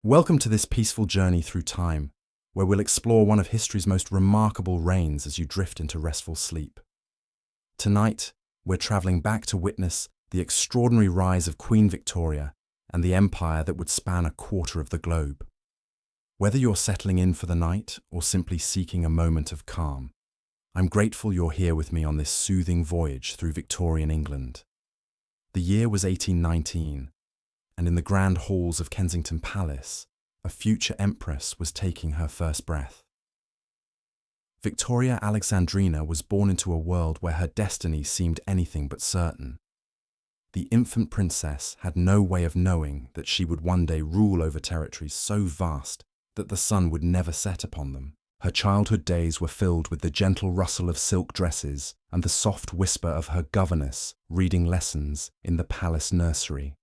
Welcome to this peaceful journey through time, where we'll explore one of history's most remarkable reigns as you drift into restful sleep. Tonight, we're traveling back to witness the extraordinary rise of Queen Victoria and the empire that would span a quarter of the globe. Whether you're settling in for the night or simply seeking a moment of calm, I'm grateful you're here with me on this soothing voyage through Victorian England. The year was 1819. And in the grand halls of Kensington Palace, a future empress was taking her first breath. Victoria Alexandrina was born into a world where her destiny seemed anything but certain. The infant princess had no way of knowing that she would one day rule over territories so vast that the sun would never set upon them. Her childhood days were filled with the gentle rustle of silk dresses and the soft whisper of her governess reading lessons in the palace nursery.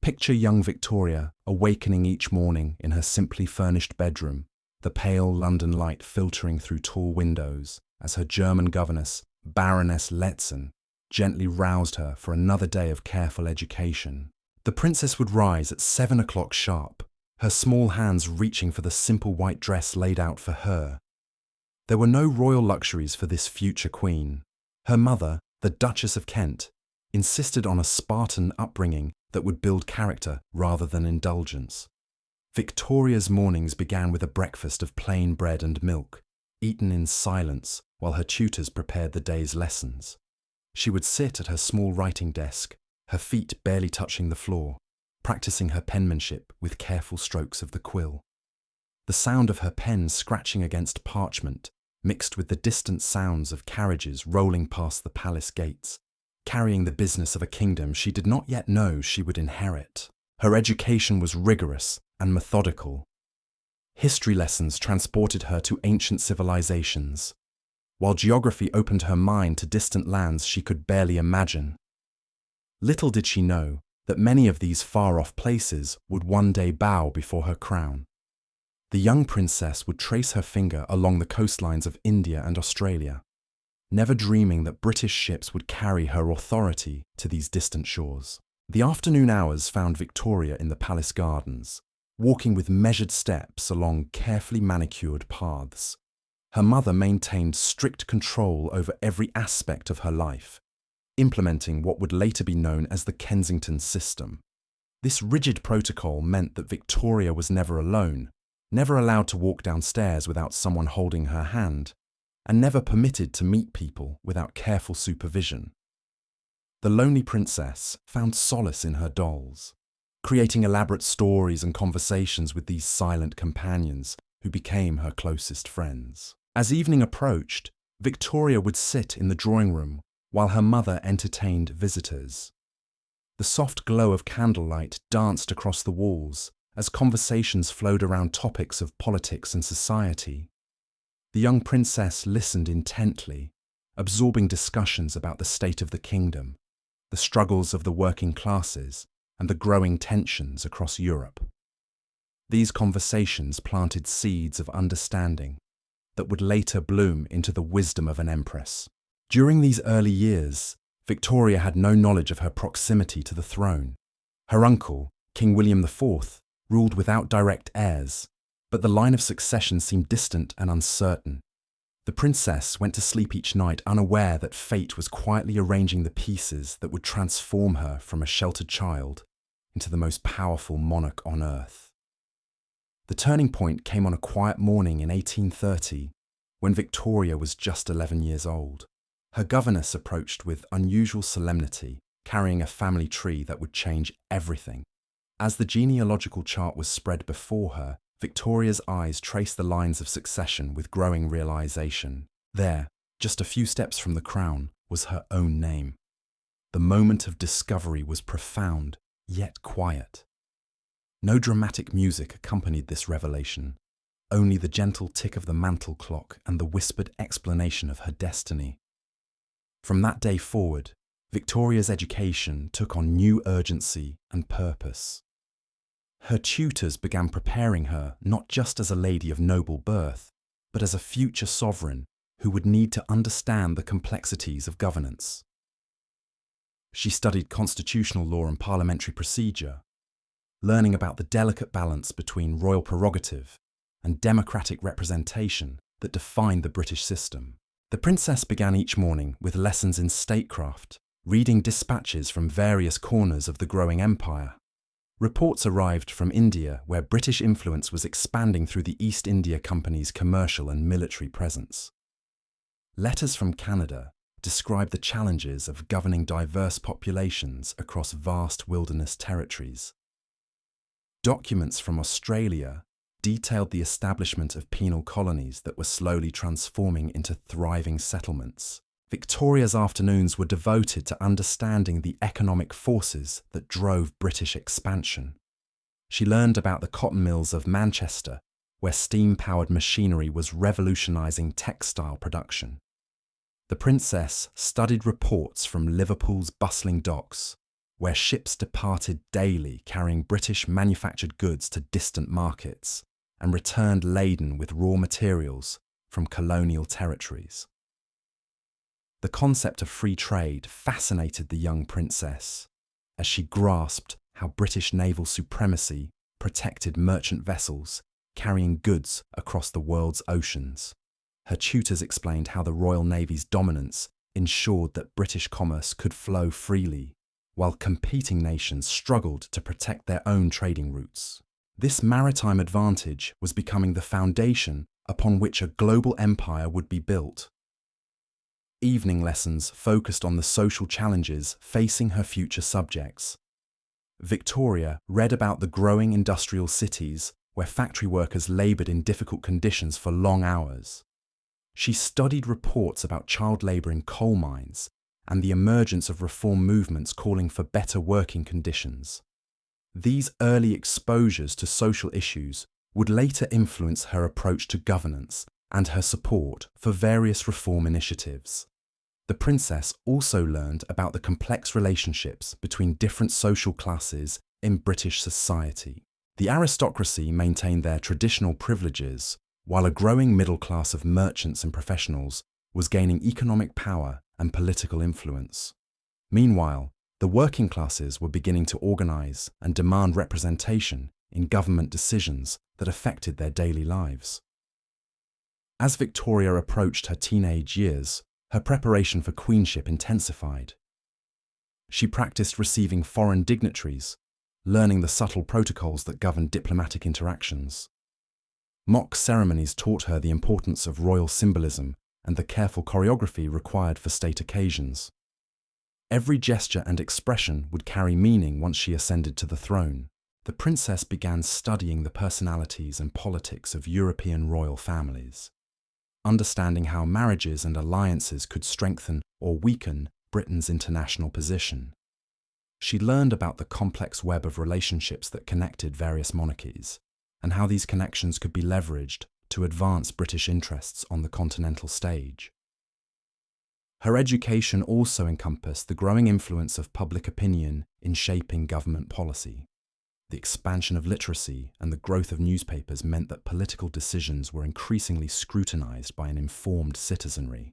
Picture young Victoria awakening each morning in her simply furnished bedroom, the pale London light filtering through tall windows as her German governess, Baroness Letzen, gently roused her for another day of careful education. The princess would rise at 7 o'clock sharp, her small hands reaching for the simple white dress laid out for her. There were no royal luxuries for this future queen. Her mother, the Duchess of Kent, insisted on a Spartan upbringing that would build character rather than indulgence. Victoria's mornings began with a breakfast of plain bread and milk, eaten in silence while her tutors prepared the day's lessons. She would sit at her small writing desk, her feet barely touching the floor, practicing her penmanship with careful strokes of the quill. The sound of her pen scratching against parchment mixed with the distant sounds of carriages rolling past the palace gates, carrying the business of a kingdom she did not yet know she would inherit. Her education was rigorous and methodical. History lessons transported her to ancient civilizations, while geography opened her mind to distant lands she could barely imagine. Little did she know that many of these far-off places would one day bow before her crown. The young princess would trace her finger along the coastlines of India and Australia, never dreaming that British ships would carry her authority to these distant shores. The afternoon hours found Victoria in the palace gardens, walking with measured steps along carefully manicured paths. Her mother maintained strict control over every aspect of her life, implementing what would later be known as the Kensington system. This rigid protocol meant that Victoria was never alone, never allowed to walk downstairs without someone holding her hand, and never permitted to meet people without careful supervision. The lonely princess found solace in her dolls, creating elaborate stories and conversations with these silent companions who became her closest friends. As evening approached, Victoria would sit in the drawing room while her mother entertained visitors. The soft glow of candlelight danced across the walls as conversations flowed around topics of politics and society. The young princess listened intently, absorbing discussions about the state of the kingdom, the struggles of the working classes, and the growing tensions across Europe. These conversations planted seeds of understanding that would later bloom into the wisdom of an empress. During these early years, Victoria had no knowledge of her proximity to the throne. Her uncle, King William IV, ruled without direct heirs, but the line of succession seemed distant and uncertain. The princess went to sleep each night unaware that fate was quietly arranging the pieces that would transform her from a sheltered child into the most powerful monarch on earth. The turning point came on a quiet morning in 1830, when Victoria was just 11 years old. Her governess approached with unusual solemnity, carrying a family tree that would change everything. As the genealogical chart was spread before her, Victoria's eyes traced the lines of succession with growing realization. There, just a few steps from the crown, was her own name. The moment of discovery was profound, yet quiet. No dramatic music accompanied this revelation, only the gentle tick of the mantle clock and the whispered explanation of her destiny. From that day forward, Victoria's education took on new urgency and purpose. Her tutors began preparing her not just as a lady of noble birth, but as a future sovereign who would need to understand the complexities of governance. She studied constitutional law and parliamentary procedure, learning about the delicate balance between royal prerogative and democratic representation that defined the British system. The princess began each morning with lessons in statecraft, reading dispatches from various corners of the growing empire. Reports arrived from India, where British influence was expanding through the East India Company's commercial and military presence. Letters from Canada described the challenges of governing diverse populations across vast wilderness territories. Documents from Australia detailed the establishment of penal colonies that were slowly transforming into thriving settlements. Victoria's afternoons were devoted to understanding the economic forces that drove British expansion. She learned about the cotton mills of Manchester, where steam-powered machinery was revolutionising textile production. The princess studied reports from Liverpool's bustling docks, where ships departed daily carrying British manufactured goods to distant markets and returned laden with raw materials from colonial territories. The concept of free trade fascinated the young princess as she grasped how British naval supremacy protected merchant vessels carrying goods across the world's oceans. Her tutors explained how the Royal Navy's dominance ensured that British commerce could flow freely, while competing nations struggled to protect their own trading routes. This maritime advantage was becoming the foundation upon which a global empire would be built. Evening lessons focused on the social challenges facing her future subjects. Victoria read about the growing industrial cities where factory workers laboured in difficult conditions for long hours. She studied reports about child labour in coal mines and the emergence of reform movements calling for better working conditions. These early exposures to social issues would later influence her approach to governance and her support for various reform initiatives. The princess also learned about the complex relationships between different social classes in British society. The aristocracy maintained their traditional privileges, while a growing middle class of merchants and professionals was gaining economic power and political influence. Meanwhile, the working classes were beginning to organise and demand representation in government decisions that affected their daily lives. As Victoria approached her teenage years, her preparation for queenship intensified. She practiced receiving foreign dignitaries, learning the subtle protocols that governed diplomatic interactions. Mock ceremonies taught her the importance of royal symbolism and the careful choreography required for state occasions. Every gesture and expression would carry meaning once she ascended to the throne. The princess began studying the personalities and politics of European royal families, understanding how marriages and alliances could strengthen or weaken Britain's international position. She learned about the complex web of relationships that connected various monarchies, and how these connections could be leveraged to advance British interests on the continental stage. Her education also encompassed the growing influence of public opinion in shaping government policy. The expansion of literacy and the growth of newspapers meant that political decisions were increasingly scrutinised by an informed citizenry.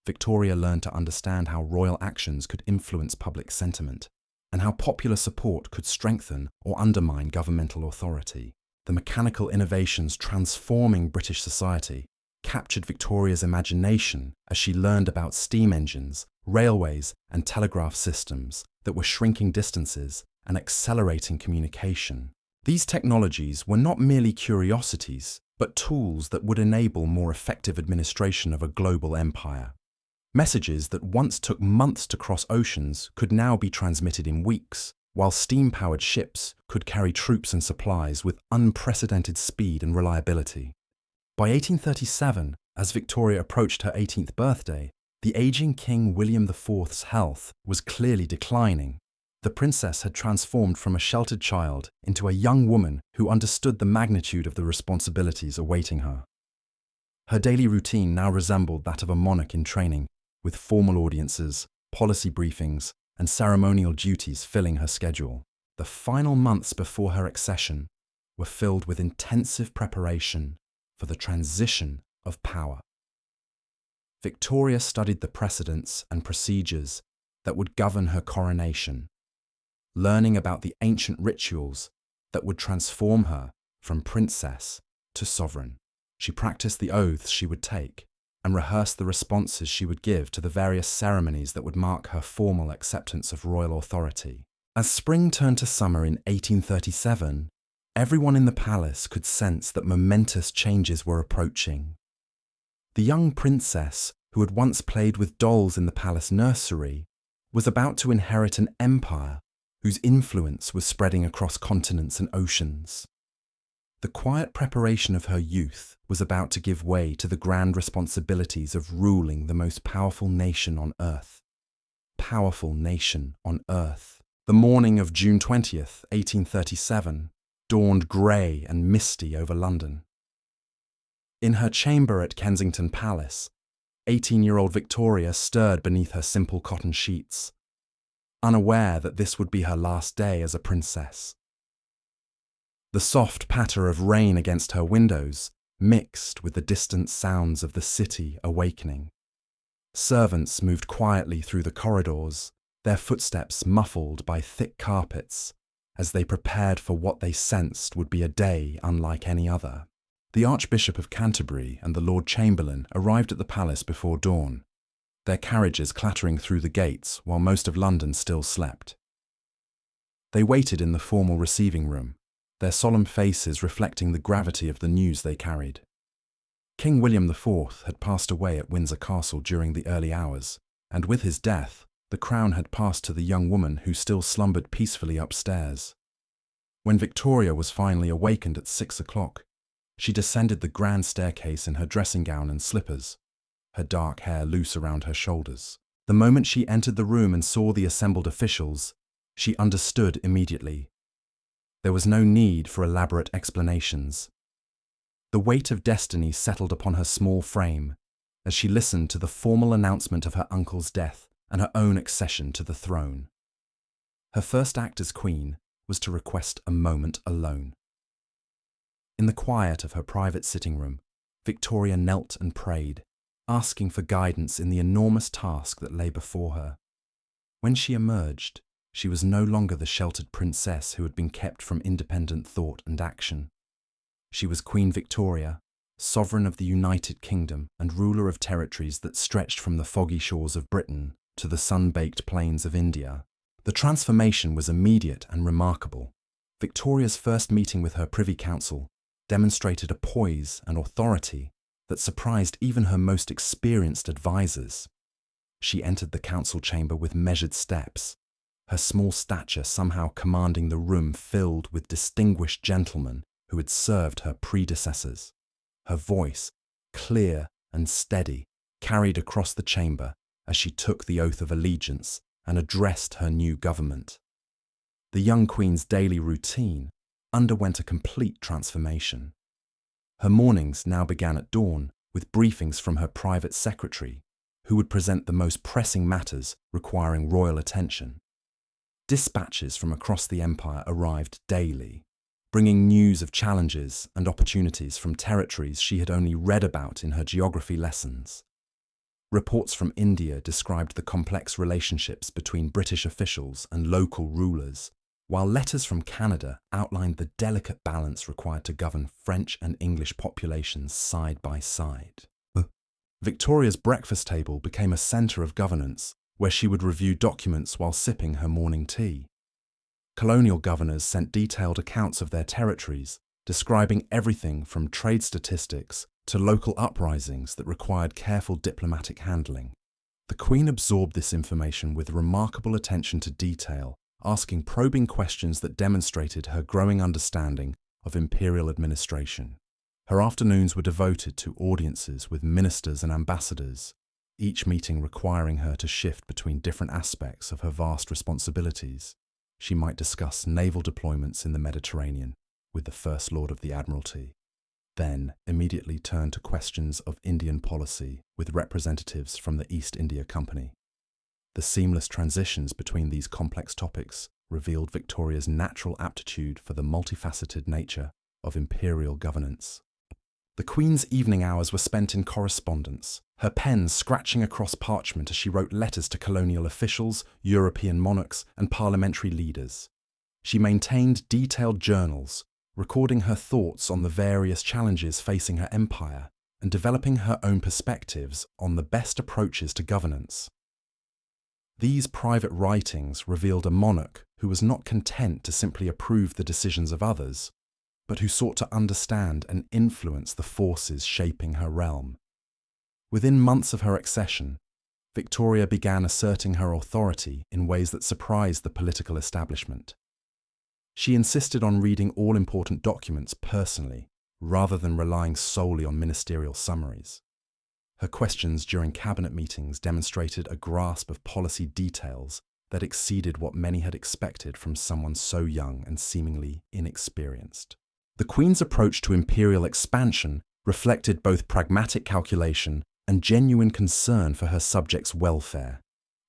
Victoria learned to understand how royal actions could influence public sentiment, and how popular support could strengthen or undermine governmental authority. The mechanical innovations transforming British society captured Victoria's imagination as she learned about steam engines, railways, and telegraph systems that were shrinking distances and accelerating communication. These technologies were not merely curiosities, but tools that would enable more effective administration of a global empire. Messages that once took months to cross oceans could now be transmitted in weeks, while steam-powered ships could carry troops and supplies with unprecedented speed and reliability. By 1837, as Victoria approached her 18th birthday, the aging King William IV's health was clearly declining. The princess had transformed from a sheltered child into a young woman who understood the magnitude of the responsibilities awaiting her. Her daily routine now resembled that of a monarch in training, with formal audiences, policy briefings, and ceremonial duties filling her schedule. The final months before her accession were filled with intensive preparation for the transition of power. Victoria studied the precedents and procedures that would govern her coronation. learning about the ancient rituals that would transform her from princess to sovereign. She practiced the oaths she would take and rehearsed the responses she would give to the various ceremonies that would mark her formal acceptance of royal authority. As spring turned to summer in 1837, everyone in the palace could sense that momentous changes were approaching. The young princess, who had once played with dolls in the palace nursery, was about to inherit an empire whose influence was spreading across continents and oceans. The quiet preparation of her youth was about to give way to the grand responsibilities of ruling the most powerful nation on earth. Powerful nation on earth. The morning of June 20th, 1837, dawned grey and misty over London. In her chamber at Kensington Palace, 18-year-old Victoria stirred beneath her simple cotton sheets, unaware that this would be her last day as a princess. The soft patter of rain against her windows mixed with the distant sounds of the city awakening. Servants moved quietly through the corridors, their footsteps muffled by thick carpets, as they prepared for what they sensed would be a day unlike any other. The Archbishop of Canterbury and the Lord Chamberlain arrived at the palace before dawn, their carriages clattering through the gates while most of London still slept. They waited in the formal receiving room, their solemn faces reflecting the gravity of the news they carried. King William IV had passed away at Windsor Castle during the early hours, and with his death, the crown had passed to the young woman who still slumbered peacefully upstairs. When Victoria was finally awakened at 6 o'clock, she descended the grand staircase in her dressing gown and slippers, her dark hair loose around her shoulders. The moment she entered the room and saw the assembled officials, she understood immediately. There was no need for elaborate explanations. The weight of destiny settled upon her small frame as she listened to the formal announcement of her uncle's death and her own accession to the throne. Her first act as queen was to request a moment alone. In the quiet of her private sitting room, Victoria knelt and prayed, asking for guidance in the enormous task that lay before her. When she emerged, she was no longer the sheltered princess who had been kept from independent thought and action. She was Queen Victoria, sovereign of the United Kingdom and ruler of territories that stretched from the foggy shores of Britain to the sun-baked plains of India. The transformation was immediate and remarkable. Victoria's first meeting with her Privy Council demonstrated a poise and authority that surprised even her most experienced advisors. She entered the council chamber with measured steps, her small stature somehow commanding the room filled with distinguished gentlemen who had served her predecessors. Her voice, clear and steady, carried across the chamber as she took the oath of allegiance and addressed her new government. The young queen's daily routine underwent a complete transformation. Her mornings now began at dawn with briefings from her private secretary, who would present the most pressing matters requiring royal attention. Dispatches from across the empire arrived daily, bringing news of challenges and opportunities from territories she had only read about in her geography lessons. Reports from India described the complex relationships between British officials and local rulers, while letters from Canada outlined the delicate balance required to govern French and English populations side by side. Victoria's breakfast table became a centre of governance, where she would review documents while sipping her morning tea. Colonial governors sent detailed accounts of their territories, describing everything from trade statistics to local uprisings that required careful diplomatic handling. The Queen absorbed this information with remarkable attention to detail, asking probing questions that demonstrated her growing understanding of imperial administration. Her afternoons were devoted to audiences with ministers and ambassadors, each meeting requiring her to shift between different aspects of her vast responsibilities. She might discuss naval deployments in the Mediterranean with the First Lord of the Admiralty, then immediately turn to questions of Indian policy with representatives from the East India Company. The seamless transitions between these complex topics revealed Victoria's natural aptitude for the multifaceted nature of imperial governance. The Queen's evening hours were spent in correspondence, her pen scratching across parchment as she wrote letters to colonial officials, European monarchs, and parliamentary leaders. She maintained detailed journals, recording her thoughts on the various challenges facing her empire and developing her own perspectives on the best approaches to governance. These private writings revealed a monarch who was not content to simply approve the decisions of others, but who sought to understand and influence the forces shaping her realm. Within months of her accession, Victoria began asserting her authority in ways that surprised the political establishment. She insisted on reading all important documents personally, rather than relying solely on ministerial summaries. Her questions during cabinet meetings demonstrated a grasp of policy details that exceeded what many had expected from someone so young and seemingly inexperienced. The Queen's approach to imperial expansion reflected both pragmatic calculation and genuine concern for her subjects' welfare.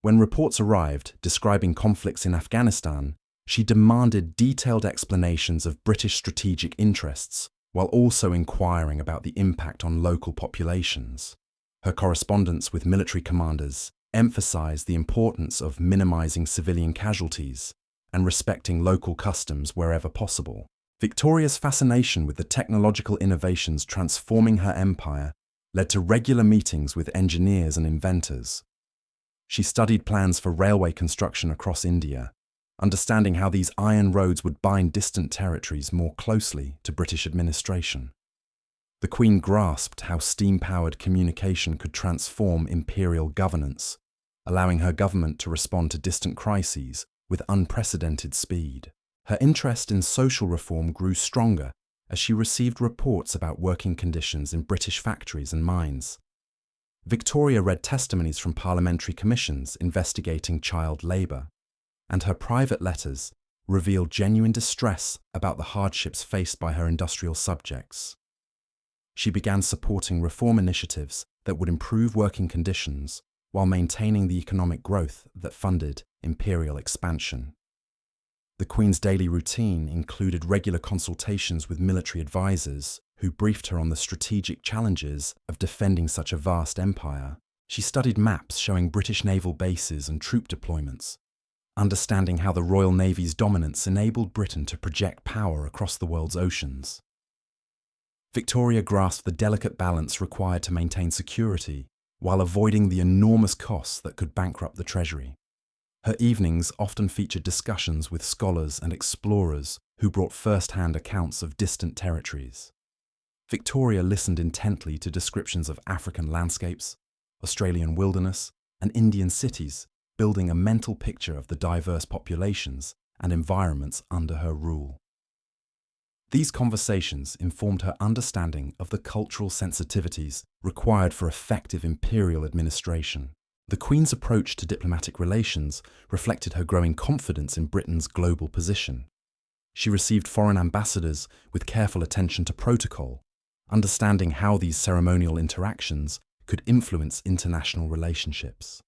When reports arrived describing conflicts in Afghanistan, she demanded detailed explanations of British strategic interests, while also inquiring about the impact on local populations. Her correspondence with military commanders emphasized the importance of minimizing civilian casualties and respecting local customs wherever possible. Victoria's fascination with the technological innovations transforming her empire led to regular meetings with engineers and inventors. She studied plans for railway construction across India, understanding how these iron roads would bind distant territories more closely to British administration. The Queen grasped how steam-powered communication could transform imperial governance, allowing her government to respond to distant crises with unprecedented speed. Her interest in social reform grew stronger as she received reports about working conditions in British factories and mines. Victoria read testimonies from parliamentary commissions investigating child labour, and her private letters revealed genuine distress about the hardships faced by her industrial subjects. She began supporting reform initiatives that would improve working conditions while maintaining the economic growth that funded imperial expansion. The Queen's daily routine included regular consultations with military advisors who briefed her on the strategic challenges of defending such a vast empire. She studied maps showing British naval bases and troop deployments, understanding how the Royal Navy's dominance enabled Britain to project power across the world's oceans. Victoria grasped the delicate balance required to maintain security while avoiding the enormous costs that could bankrupt the Treasury. Her evenings often featured discussions with scholars and explorers who brought first-hand accounts of distant territories. Victoria listened intently to descriptions of African landscapes, Australian wilderness, and Indian cities, building a mental picture of the diverse populations and environments under her rule. These conversations informed her understanding of the cultural sensitivities required for effective imperial administration. The Queen's approach to diplomatic relations reflected her growing confidence in Britain's global position. She received foreign ambassadors with careful attention to protocol, understanding how these ceremonial interactions could influence international relationships.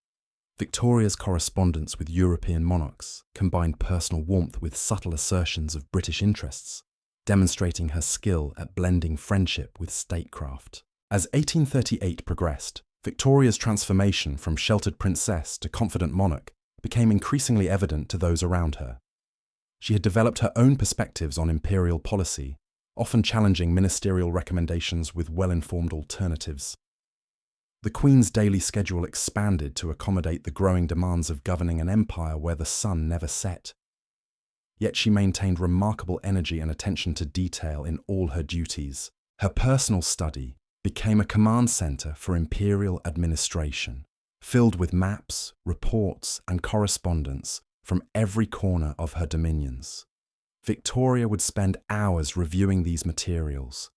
Victoria's correspondence with European monarchs combined personal warmth with subtle assertions of British interests, demonstrating her skill at blending friendship with statecraft. As 1838 progressed, Victoria's transformation from sheltered princess to confident monarch became increasingly evident to those around her. She had developed her own perspectives on imperial policy, often challenging ministerial recommendations with well-informed alternatives. The Queen's daily schedule expanded to accommodate the growing demands of governing an empire where the sun never set. Yet she maintained remarkable energy and attention to detail in all her duties. Her personal study became a command centre for imperial administration, filled with maps, reports, and correspondence from every corner of her dominions. Victoria would spend hours reviewing these materials,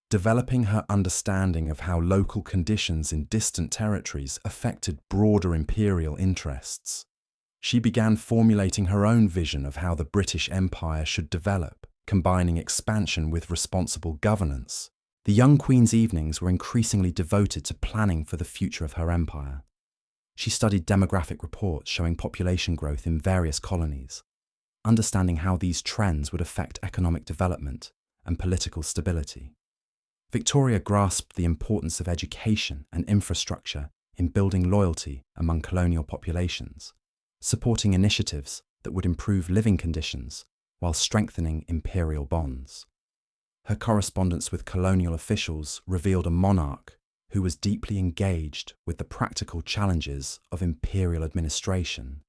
developing her understanding of how local conditions in distant territories affected broader imperial interests. She began formulating her own vision of how the British Empire should develop, combining expansion with responsible governance. The young Queen's evenings were increasingly devoted to planning for the future of her empire. She studied demographic reports showing population growth in various colonies, understanding how these trends would affect economic development and political stability. Victoria grasped the importance of education and infrastructure in building loyalty among colonial populations, supporting initiatives that would improve living conditions while strengthening imperial bonds. Her correspondence with colonial officials revealed a monarch who was deeply engaged with the practical challenges of imperial administration.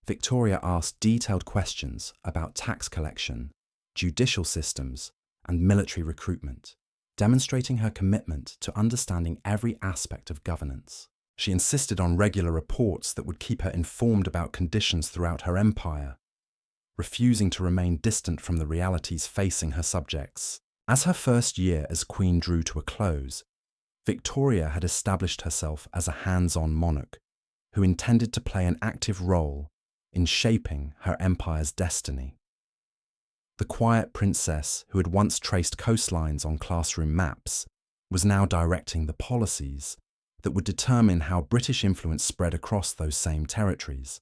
Victoria asked detailed questions about tax collection, judicial systems, and military recruitment, demonstrating her commitment to understanding every aspect of governance. She insisted on regular reports that would keep her informed about conditions throughout her empire, refusing to remain distant from the realities facing her subjects. As her first year as queen drew to a close, Victoria had established herself as a hands-on monarch who intended to play an active role in shaping her empire's destiny. The quiet princess who had once traced coastlines on classroom maps was now directing the policies that would determine how British influence spread across those same territories.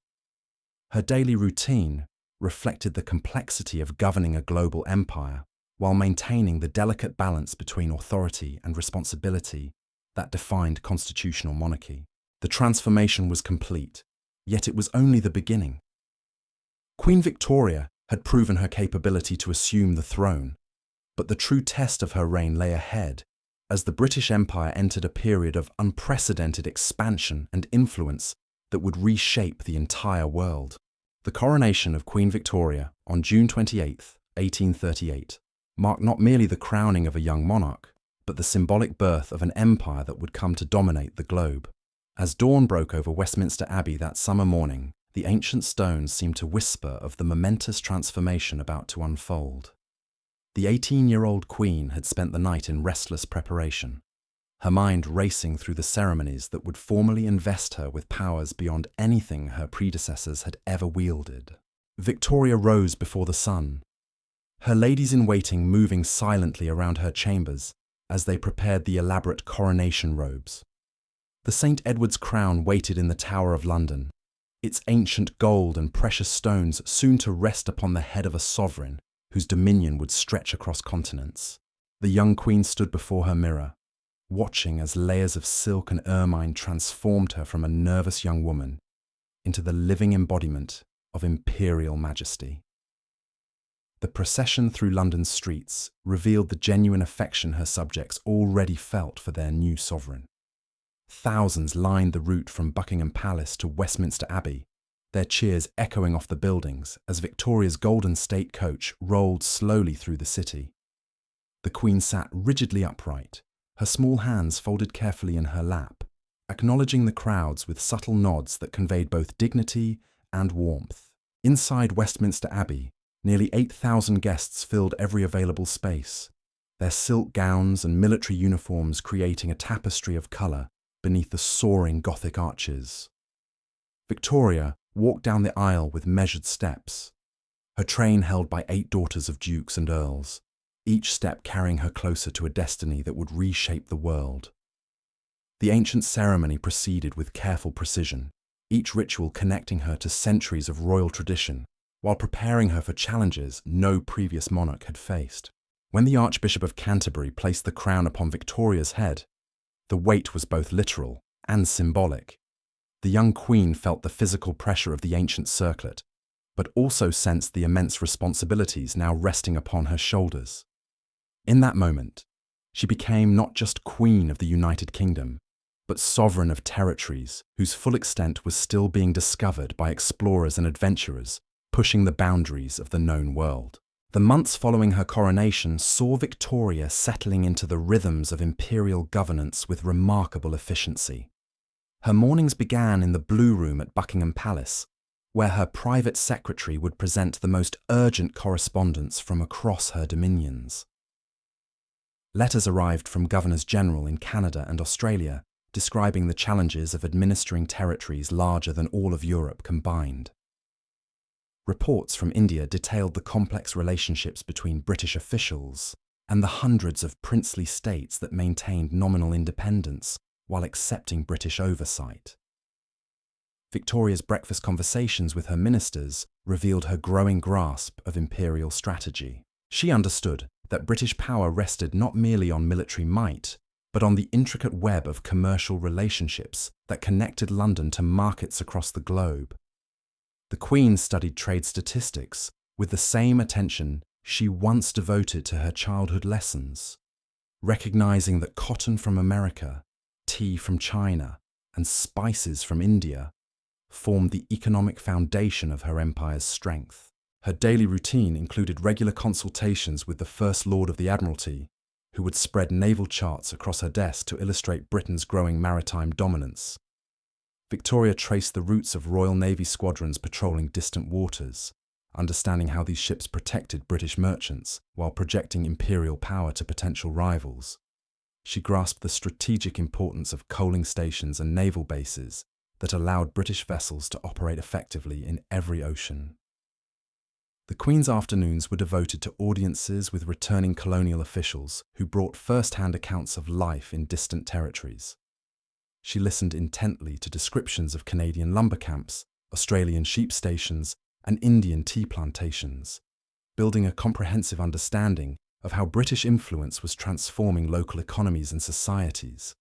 Her daily routine reflected the complexity of governing a global empire while maintaining the delicate balance between authority and responsibility that defined constitutional monarchy. The transformation was complete, yet it was only the beginning. Queen Victoria had proven her capability to assume the throne, but the true test of her reign lay ahead as the British Empire entered a period of unprecedented expansion and influence that would reshape the entire world. The coronation of Queen Victoria on June 28, 1838, marked not merely the crowning of a young monarch, but the symbolic birth of an empire that would come to dominate the globe. As dawn broke over Westminster Abbey that summer morning, the ancient stones seemed to whisper of the momentous transformation about to unfold. The 18-year-old queen had spent the night in restless preparation, her mind racing through the ceremonies that would formally invest her with powers beyond anything her predecessors had ever wielded. Victoria rose before the sun, her ladies-in-waiting moving silently around her chambers as they prepared the elaborate coronation robes. The St. Edward's crown waited in the Tower of London, its ancient gold and precious stones soon to rest upon the head of a sovereign whose dominion would stretch across continents. The young queen stood before her mirror, watching as layers of silk and ermine transformed her from a nervous young woman into the living embodiment of imperial majesty. The procession through London's streets revealed the genuine affection her subjects already felt for their new sovereign. Thousands lined the route from Buckingham Palace to Westminster Abbey, their cheers echoing off the buildings as Victoria's golden state coach rolled slowly through the city. The Queen sat rigidly upright, her small hands folded carefully in her lap, acknowledging the crowds with subtle nods that conveyed both dignity and warmth. Inside Westminster Abbey, nearly 8,000 guests filled every available space, their silk gowns and military uniforms creating a tapestry of colour beneath the soaring Gothic arches. Victoria walked down the aisle with measured steps, her train held by 8 daughters of dukes and earls, each step carrying her closer to a destiny that would reshape the world. The ancient ceremony proceeded with careful precision, each ritual connecting her to centuries of royal tradition, while preparing her for challenges no previous monarch had faced. When the Archbishop of Canterbury placed the crown upon Victoria's head, the weight was both literal and symbolic. The young queen felt the physical pressure of the ancient circlet, but also sensed the immense responsibilities now resting upon her shoulders. In that moment, she became not just queen of the United Kingdom, but sovereign of territories whose full extent was still being discovered by explorers and adventurers pushing the boundaries of the known world. The months following her coronation saw Victoria settling into the rhythms of imperial governance with remarkable efficiency. Her mornings began in the Blue Room at Buckingham Palace, where her private secretary would present the most urgent correspondence from across her dominions. Letters arrived from governors-general in Canada and Australia, describing the challenges of administering territories larger than all of Europe combined. Reports from India detailed the complex relationships between British officials and the hundreds of princely states that maintained nominal independence while accepting British oversight. Victoria's breakfast conversations with her ministers revealed her growing grasp of imperial strategy. She understood that British power rested not merely on military might, but on the intricate web of commercial relationships that connected London to markets across the globe. The Queen studied trade statistics with the same attention she once devoted to her childhood lessons, recognizing that cotton from America, tea from China, and spices from India formed the economic foundation of her empire's strength. Her daily routine included regular consultations with the First Lord of the Admiralty, who would spread naval charts across her desk to illustrate Britain's growing maritime dominance. Victoria traced the routes of Royal Navy squadrons patrolling distant waters, understanding how these ships protected British merchants while projecting imperial power to potential rivals. She grasped the strategic importance of coaling stations and naval bases that allowed British vessels to operate effectively in every ocean. The Queen's afternoons were devoted to audiences with returning colonial officials who brought first-hand accounts of life in distant territories. She listened intently to descriptions of Canadian lumber camps, Australian sheep stations, and Indian tea plantations, building a comprehensive understanding of how British influence was transforming local economies and societies.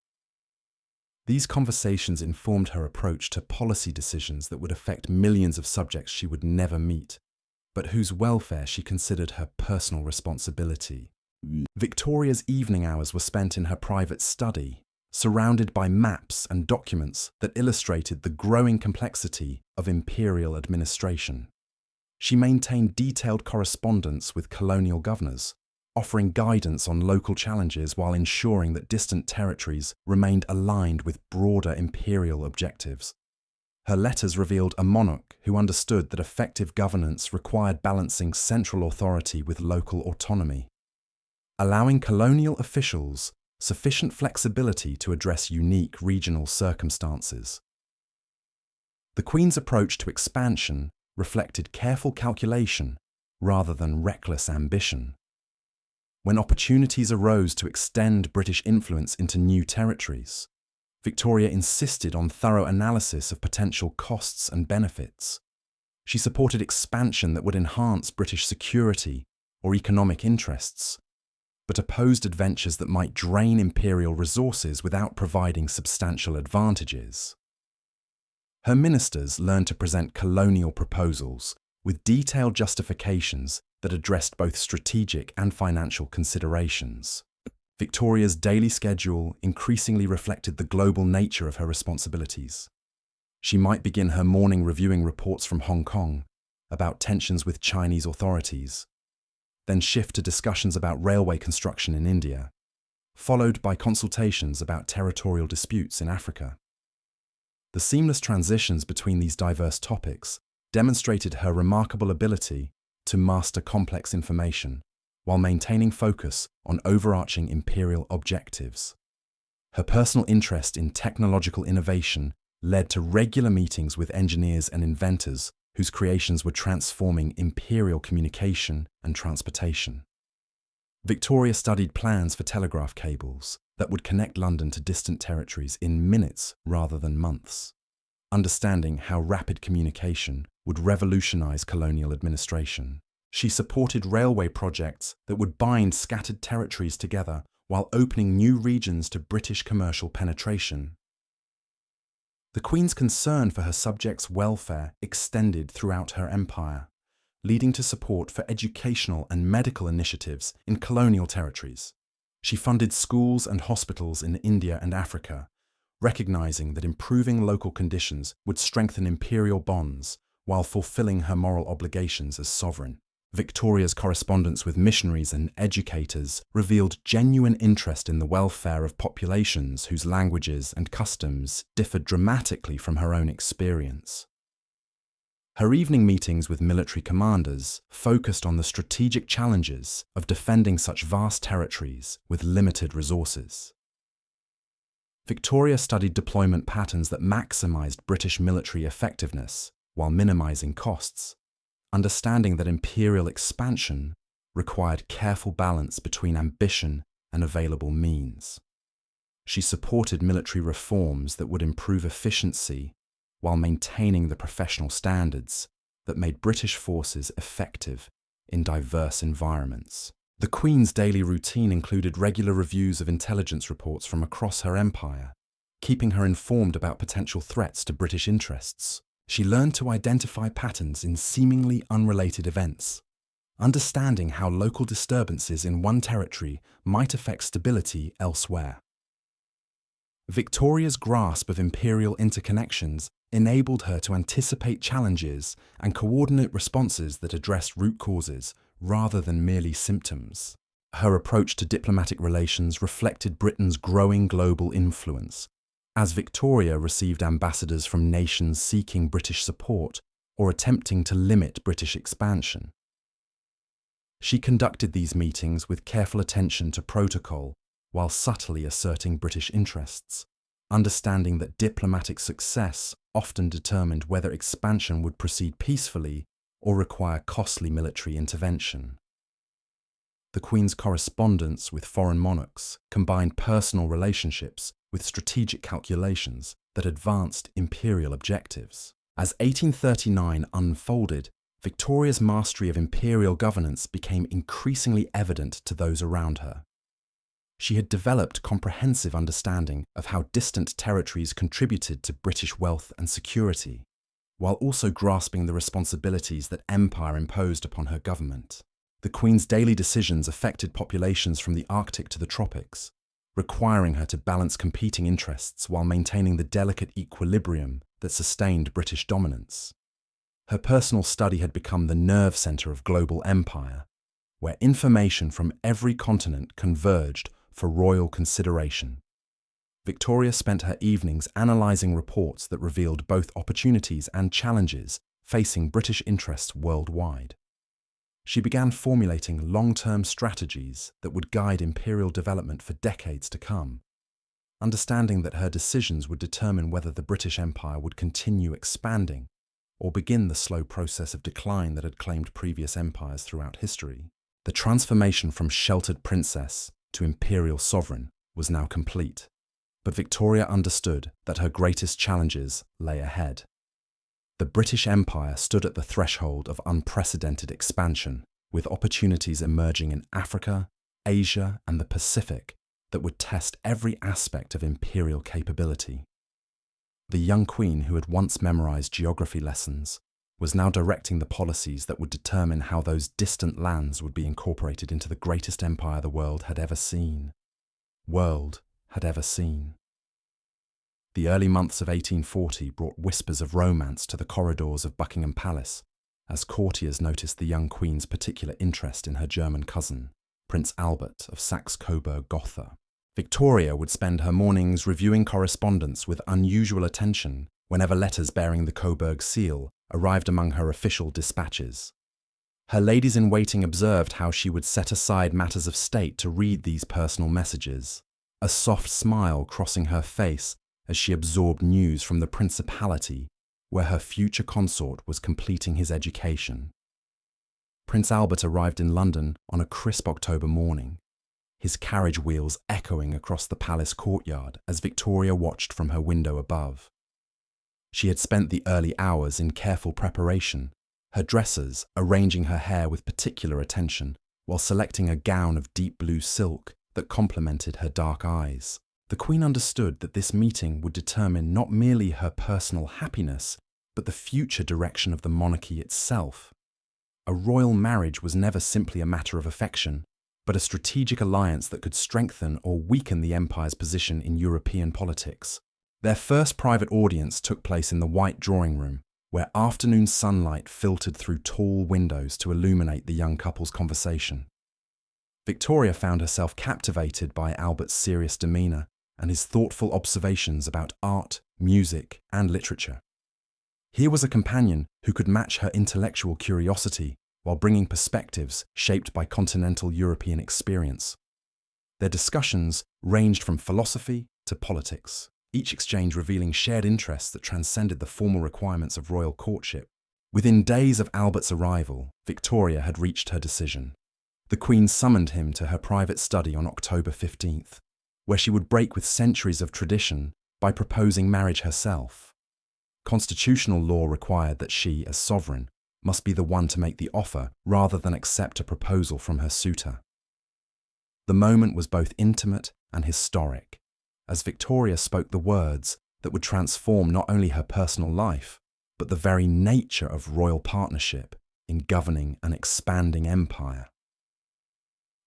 These conversations informed her approach to policy decisions that would affect millions of subjects she would never meet, but whose welfare she considered her personal responsibility. Victoria's evening hours were spent in her private study, surrounded by maps and documents that illustrated the growing complexity of imperial administration. She maintained detailed correspondence with colonial governors, offering guidance on local challenges while ensuring that distant territories remained aligned with broader imperial objectives. Her letters revealed a monarch who understood that effective governance required balancing central authority with local autonomy, allowing colonial officials sufficient flexibility to address unique regional circumstances. The Queen's approach to expansion reflected careful calculation rather than reckless ambition. When opportunities arose to extend British influence into new territories, Victoria insisted on thorough analysis of potential costs and benefits. She supported expansion that would enhance British security or economic interests, but opposed adventures that might drain imperial resources without providing substantial advantages. Her ministers learned to present colonial proposals with detailed justifications that addressed both strategic and financial considerations. Victoria's daily schedule increasingly reflected the global nature of her responsibilities. She might begin her morning reviewing reports from Hong Kong about tensions with Chinese authorities, then shift to discussions about railway construction in India, followed by consultations about territorial disputes in Africa. The seamless transitions between these diverse topics demonstrated her remarkable ability to master complex information while maintaining focus on overarching imperial objectives. Her personal interest in technological innovation led to regular meetings with engineers and inventors whose creations were transforming imperial communication and transportation. Victoria studied plans for telegraph cables that would connect London to distant territories in minutes rather than months, understanding how rapid communication would revolutionize colonial administration. She supported railway projects that would bind scattered territories together while opening new regions to British commercial penetration. The Queen's concern for her subjects' welfare extended throughout her empire, leading to support for educational and medical initiatives in colonial territories. She funded schools and hospitals in India and Africa, recognizing that improving local conditions would strengthen imperial bonds while fulfilling her moral obligations as sovereign. Victoria's correspondence with missionaries and educators revealed genuine interest in the welfare of populations whose languages and customs differed dramatically from her own experience. Her evening meetings with military commanders focused on the strategic challenges of defending such vast territories with limited resources. Victoria studied deployment patterns that maximized British military effectiveness while minimizing costs, understanding that imperial expansion required careful balance between ambition and available means. She supported military reforms that would improve efficiency while maintaining the professional standards that made British forces effective in diverse environments. The Queen's daily routine included regular reviews of intelligence reports from across her empire, keeping her informed about potential threats to British interests. She learned to identify patterns in seemingly unrelated events, understanding how local disturbances in one territory might affect stability elsewhere. Victoria's grasp of imperial interconnections enabled her to anticipate challenges and coordinate responses that addressed root causes rather than merely symptoms. Her approach to diplomatic relations reflected Britain's growing global influence, as Victoria received ambassadors from nations seeking British support or attempting to limit British expansion. She conducted these meetings with careful attention to protocol while subtly asserting British interests, understanding that diplomatic success often determined whether expansion would proceed peacefully or require costly military intervention. The Queen's correspondence with foreign monarchs combined personal relationships with strategic calculations that advanced imperial objectives. As 1839 unfolded, Victoria's mastery of imperial governance became increasingly evident to those around her. She had developed comprehensive understanding of how distant territories contributed to British wealth and security, while also grasping the responsibilities that empire imposed upon her government. The Queen's daily decisions affected populations from the Arctic to the tropics, requiring her to balance competing interests while maintaining the delicate equilibrium that sustained British dominance. Her personal study had become the nerve centre of global empire, where information from every continent converged for royal consideration. Victoria spent her evenings analysing reports that revealed both opportunities and challenges facing British interests worldwide. She began formulating long-term strategies that would guide imperial development for decades to come, understanding that her decisions would determine whether the British Empire would continue expanding or begin the slow process of decline that had claimed previous empires throughout history. The transformation from sheltered princess to imperial sovereign was now complete, but Victoria understood that her greatest challenges lay ahead. The British Empire stood at the threshold of unprecedented expansion, with opportunities emerging in Africa, Asia, and the Pacific that would test every aspect of imperial capability. The young queen, who had once memorized geography lessons, was now directing the policies that would determine how those distant lands would be incorporated into the greatest empire the world had ever seen. The early months of 1840 brought whispers of romance to the corridors of Buckingham Palace, as courtiers noticed the young queen's particular interest in her German cousin, Prince Albert of Saxe-Coburg-Gotha. Victoria would spend her mornings reviewing correspondence with unusual attention whenever letters bearing the Coburg seal arrived among her official dispatches. Her ladies-in-waiting observed how she would set aside matters of state to read these personal messages, a soft smile crossing her face as she absorbed news from the principality where her future consort was completing his education. Prince Albert arrived in London on a crisp October morning, his carriage wheels echoing across the palace courtyard as Victoria watched from her window above. She had spent the early hours in careful preparation, her dressers arranging her hair with particular attention while selecting a gown of deep blue silk that complemented her dark eyes. The Queen understood that this meeting would determine not merely her personal happiness, but the future direction of the monarchy itself. A royal marriage was never simply a matter of affection, but a strategic alliance that could strengthen or weaken the empire's position in European politics. Their first private audience took place in the White Drawing Room, where afternoon sunlight filtered through tall windows to illuminate the young couple's conversation. Victoria found herself captivated by Albert's serious demeanour and his thoughtful observations about art, music, and literature. Here was a companion who could match her intellectual curiosity while bringing perspectives shaped by continental European experience. Their discussions ranged from philosophy to politics, each exchange revealing shared interests that transcended the formal requirements of royal courtship. Within days of Albert's arrival, Victoria had reached her decision. The Queen summoned him to her private study on October 15th, where she would break with centuries of tradition by proposing marriage herself. Constitutional law required that she, as sovereign, must be the one to make the offer rather than accept a proposal from her suitor. The moment was both intimate and historic, as Victoria spoke the words that would transform not only her personal life, but the very nature of royal partnership in governing an expanding empire.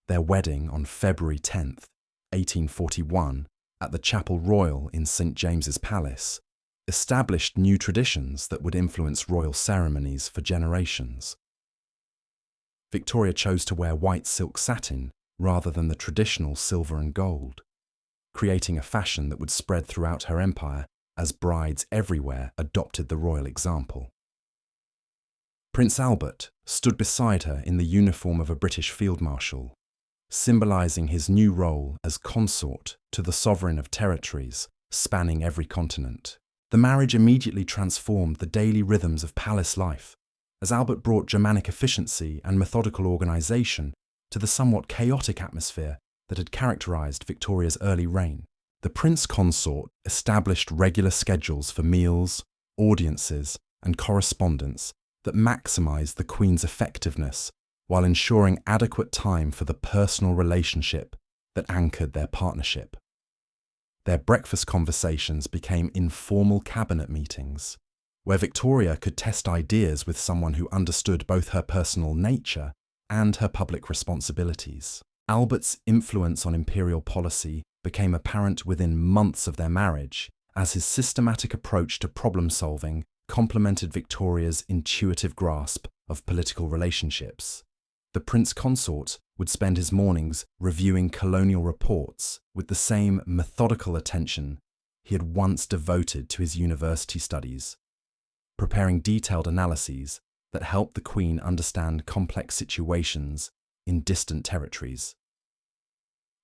Their wedding on February 10th, 1841, at the Chapel Royal in St. James's Palace, established new traditions that would influence royal ceremonies for generations. Victoria chose to wear white silk satin rather than the traditional silver and gold, creating a fashion that would spread throughout her empire as brides everywhere adopted the royal example. Prince Albert stood beside her in the uniform of a British field marshal, symbolising his new role as consort to the sovereign of territories spanning every continent. The marriage immediately transformed the daily rhythms of palace life, as Albert brought Germanic efficiency and methodical organisation to the somewhat chaotic atmosphere that had characterised Victoria's early reign. The prince consort established regular schedules for meals, audiences, and correspondence that maximised the Queen's effectiveness while ensuring adequate time for the personal relationship that anchored their partnership. Their breakfast conversations became informal cabinet meetings, where Victoria could test ideas with someone who understood both her personal nature and her public responsibilities. Albert's influence on imperial policy became apparent within months of their marriage, as his systematic approach to problem-solving complemented Victoria's intuitive grasp of political relationships. The prince consort would spend his mornings reviewing colonial reports with the same methodical attention he had once devoted to his university studies, preparing detailed analyses that helped the Queen understand complex situations in distant territories.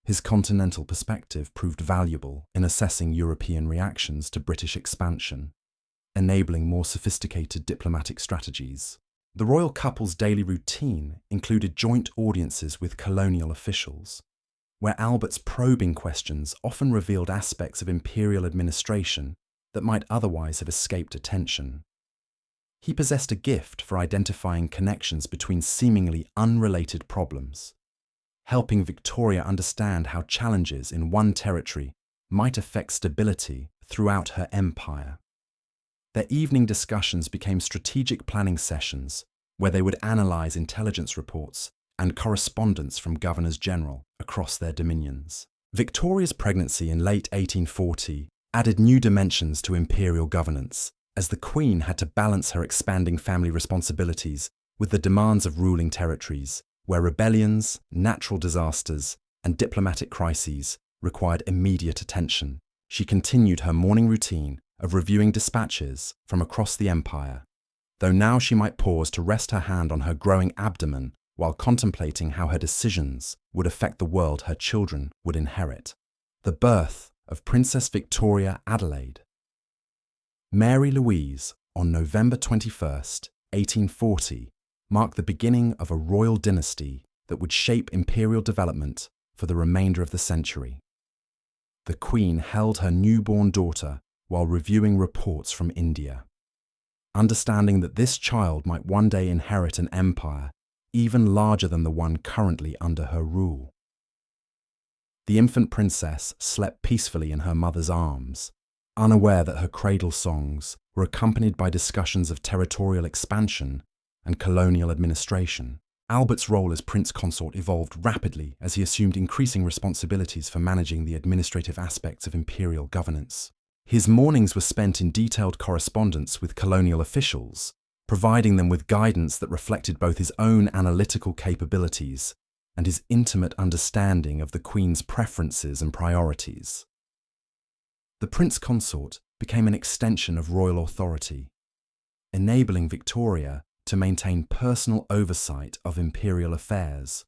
His continental perspective proved valuable in assessing European reactions to British expansion, enabling more sophisticated diplomatic strategies. The royal couple's daily routine included joint audiences with colonial officials, where Albert's probing questions often revealed aspects of imperial administration that might otherwise have escaped attention. He possessed a gift for identifying connections between seemingly unrelated problems, helping Victoria understand how challenges in one territory might affect stability throughout her empire. Their evening discussions became strategic planning sessions where they would analyse intelligence reports and correspondence from governors-general across their dominions. Victoria's pregnancy in late 1840 added new dimensions to imperial governance, as the Queen had to balance her expanding family responsibilities with the demands of ruling territories, where rebellions, natural disasters, and diplomatic crises required immediate attention. She continued her morning routine of reviewing dispatches from across the empire, though now she might pause to rest her hand on her growing abdomen while contemplating how her decisions would affect the world her children would inherit. The birth of Princess Victoria Adelaide. Mary Louise, on November 21st, 1840, marked the beginning of a royal dynasty that would shape imperial development for the remainder of the century. The Queen held her newborn daughter while reviewing reports from India, understanding that this child might one day inherit an empire even larger than the one currently under her rule. The infant princess slept peacefully in her mother's arms, unaware that her cradle songs were accompanied by discussions of territorial expansion and colonial administration. Albert's role as prince consort evolved rapidly as he assumed increasing responsibilities for managing the administrative aspects of imperial governance. His mornings were spent in detailed correspondence with colonial officials, providing them with guidance that reflected both his own analytical capabilities and his intimate understanding of the Queen's preferences and priorities. The prince consort became an extension of royal authority, enabling Victoria to maintain personal oversight of imperial affairs,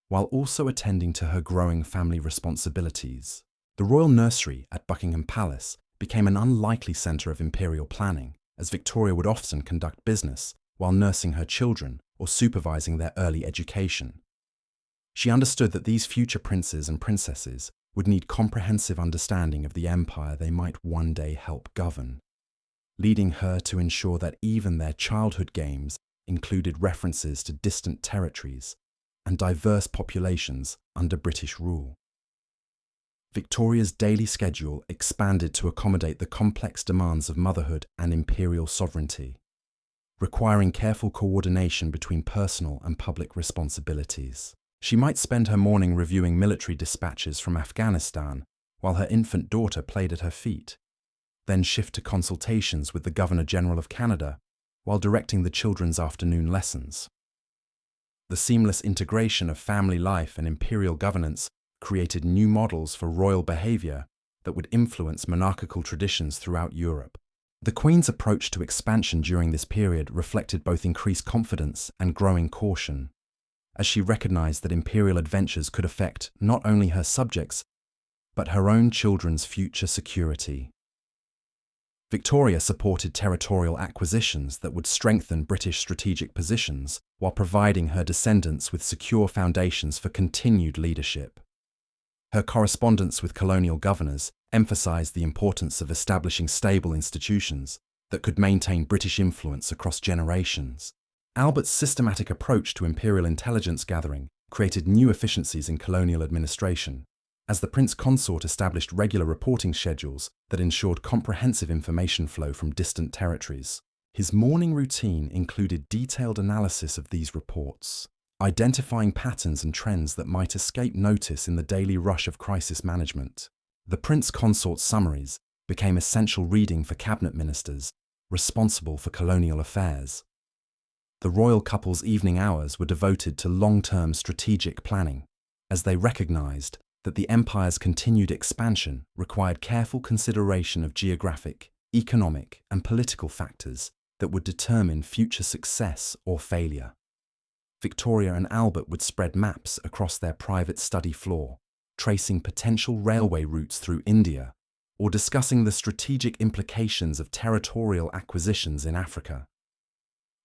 while also attending to her growing family responsibilities. The royal nursery at Buckingham Palace became an unlikely centre of imperial planning, as Victoria would often conduct business while nursing her children or supervising their early education. She understood that these future princes and princesses would need comprehensive understanding of the empire they might one day help govern, leading her to ensure that even their childhood games included references to distant territories and diverse populations under British rule. Victoria's daily schedule expanded to accommodate the complex demands of motherhood and imperial sovereignty, requiring careful coordination between personal and public responsibilities. She might spend her morning reviewing military dispatches from Afghanistan while her infant daughter played at her feet, then shift to consultations with the Governor-General of Canada while directing the children's afternoon lessons. The seamless integration of family life and imperial governance created new models for royal behaviour that would influence monarchical traditions throughout Europe. The Queen's approach to expansion during this period reflected both increased confidence and growing caution, as she recognised that imperial adventures could affect not only her subjects, but her own children's future security. Victoria supported territorial acquisitions that would strengthen British strategic positions while providing her descendants with secure foundations for continued leadership. Her correspondence with colonial governors emphasised the importance of establishing stable institutions that could maintain British influence across generations. Albert's systematic approach to imperial intelligence gathering created new efficiencies in colonial administration, as the Prince Consort established regular reporting schedules that ensured comprehensive information flow from distant territories. His morning routine included detailed analysis of these reports, identifying patterns and trends that might escape notice in the daily rush of crisis management. The Prince Consort's summaries became essential reading for cabinet ministers responsible for colonial affairs. The royal couple's evening hours were devoted to long-term strategic planning, as they recognised that the empire's continued expansion required careful consideration of geographic, economic, and political factors that would determine future success or failure. Victoria and Albert would spread maps across their private study floor, tracing potential railway routes through India, or discussing the strategic implications of territorial acquisitions in Africa.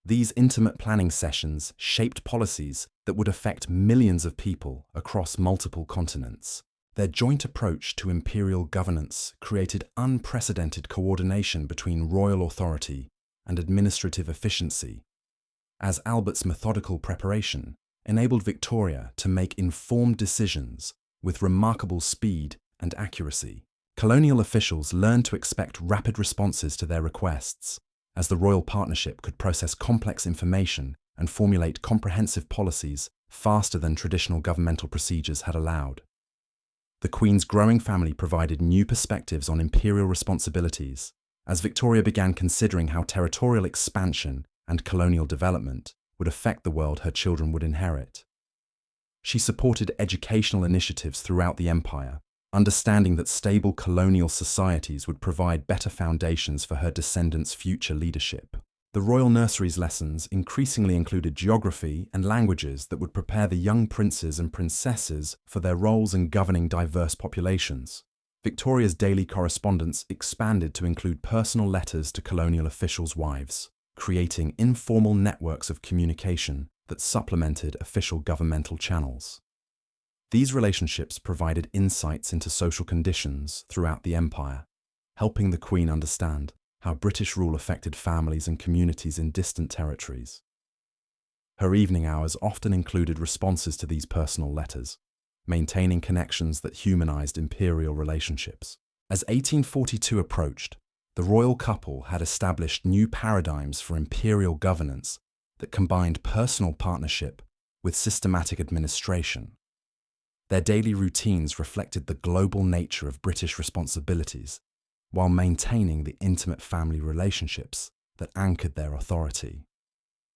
These intimate planning sessions shaped policies that would affect millions of people across multiple continents. Their joint approach to imperial governance created unprecedented coordination between royal authority and administrative efficiency, as Albert's methodical preparation enabled Victoria to make informed decisions with remarkable speed and accuracy. Colonial officials learned to expect rapid responses to their requests, as the royal partnership could process complex information and formulate comprehensive policies faster than traditional governmental procedures had allowed. The Queen's growing family provided new perspectives on imperial responsibilities, as Victoria began considering how territorial expansion and colonial development would affect the world her children would inherit. She supported educational initiatives throughout the empire, understanding that stable colonial societies would provide better foundations for her descendants' future leadership. The royal nursery's lessons increasingly included geography and languages that would prepare the young princes and princesses for their roles in governing diverse populations. Victoria's daily correspondence expanded to include personal letters to colonial officials' wives, creating informal networks of communication that supplemented official governmental channels. These relationships provided insights into social conditions throughout the empire, helping the Queen understand how British rule affected families and communities in distant territories. Her evening hours often included responses to these personal letters, maintaining connections that humanized imperial relationships. As 1842 approached, the royal couple had established new paradigms for imperial governance that combined personal partnership with systematic administration. Their daily routines reflected the global nature of British responsibilities, while maintaining the intimate family relationships that anchored their authority.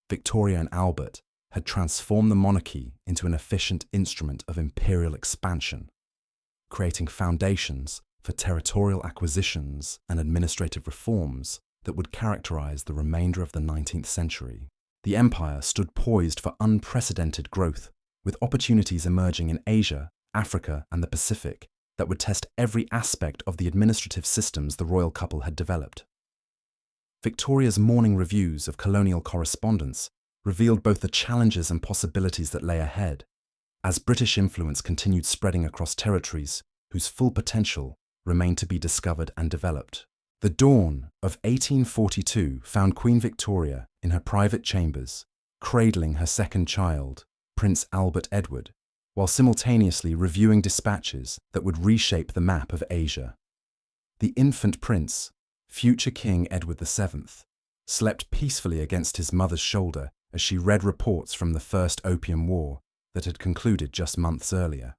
Victoria and Albert had transformed the monarchy into an efficient instrument of imperial expansion, creating foundations for territorial acquisitions and administrative reforms that would characterize the remainder of the 19th century. The empire stood poised for unprecedented growth, with opportunities emerging in Asia, Africa, and the Pacific that would test every aspect of the administrative systems the royal couple had developed. Victoria's morning reviews of colonial correspondence revealed both the challenges and possibilities that lay ahead, as British influence continued spreading across territories whose full potential remained to be discovered and developed. The dawn of 1842 found Queen Victoria in her private chambers, cradling her second child, Prince Albert Edward, while simultaneously reviewing dispatches that would reshape the map of Asia. The infant prince, future King Edward VII, slept peacefully against his mother's shoulder as she read reports from the First Opium War that had concluded just months earlier.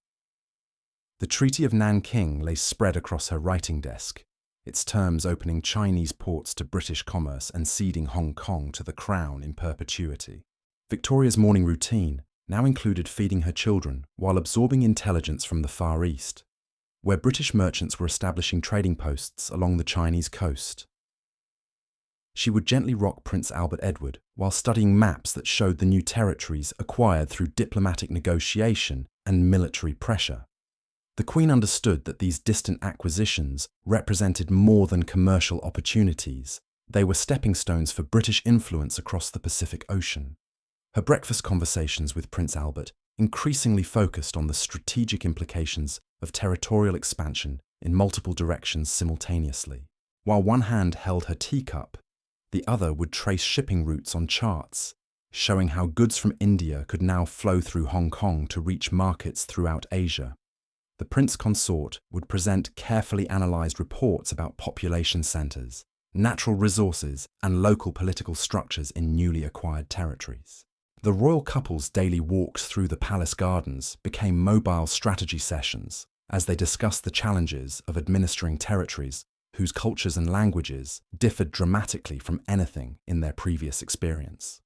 The Treaty of Nanking lay spread across her writing desk, its terms opening Chinese ports to British commerce and ceding Hong Kong to the Crown in perpetuity. Victoria's morning routine now included feeding her children while absorbing intelligence from the Far East, where British merchants were establishing trading posts along the Chinese coast. She would gently rock Prince Albert Edward while studying maps that showed the new territories acquired through diplomatic negotiation and military pressure. The Queen understood that these distant acquisitions represented more than commercial opportunities. They were stepping stones for British influence across the Pacific Ocean. Her breakfast conversations with Prince Albert increasingly focused on the strategic implications of territorial expansion in multiple directions simultaneously. While one hand held her teacup, the other would trace shipping routes on charts, showing how goods from India could now flow through Hong Kong to reach markets throughout Asia. The Prince Consort would present carefully analysed reports about population centres, natural resources, and local political structures in newly acquired territories. The royal couple's daily walks through the palace gardens became mobile strategy sessions as they discussed the challenges of administering territories whose cultures and languages differed dramatically from anything in their previous experience.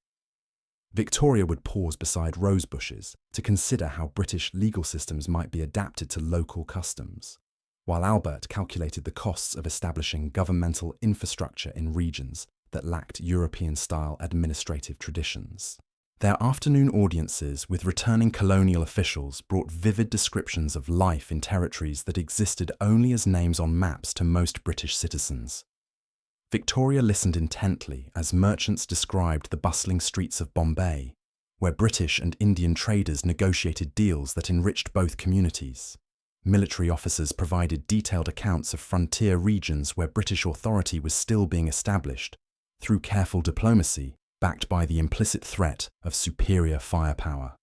Victoria would pause beside rose bushes to consider how British legal systems might be adapted to local customs, while Albert calculated the costs of establishing governmental infrastructure in regions that lacked European-style administrative traditions. Their afternoon audiences with returning colonial officials brought vivid descriptions of life in territories that existed only as names on maps to most British citizens. Victoria listened intently as merchants described the bustling streets of Bombay, where British and Indian traders negotiated deals that enriched both communities. Military officers provided detailed accounts of frontier regions where British authority was still being established through careful diplomacy, backed by the implicit threat of superior firepower.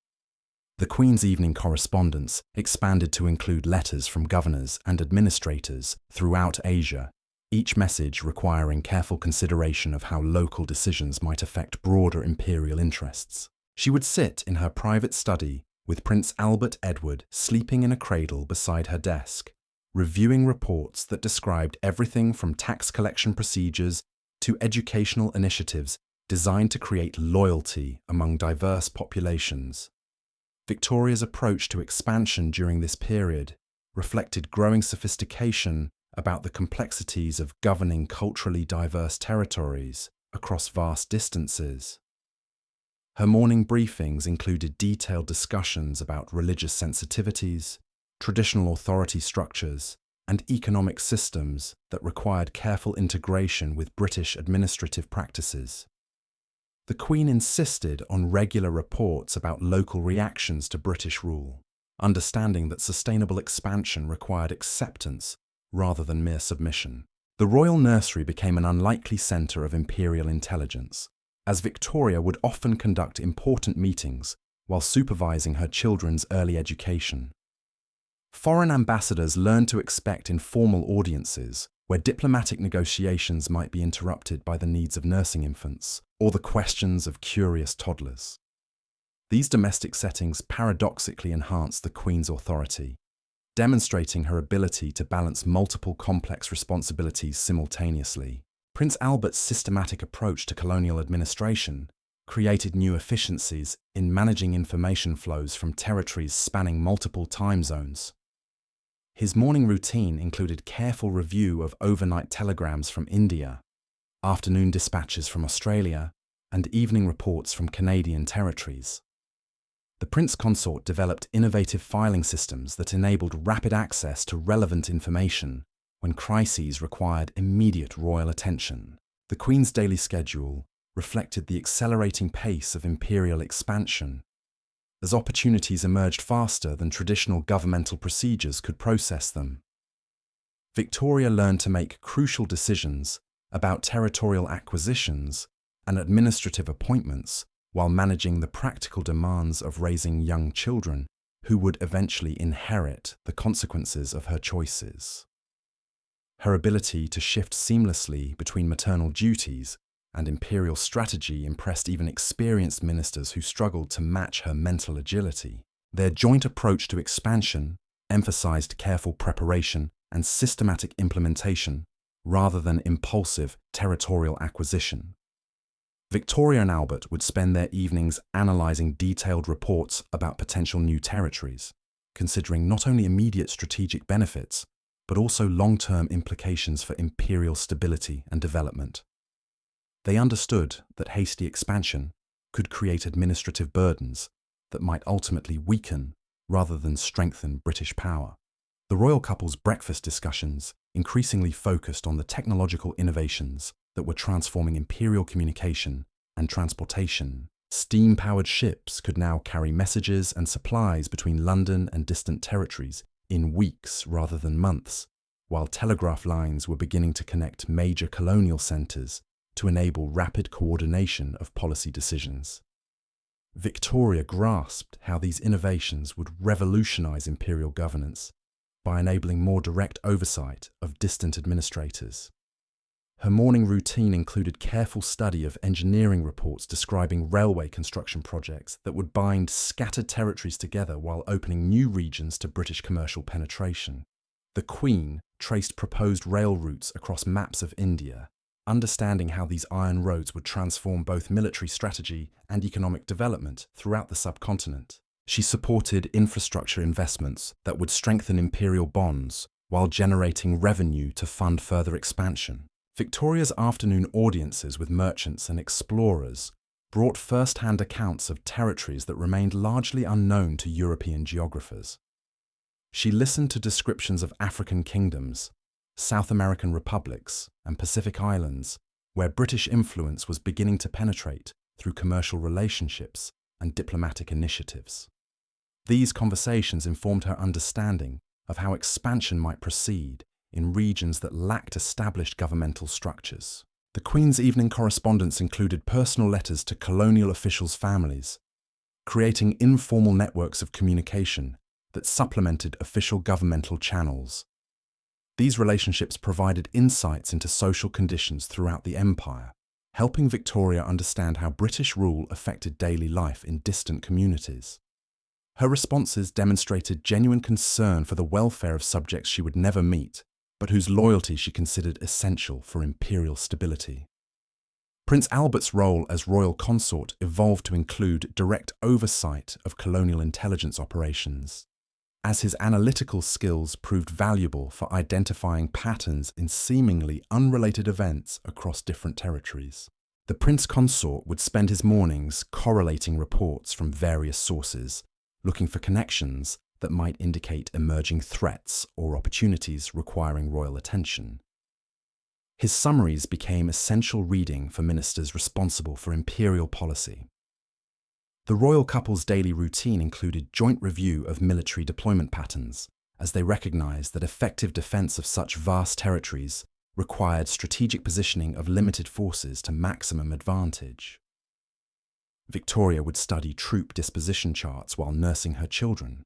The Queen's evening correspondence expanded to include letters from governors and administrators throughout Asia, each message requiring careful consideration of how local decisions might affect broader imperial interests. She would sit in her private study with Prince Albert Edward sleeping in a cradle beside her desk, reviewing reports that described everything from tax collection procedures to educational initiatives designed to create loyalty among diverse populations. Victoria's approach to expansion during this period reflected growing sophistication about the complexities of governing culturally diverse territories across vast distances. Her morning briefings included detailed discussions about religious sensitivities, traditional authority structures, and economic systems that required careful integration with British administrative practices. The Queen insisted on regular reports about local reactions to British rule, understanding that sustainable expansion required acceptance rather than mere submission. The royal nursery became an unlikely centre of imperial intelligence, as Victoria would often conduct important meetings while supervising her children's early education. Foreign ambassadors learned to expect informal audiences where diplomatic negotiations might be interrupted by the needs of nursing infants or the questions of curious toddlers. These domestic settings paradoxically enhanced the Queen's authority, demonstrating her ability to balance multiple complex responsibilities simultaneously. Prince Albert's systematic approach to colonial administration created new efficiencies in managing information flows from territories spanning multiple time zones. His morning routine included careful review of overnight telegrams from India, afternoon dispatches from Australia, and evening reports from Canadian territories. The Prince Consort developed innovative filing systems that enabled rapid access to relevant information when crises required immediate royal attention. The Queen's daily schedule reflected the accelerating pace of imperial expansion, as opportunities emerged faster than traditional governmental procedures could process them. Victoria learned to make crucial decisions about territorial acquisitions and administrative appointments while managing the practical demands of raising young children who would eventually inherit the consequences of her choices. Her ability to shift seamlessly between maternal duties and imperial strategy impressed even experienced ministers who struggled to match her mental agility. Their joint approach to expansion emphasized careful preparation and systematic implementation rather than impulsive territorial acquisition. Victoria and Albert would spend their evenings analyzing detailed reports about potential new territories, considering not only immediate strategic benefits, but also long-term implications for imperial stability and development. They understood that hasty expansion could create administrative burdens that might ultimately weaken rather than strengthen British power. The royal couple's breakfast discussions increasingly focused on the technological innovations that were transforming imperial communication and transportation. Steam-powered ships could now carry messages and supplies between London and distant territories in weeks rather than months, while telegraph lines were beginning to connect major colonial centres to enable rapid coordination of policy decisions. Victoria grasped how these innovations would revolutionise imperial governance by enabling more direct oversight of distant administrators. Her morning routine included careful study of engineering reports describing railway construction projects that would bind scattered territories together while opening new regions to British commercial penetration. The Queen traced proposed rail routes across maps of India, understanding how these iron roads would transform both military strategy and economic development throughout the subcontinent. She supported infrastructure investments that would strengthen imperial bonds while generating revenue to fund further expansion. Victoria's afternoon audiences with merchants and explorers brought first-hand accounts of territories that remained largely unknown to European geographers. She listened to descriptions of African kingdoms, South American republics, and Pacific islands, where British influence was beginning to penetrate through commercial relationships and diplomatic initiatives. These conversations informed her understanding of how expansion might proceed in regions that lacked established governmental structures. The Queen's evening correspondence included personal letters to colonial officials' families, creating informal networks of communication that supplemented official governmental channels. These relationships provided insights into social conditions throughout the empire, helping Victoria understand how British rule affected daily life in distant communities. Her responses demonstrated genuine concern for the welfare of subjects she would never meet, but whose loyalty she considered essential for imperial stability. Prince Albert's role as royal consort evolved to include direct oversight of colonial intelligence operations, as his analytical skills proved valuable for identifying patterns in seemingly unrelated events across different territories. The prince consort would spend his mornings correlating reports from various sources, looking for connections that might indicate emerging threats or opportunities requiring royal attention. His summaries became essential reading for ministers responsible for imperial policy. The royal couple's daily routine included joint review of military deployment patterns, as they recognized that effective defense of such vast territories required strategic positioning of limited forces to maximum advantage. Victoria would study troop disposition charts while nursing her children,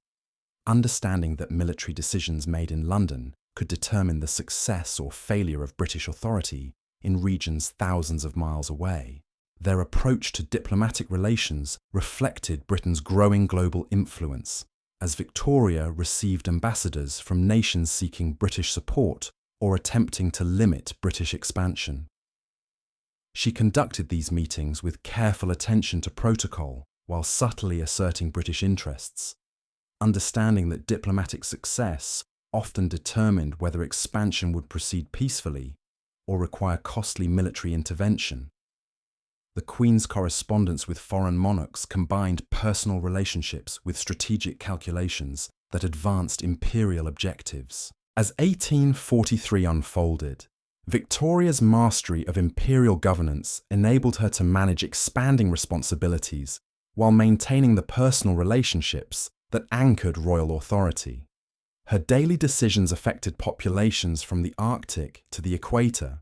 understanding that military decisions made in London could determine the success or failure of British authority in regions thousands of miles away. Their approach to diplomatic relations reflected Britain's growing global influence, as Victoria received ambassadors from nations seeking British support or attempting to limit British expansion. She conducted these meetings with careful attention to protocol while subtly asserting British interests, understanding that diplomatic success often determined whether expansion would proceed peacefully or require costly military intervention. The Queen's correspondence with foreign monarchs combined personal relationships with strategic calculations that advanced imperial objectives. As 1843 unfolded, Victoria's mastery of imperial governance enabled her to manage expanding responsibilities while maintaining the personal relationships that anchored royal authority. Her daily decisions affected populations from the Arctic to the equator,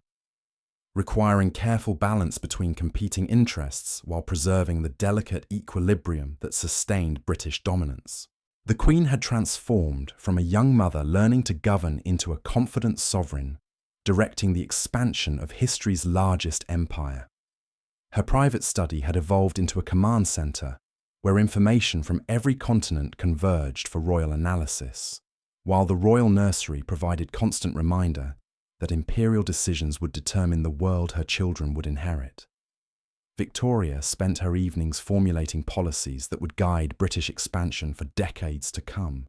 requiring careful balance between competing interests while preserving the delicate equilibrium that sustained British dominance. The Queen had transformed from a young mother learning to govern into a confident sovereign, directing the expansion of history's largest empire. Her private study had evolved into a command centre where information from every continent converged for royal analysis, while the royal nursery provided constant reminder that imperial decisions would determine the world her children would inherit. Victoria spent her evenings formulating policies that would guide British expansion for decades to come,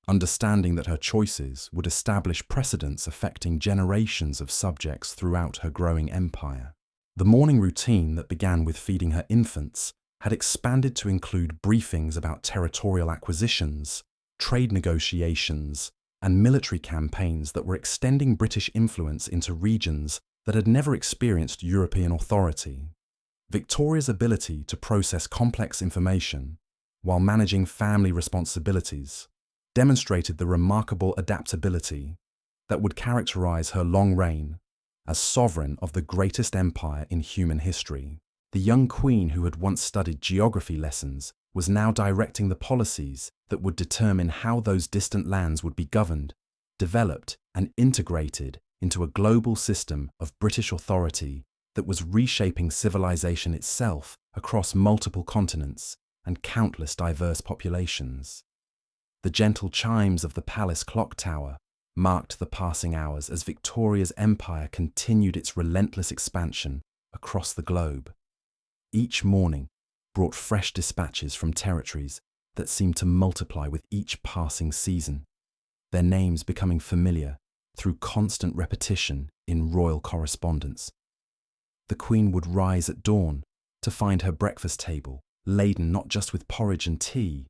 understanding that her choices would establish precedents affecting generations of subjects throughout her growing empire. The morning routine that began with feeding her infants had expanded to include briefings about territorial acquisitions, trade negotiations, and military campaigns that were extending British influence into regions that had never experienced European authority. Victoria's ability to process complex information while managing family responsibilities demonstrated the remarkable adaptability that would characterize her long reign as sovereign of the greatest empire in human history. The young queen who had once studied geography lessons was now directing the policies that would determine how those distant lands would be governed, developed, and integrated into a global system of British authority that was reshaping civilization itself across multiple continents and countless diverse populations. The gentle chimes of the palace clock tower marked the passing hours as Victoria's empire continued its relentless expansion across the globe. Each morning brought fresh dispatches from territories that seemed to multiply with each passing season, their names becoming familiar through constant repetition in royal correspondence. The Queen would rise at dawn to find her breakfast table laden not just with porridge and tea,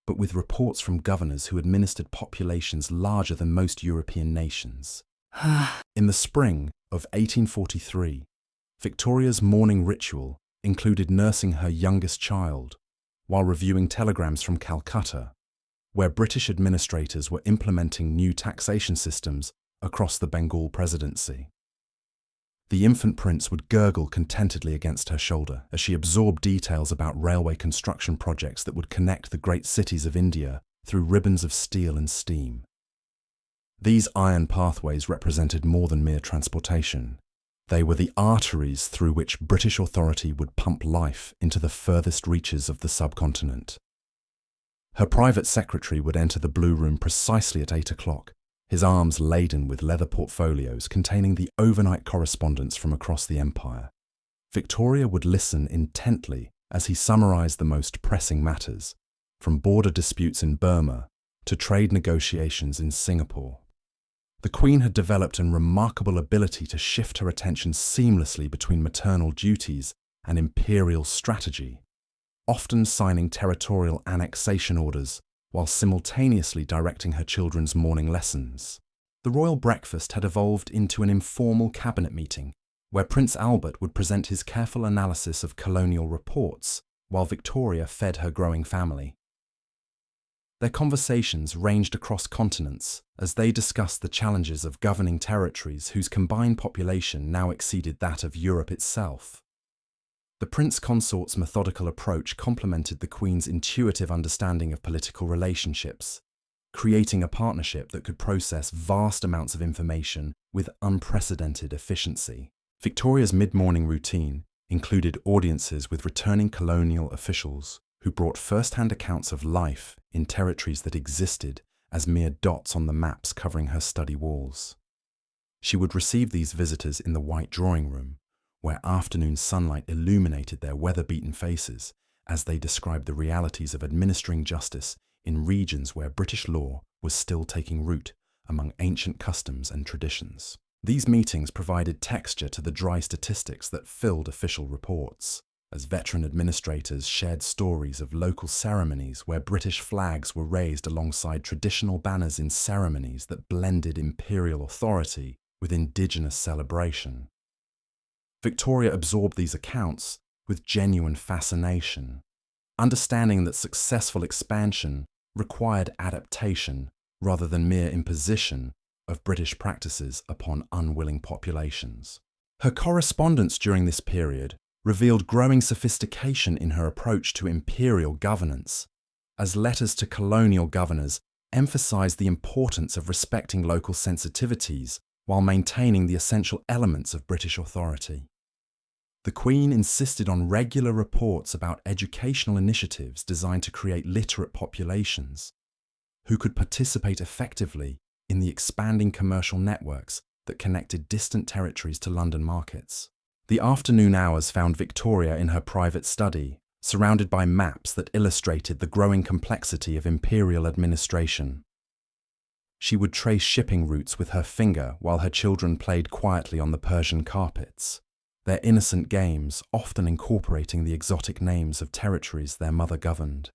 but with reports from governors who administered populations larger than most European nations. In the spring of 1843, Victoria's morning ritual included nursing her youngest child while reviewing telegrams from Calcutta, where British administrators were implementing new taxation systems across the Bengal Presidency. The infant prince would gurgle contentedly against her shoulder as she absorbed details about railway construction projects that would connect the great cities of India through ribbons of steel and steam. These iron pathways represented more than mere transportation. They were the arteries through which British authority would pump life into the furthest reaches of the subcontinent. Her private secretary would enter the Blue Room precisely at 8 o'clock, his arms laden with leather portfolios containing the overnight correspondence from across the empire. Victoria would listen intently as he summarized the most pressing matters, from border disputes in Burma to trade negotiations in Singapore. The Queen had developed a remarkable ability to shift her attention seamlessly between maternal duties and imperial strategy, often signing territorial annexation orders while simultaneously directing her children's morning lessons. The royal breakfast had evolved into an informal cabinet meeting where Prince Albert would present his careful analysis of colonial reports while Victoria fed her growing family. Their conversations ranged across continents as they discussed the challenges of governing territories whose combined population now exceeded that of Europe itself. The Prince Consort's methodical approach complemented the Queen's intuitive understanding of political relationships, creating a partnership that could process vast amounts of information with unprecedented efficiency. Victoria's mid-morning routine included audiences with returning colonial officials who brought first-hand accounts of life in territories that existed as mere dots on the maps covering her study walls. She would receive these visitors in the white drawing room, where afternoon sunlight illuminated their weather-beaten faces as they described the realities of administering justice in regions where British law was still taking root among ancient customs and traditions. These meetings provided texture to the dry statistics that filled official reports, as veteran administrators shared stories of local ceremonies where British flags were raised alongside traditional banners in ceremonies that blended imperial authority with indigenous celebration. Victoria absorbed these accounts with genuine fascination, understanding that successful expansion required adaptation rather than mere imposition of British practices upon unwilling populations. Her correspondence during this period revealed growing sophistication in her approach to imperial governance, as letters to colonial governors emphasized the importance of respecting local sensitivities while maintaining the essential elements of British authority. The Queen insisted on regular reports about educational initiatives designed to create literate populations who could participate effectively in the expanding commercial networks that connected distant territories to London markets. The afternoon hours found Victoria in her private study, surrounded by maps that illustrated the growing complexity of imperial administration. She would trace shipping routes with her finger while her children played quietly on the Persian carpets, their innocent games often incorporating the exotic names of territories their mother governed.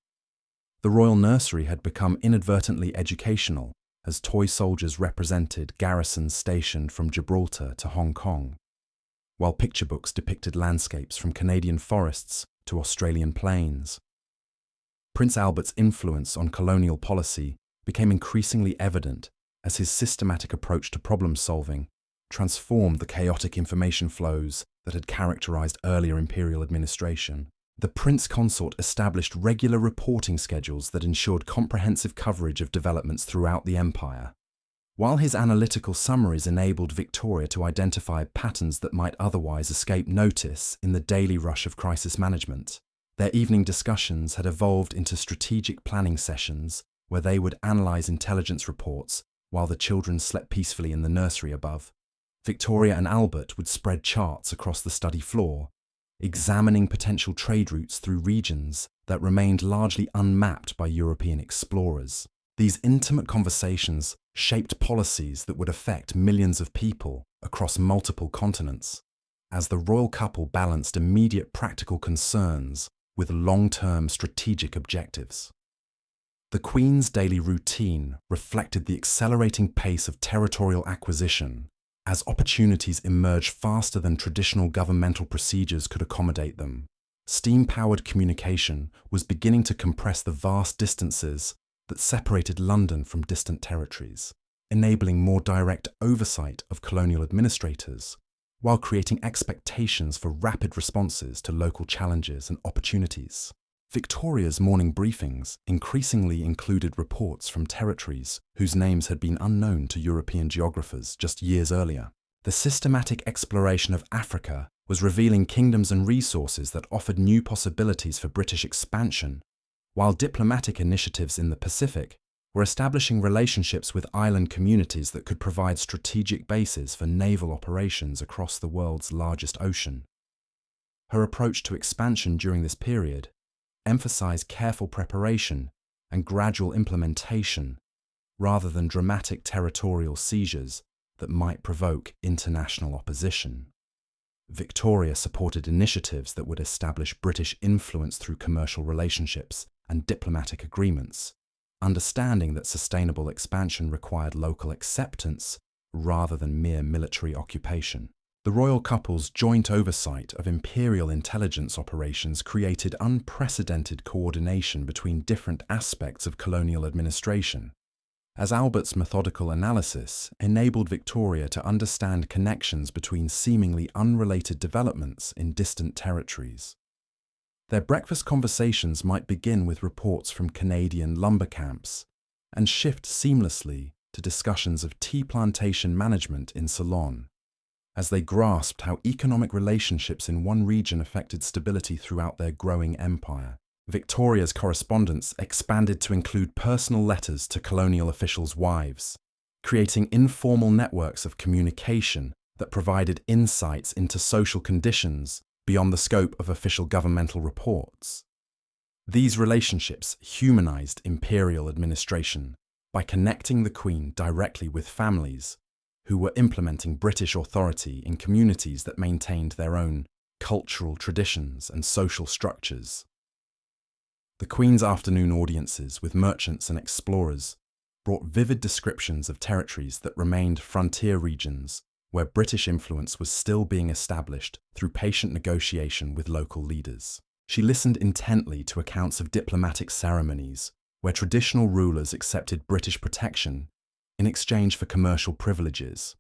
The royal nursery had become inadvertently educational, as toy soldiers represented garrisons stationed from Gibraltar to Hong Kong, while picture books depicted landscapes from Canadian forests to Australian plains. Prince Albert's influence on colonial policy became increasingly evident as his systematic approach to problem-solving transformed the chaotic information flows that had characterized earlier imperial administration. The Prince Consort established regular reporting schedules that ensured comprehensive coverage of developments throughout the empire. While his analytical summaries enabled Victoria to identify patterns that might otherwise escape notice in the daily rush of crisis management, their evening discussions had evolved into strategic planning sessions where they would analyze intelligence reports while the children slept peacefully in the nursery above. Victoria and Albert would spread charts across the study floor, examining potential trade routes through regions that remained largely unmapped by European explorers. These intimate conversations shaped policies that would affect millions of people across multiple continents, as the royal couple balanced immediate practical concerns with long-term strategic objectives. The Queen's daily routine reflected the accelerating pace of territorial acquisition, as opportunities emerged faster than traditional governmental procedures could accommodate them. Steam-powered communication was beginning to compress the vast distances that separated London from distant territories, enabling more direct oversight of colonial administrators, while creating expectations for rapid responses to local challenges and opportunities. Victoria's morning briefings increasingly included reports from territories whose names had been unknown to European geographers just years earlier. The systematic exploration of Africa was revealing kingdoms and resources that offered new possibilities for British expansion, while diplomatic initiatives in the Pacific were establishing relationships with island communities that could provide strategic bases for naval operations across the world's largest ocean. Her approach to expansion during this period emphasized careful preparation and gradual implementation rather than dramatic territorial seizures that might provoke international opposition. Victoria supported initiatives that would establish British influence through commercial relationships and diplomatic agreements, understanding that sustainable expansion required local acceptance rather than mere military occupation. The royal couple's joint oversight of imperial intelligence operations created unprecedented coordination between different aspects of colonial administration, as Albert's methodical analysis enabled Victoria to understand connections between seemingly unrelated developments in distant territories. Their breakfast conversations might begin with reports from Canadian lumber camps and shift seamlessly to discussions of tea plantation management in Ceylon, as they grasped how economic relationships in one region affected stability throughout their growing empire. Victoria's correspondence expanded to include personal letters to colonial officials' wives, creating informal networks of communication that provided insights into social conditions beyond the scope of official governmental reports. These relationships humanized imperial administration by connecting the Queen directly with families who were implementing British authority in communities that maintained their own cultural traditions and social structures. The Queen's afternoon audiences with merchants and explorers brought vivid descriptions of territories that remained frontier regions where British influence was still being established through patient negotiation with local leaders. She listened intently to accounts of diplomatic ceremonies where traditional rulers accepted British protection in exchange for commercial privileges,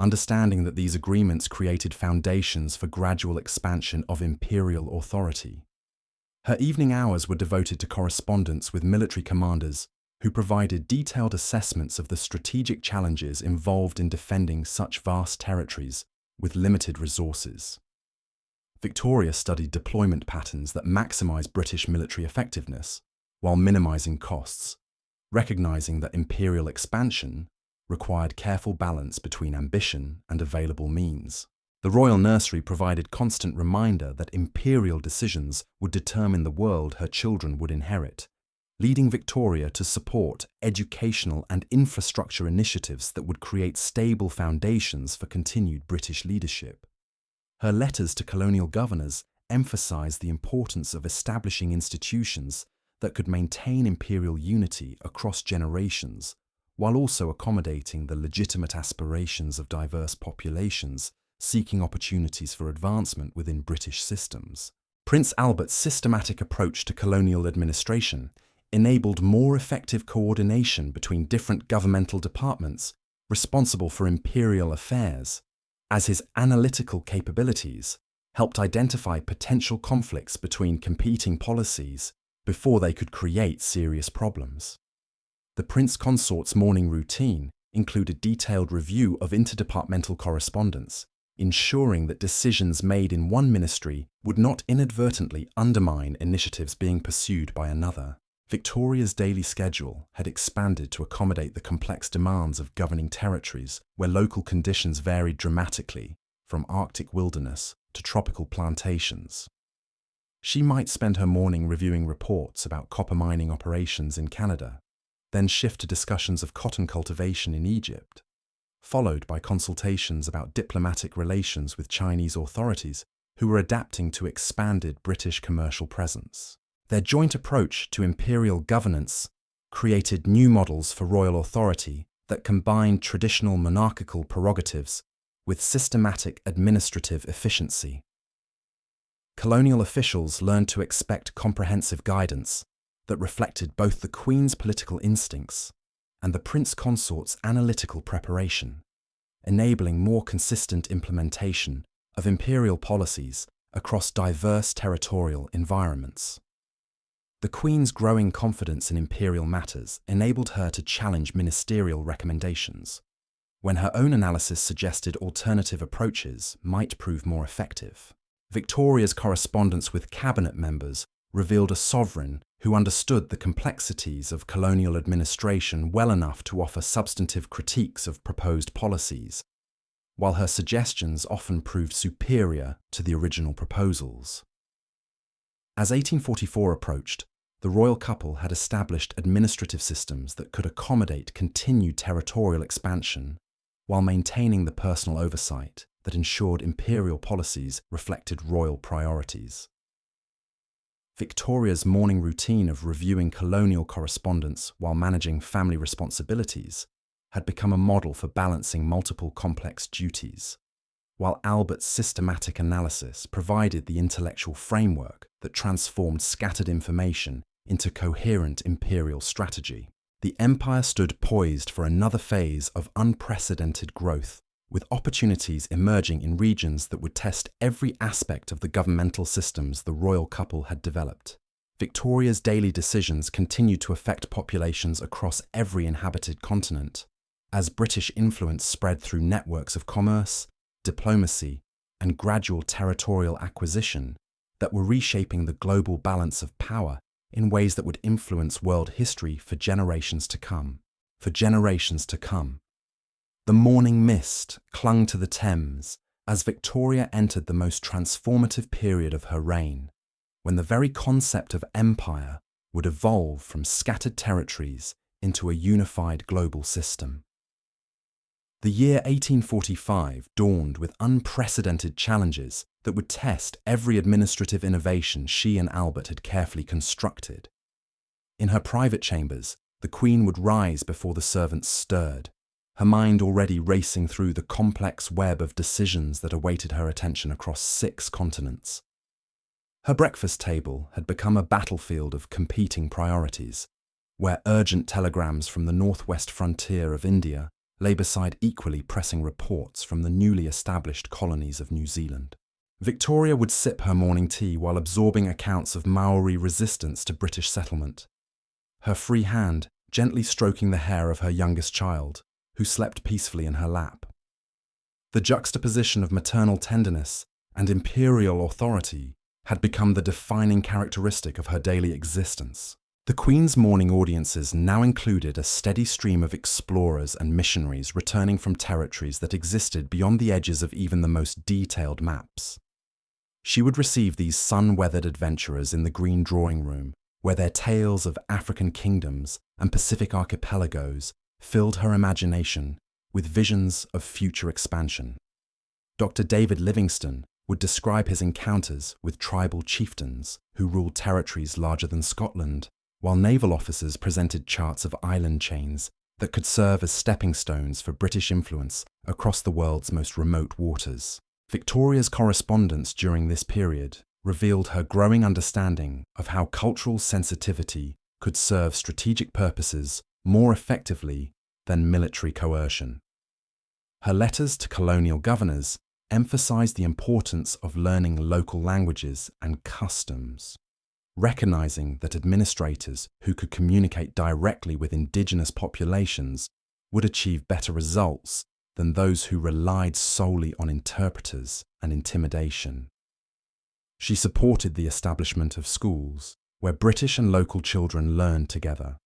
understanding that these agreements created foundations for gradual expansion of imperial authority. Her evening hours were devoted to correspondence with military commanders who provided detailed assessments of the strategic challenges involved in defending such vast territories with limited resources. Victoria studied deployment patterns that maximize British military effectiveness while minimizing costs, recognizing that imperial expansion required careful balance between ambition and available means. The royal nursery provided constant reminder that imperial decisions would determine the world her children would inherit, leading Victoria to support educational and infrastructure initiatives that would create stable foundations for continued British leadership. Her letters to colonial governors emphasized the importance of establishing institutions that could maintain imperial unity across generations, while also accommodating the legitimate aspirations of diverse populations seeking opportunities for advancement within British systems. Prince Albert's systematic approach to colonial administration enabled more effective coordination between different governmental departments responsible for imperial affairs, as his analytical capabilities helped identify potential conflicts between competing policies before they could create serious problems. The Prince Consort's morning routine included detailed review of interdepartmental correspondence, ensuring that decisions made in one ministry would not inadvertently undermine initiatives being pursued by another. Victoria's daily schedule had expanded to accommodate the complex demands of governing territories where local conditions varied dramatically, from Arctic wilderness to tropical plantations. She might spend her morning reviewing reports about copper mining operations in Canada, then shift to discussions of cotton cultivation in Egypt, followed by consultations about diplomatic relations with Chinese authorities who were adapting to expanded British commercial presence. Their joint approach to imperial governance created new models for royal authority that combined traditional monarchical prerogatives with systematic administrative efficiency. Colonial officials learned to expect comprehensive guidance that reflected both the Queen's political instincts and the Prince Consort's analytical preparation, enabling more consistent implementation of imperial policies across diverse territorial environments. The Queen's growing confidence in imperial matters enabled her to challenge ministerial recommendations, when her own analysis suggested alternative approaches might prove more effective. Victoria's correspondence with cabinet members revealed a sovereign who understood the complexities of colonial administration well enough to offer substantive critiques of proposed policies, while her suggestions often proved superior to the original proposals. As 1844 approached, the royal couple had established administrative systems that could accommodate continued territorial expansion while maintaining the personal oversight that ensured imperial policies reflected royal priorities. Victoria's morning routine of reviewing colonial correspondence while managing family responsibilities had become a model for balancing multiple complex duties, while Albert's systematic analysis provided the intellectual framework that transformed scattered information into coherent imperial strategy. The empire stood poised for another phase of unprecedented growth, with opportunities emerging in regions that would test every aspect of the governmental systems the royal couple had developed. Victoria's daily decisions continued to affect populations across every inhabited continent, as British influence spread through networks of commerce, diplomacy, and gradual territorial acquisition that were reshaping the global balance of power in ways that would influence world history for generations to come. The morning mist clung to the Thames as Victoria entered the most transformative period of her reign, when the very concept of empire would evolve from scattered territories into a unified global system. The year 1845 dawned with unprecedented challenges that would test every administrative innovation she and Albert had carefully constructed. In her private chambers, the Queen would rise before the servants stirred, her mind already racing through the complex web of decisions that awaited her attention across 6 continents. Her breakfast table had become a battlefield of competing priorities, where urgent telegrams from the northwest frontier of India lay beside equally pressing reports from the newly established colonies of New Zealand. Victoria would sip her morning tea while absorbing accounts of Maori resistance to British settlement, her free hand gently stroking the hair of her youngest child, who slept peacefully in her lap. The juxtaposition of maternal tenderness and imperial authority had become the defining characteristic of her daily existence. The Queen's morning audiences now included a steady stream of explorers and missionaries returning from territories that existed beyond the edges of even the most detailed maps. She would receive these sun-weathered adventurers in the green drawing room, where their tales of African kingdoms and Pacific archipelagos filled her imagination with visions of future expansion. Dr. David Livingstone would describe his encounters with tribal chieftains who ruled territories larger than Scotland, while naval officers presented charts of island chains that could serve as stepping stones for British influence across the world's most remote waters. Victoria's correspondence during this period revealed her growing understanding of how cultural sensitivity could serve strategic purposes more effectively than military coercion. Her letters to colonial governors emphasized the importance of learning local languages and customs, recognizing that administrators who could communicate directly with indigenous populations would achieve better results than those who relied solely on interpreters and intimidation. She supported the establishment of schools where British and local children learned together,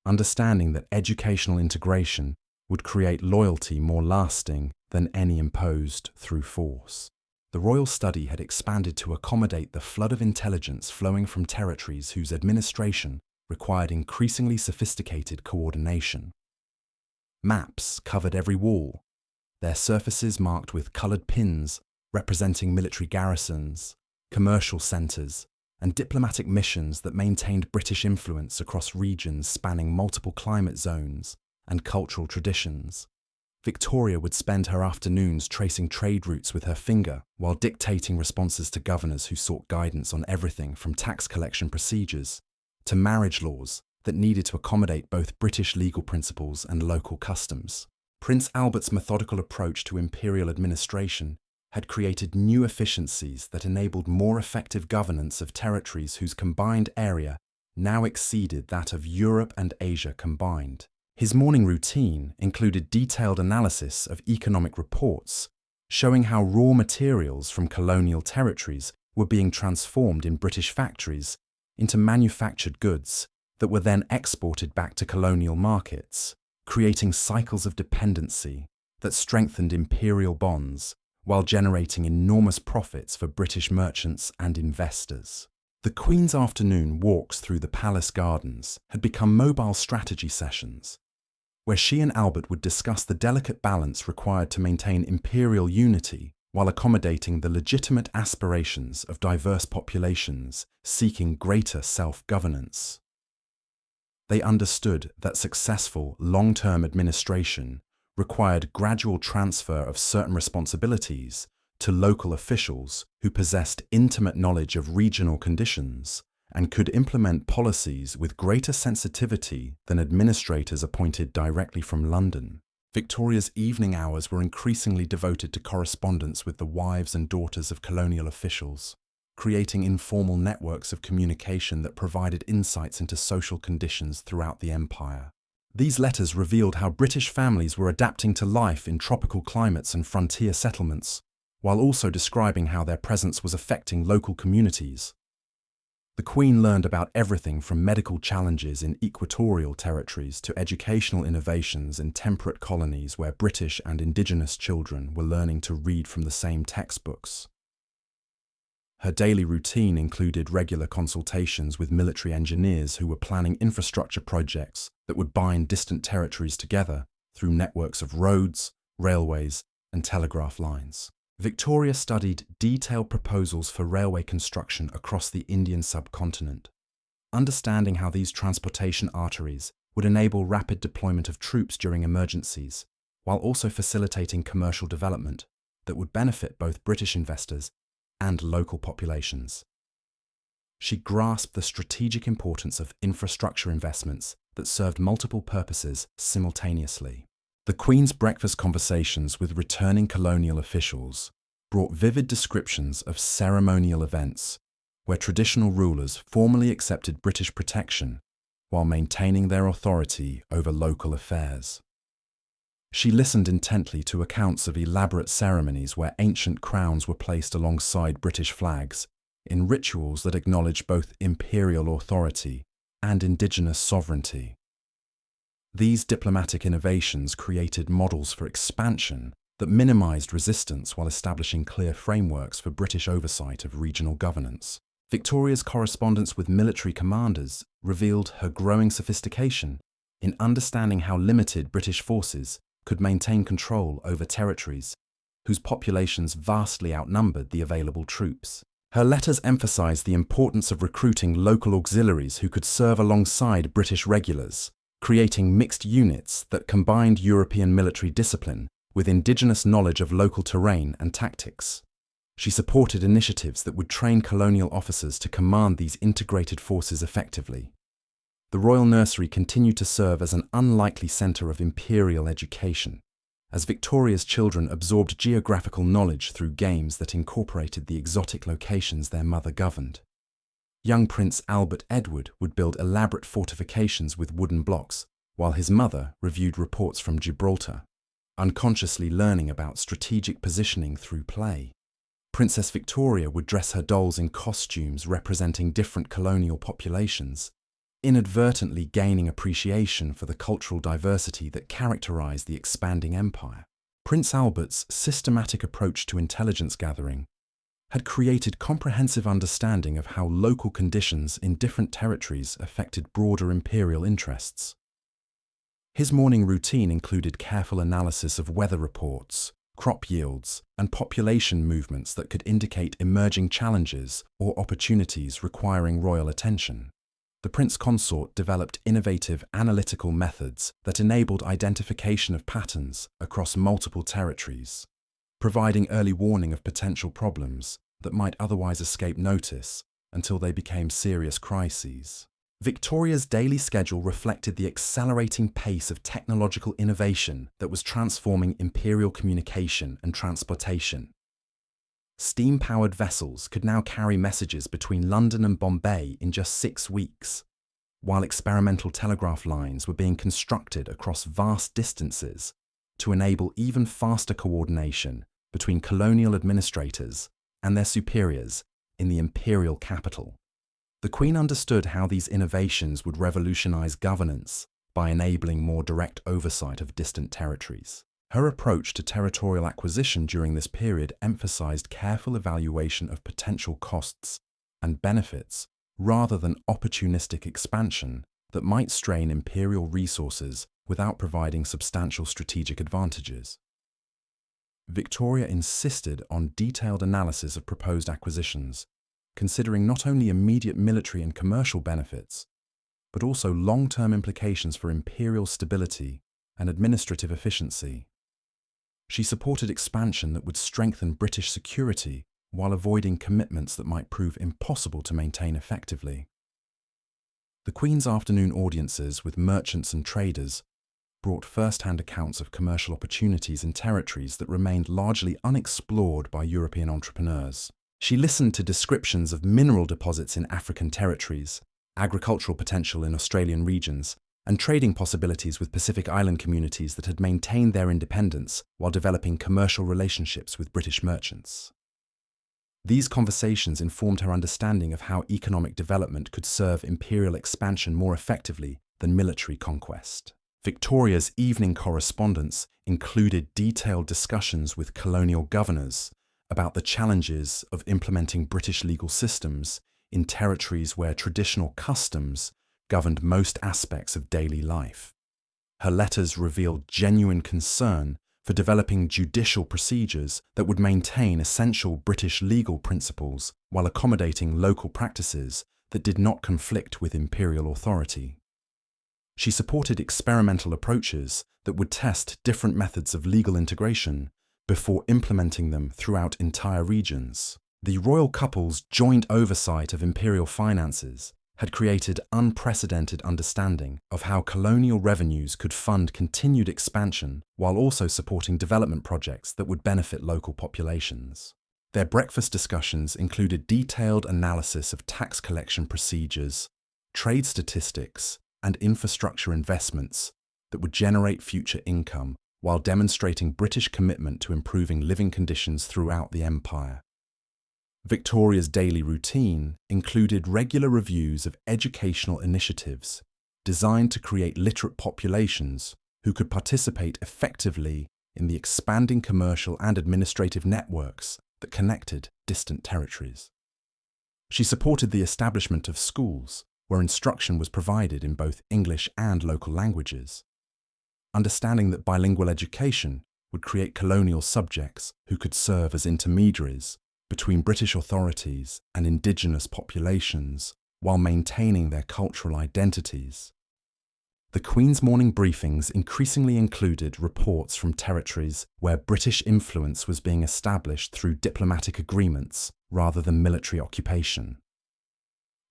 understanding that educational integration would create loyalty more lasting than any imposed through force. The royal study had expanded to accommodate the flood of intelligence flowing from territories whose administration required increasingly sophisticated coordination. Maps covered every wall, their surfaces marked with coloured pins representing military garrisons, commercial centres, and diplomatic missions that maintained British influence across regions spanning multiple climate zones and cultural traditions. Victoria would spend her afternoons tracing trade routes with her finger while dictating responses to governors who sought guidance on everything from tax collection procedures to marriage laws that needed to accommodate both British legal principles and local customs. Prince Albert's methodical approach to imperial administration had created new efficiencies that enabled more effective governance of territories whose combined area now exceeded that of Europe and Asia combined. His morning routine included detailed analysis of economic reports, showing how raw materials from colonial territories were being transformed in British factories into manufactured goods that were then exported back to colonial markets, creating cycles of dependency that strengthened imperial bonds while generating enormous profits for British merchants and investors. The Queen's afternoon walks through the palace gardens had become mobile strategy sessions, where she and Albert would discuss the delicate balance required to maintain imperial unity while accommodating the legitimate aspirations of diverse populations seeking greater self-governance. They understood that successful, long-term administration required gradual transfer of certain responsibilities to local officials who possessed intimate knowledge of regional conditions and could implement policies with greater sensitivity than administrators appointed directly from London. Victoria's evening hours were increasingly devoted to correspondence with the wives and daughters of colonial officials, creating informal networks of communication that provided insights into social conditions throughout the empire. These letters revealed how British families were adapting to life in tropical climates and frontier settlements, while also describing how their presence was affecting local communities. The Queen learned about everything from medical challenges in equatorial territories to educational innovations in temperate colonies where British and indigenous children were learning to read from the same textbooks. Her daily routine included regular consultations with military engineers who were planning infrastructure projects that would bind distant territories together through networks of roads, railways, and telegraph lines. Victoria studied detailed proposals for railway construction across the Indian subcontinent, understanding how these transportation arteries would enable rapid deployment of troops during emergencies, while also facilitating commercial development that would benefit both British investors and local populations. She grasped the strategic importance of infrastructure investments that served multiple purposes simultaneously. The Queen's breakfast conversations with returning colonial officials brought vivid descriptions of ceremonial events where traditional rulers formally accepted British protection while maintaining their authority over local affairs. She listened intently to accounts of elaborate ceremonies where ancient crowns were placed alongside British flags in rituals that acknowledged both imperial authority and indigenous sovereignty. These diplomatic innovations created models for expansion that minimized resistance while establishing clear frameworks for British oversight of regional governance. Victoria's correspondence with military commanders revealed her growing sophistication in understanding how limited British forces could maintain control over territories whose populations vastly outnumbered the available troops. Her letters emphasized the importance of recruiting local auxiliaries who could serve alongside British regulars, creating mixed units that combined European military discipline with indigenous knowledge of local terrain and tactics. She supported initiatives that would train colonial officers to command these integrated forces effectively. The Royal Nursery continued to serve as an unlikely centre of imperial education, as Victoria's children absorbed geographical knowledge through games that incorporated the exotic locations their mother governed. Young Prince Albert Edward would build elaborate fortifications with wooden blocks, while his mother reviewed reports from Gibraltar, unconsciously learning about strategic positioning through play. Princess Victoria would dress her dolls in costumes representing different colonial populations, inadvertently gaining appreciation for the cultural diversity that characterized the expanding empire. Prince Albert's systematic approach to intelligence gathering had created comprehensive understanding of how local conditions in different territories affected broader imperial interests. His morning routine included careful analysis of weather reports, crop yields, and population movements that could indicate emerging challenges or opportunities requiring royal attention. The Prince Consort developed innovative analytical methods that enabled identification of patterns across multiple territories, providing early warning of potential problems that might otherwise escape notice until they became serious crises. Victoria's daily schedule reflected the accelerating pace of technological innovation that was transforming imperial communication and transportation. Steam-powered vessels could now carry messages between London and Bombay in just 6 weeks, while experimental telegraph lines were being constructed across vast distances to enable even faster coordination between colonial administrators and their superiors in the imperial capital. The Queen understood how these innovations would revolutionize governance by enabling more direct oversight of distant territories. Her approach to territorial acquisition during this period emphasized careful evaluation of potential costs and benefits rather than opportunistic expansion that might strain imperial resources without providing substantial strategic advantages. Victoria insisted on detailed analysis of proposed acquisitions, considering not only immediate military and commercial benefits, but also long-term implications for imperial stability and administrative efficiency. She supported expansion that would strengthen British security while avoiding commitments that might prove impossible to maintain effectively. The Queen's afternoon audiences with merchants and traders brought first-hand accounts of commercial opportunities in territories that remained largely unexplored by European entrepreneurs. She listened to descriptions of mineral deposits in African territories, agricultural potential in Australian regions, and trading possibilities with Pacific Island communities that had maintained their independence while developing commercial relationships with British merchants. These conversations informed her understanding of how economic development could serve imperial expansion more effectively than military conquest. Victoria's evening correspondence included detailed discussions with colonial governors about the challenges of implementing British legal systems in territories where traditional customs governed most aspects of daily life. Her letters revealed genuine concern for developing judicial procedures that would maintain essential British legal principles while accommodating local practices that did not conflict with imperial authority. She supported experimental approaches that would test different methods of legal integration before implementing them throughout entire regions. The royal couple's joint oversight of imperial finances had created unprecedented understanding of how colonial revenues could fund continued expansion while also supporting development projects that would benefit local populations. Their breakfast discussions included detailed analysis of tax collection procedures, trade statistics, and infrastructure investments that would generate future income while demonstrating British commitment to improving living conditions throughout the empire. Victoria's daily routine included regular reviews of educational initiatives designed to create literate populations who could participate effectively in the expanding commercial and administrative networks that connected distant territories. She supported the establishment of schools where instruction was provided in both English and local languages, understanding that bilingual education would create colonial subjects who could serve as intermediaries between British authorities and indigenous populations while maintaining their cultural identities. The Queen's morning briefings increasingly included reports from territories where British influence was being established through diplomatic agreements rather than military occupation.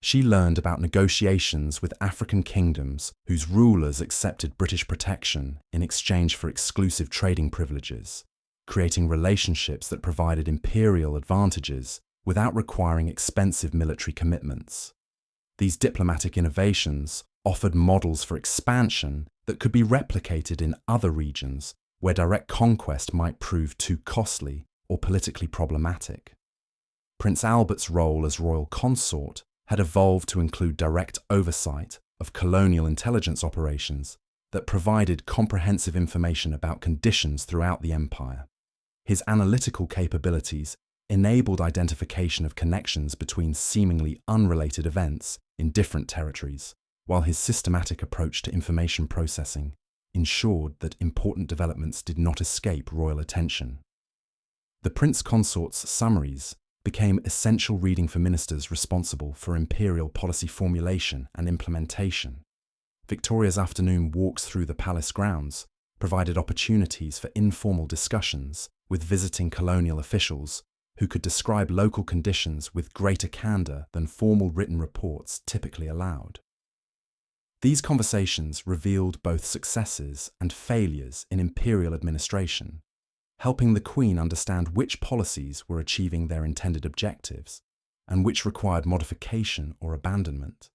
She learned about negotiations with African kingdoms whose rulers accepted British protection in exchange for exclusive trading privileges, creating relationships that provided imperial advantages without requiring expensive military commitments. These diplomatic innovations offered models for expansion that could be replicated in other regions where direct conquest might prove too costly or politically problematic. Prince Albert's role as royal consort had evolved to include direct oversight of colonial intelligence operations that provided comprehensive information about conditions throughout the empire. His analytical capabilities enabled identification of connections between seemingly unrelated events in different territories, while his systematic approach to information processing ensured that important developments did not escape royal attention. The Prince Consort's summaries became essential reading for ministers responsible for imperial policy formulation and implementation. Victoria's afternoon walks through the palace grounds provided opportunities for informal discussions with visiting colonial officials who could describe local conditions with greater candor than formal written reports typically allowed. These conversations revealed both successes and failures in imperial administration, helping the Queen understand which policies were achieving their intended objectives and which required modification or abandonment.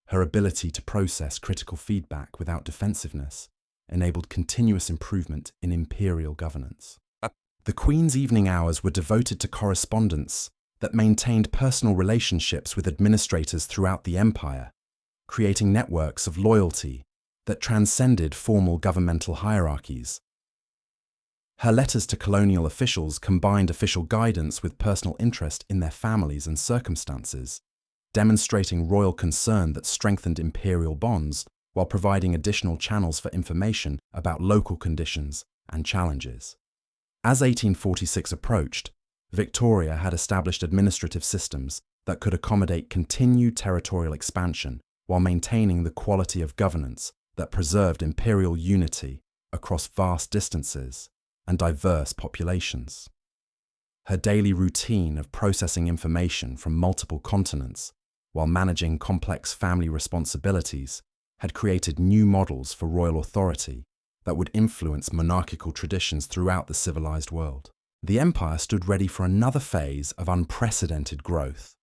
Her ability to process critical feedback without defensiveness enabled continuous improvement in imperial governance. The Queen's evening hours were devoted to correspondence that maintained personal relationships with administrators throughout the empire, creating networks of loyalty that transcended formal governmental hierarchies. Her letters to colonial officials combined official guidance with personal interest in their families and circumstances, demonstrating royal concern that strengthened imperial bonds while providing additional channels for information about local conditions and challenges. As 1846 approached, Victoria had established administrative systems that could accommodate continued territorial expansion while maintaining the quality of governance that preserved imperial unity across vast distances and diverse populations. Her daily routine of processing information from multiple continents while managing complex family responsibilities had created new models for royal authority that would influence monarchical traditions throughout the civilized world. The empire stood ready for another phase of unprecedented growth,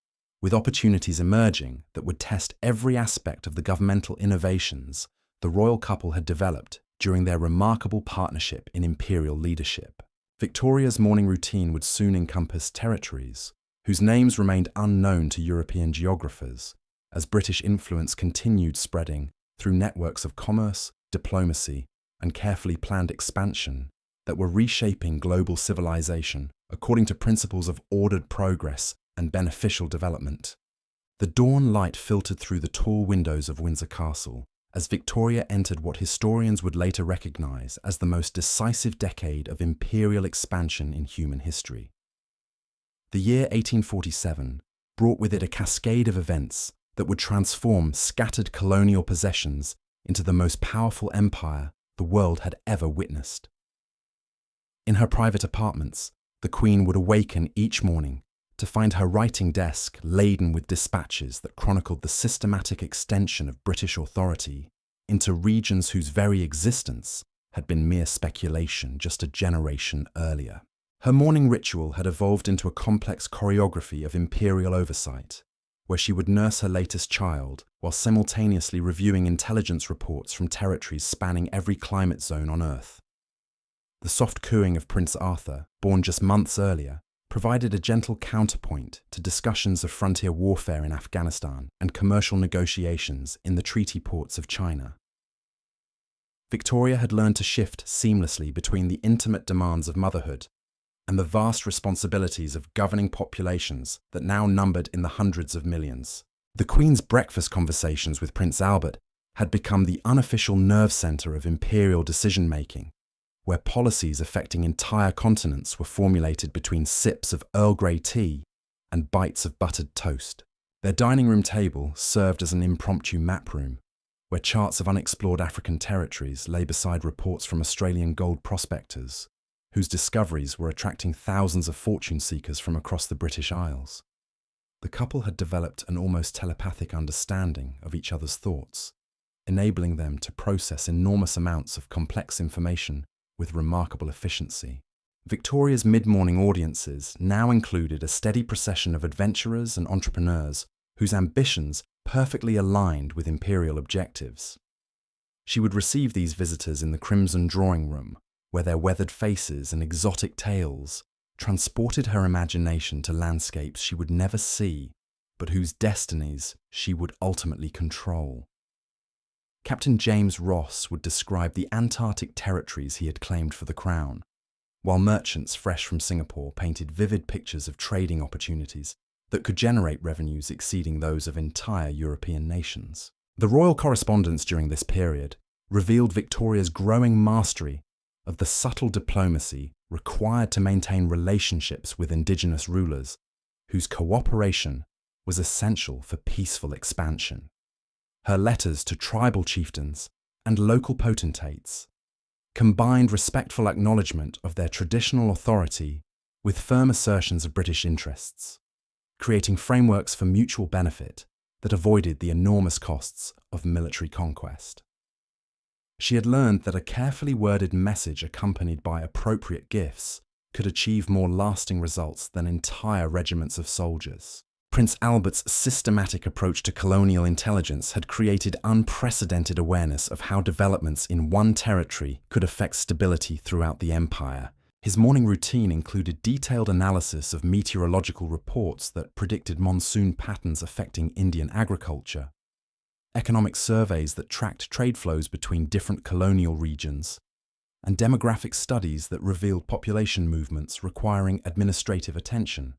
with opportunities emerging that would test every aspect of the governmental innovations the royal couple had developed during their remarkable partnership in imperial leadership. Victoria's morning routine would soon encompass territories whose names remained unknown to European geographers as British influence continued spreading through networks of commerce, diplomacy, and carefully planned expansion that were reshaping global civilization according to principles of ordered progress and beneficial development. The dawn light filtered through the tall windows of Windsor Castle as Victoria entered what historians would later recognize as the most decisive decade of imperial expansion in human history. The year 1847 brought with it a cascade of events that would transform scattered colonial possessions into the most powerful empire the world had ever witnessed. In her private apartments, the Queen would awaken each morning to find her writing desk laden with dispatches that chronicled the systematic extension of British authority into regions whose very existence had been mere speculation just a generation earlier. Her morning ritual had evolved into a complex choreography of imperial oversight, where she would nurse her latest child while simultaneously reviewing intelligence reports from territories spanning every climate zone on Earth. The soft cooing of Prince Arthur, born just months earlier, provided a gentle counterpoint to discussions of frontier warfare in Afghanistan and commercial negotiations in the treaty ports of China. Victoria had learned to shift seamlessly between the intimate demands of motherhood and the vast responsibilities of governing populations that now numbered in the hundreds of millions. The Queen's breakfast conversations with Prince Albert had become the unofficial nerve centre of imperial decision-making, where policies affecting entire continents were formulated between sips of Earl Grey tea and bites of buttered toast. Their dining room table served as an impromptu map room, where charts of unexplored African territories lay beside reports from Australian gold prospectors, whose discoveries were attracting thousands of fortune seekers from across the British Isles. The couple had developed an almost telepathic understanding of each other's thoughts, enabling them to process enormous amounts of complex information with remarkable efficiency. Victoria's mid-morning audiences now included a steady procession of adventurers and entrepreneurs whose ambitions perfectly aligned with imperial objectives. She would receive these visitors in the Crimson Drawing Room, where their weathered faces and exotic tales transported her imagination to landscapes she would never see, but whose destinies she would ultimately control. Captain James Ross would describe the Antarctic territories he had claimed for the crown, while merchants fresh from Singapore painted vivid pictures of trading opportunities that could generate revenues exceeding those of entire European nations. The royal correspondence during this period revealed Victoria's growing mastery of the subtle diplomacy required to maintain relationships with indigenous rulers, whose cooperation was essential for peaceful expansion. Her letters to tribal chieftains and local potentates combined respectful acknowledgement of their traditional authority with firm assertions of British interests, creating frameworks for mutual benefit that avoided the enormous costs of military conquest. She had learned that a carefully worded message accompanied by appropriate gifts could achieve more lasting results than entire regiments of soldiers. Prince Albert's systematic approach to colonial intelligence had created unprecedented awareness of how developments in one territory could affect stability throughout the empire. His morning routine included detailed analysis of meteorological reports that predicted monsoon patterns affecting Indian agriculture, economic surveys that tracked trade flows between different colonial regions, and demographic studies that revealed population movements requiring administrative attention.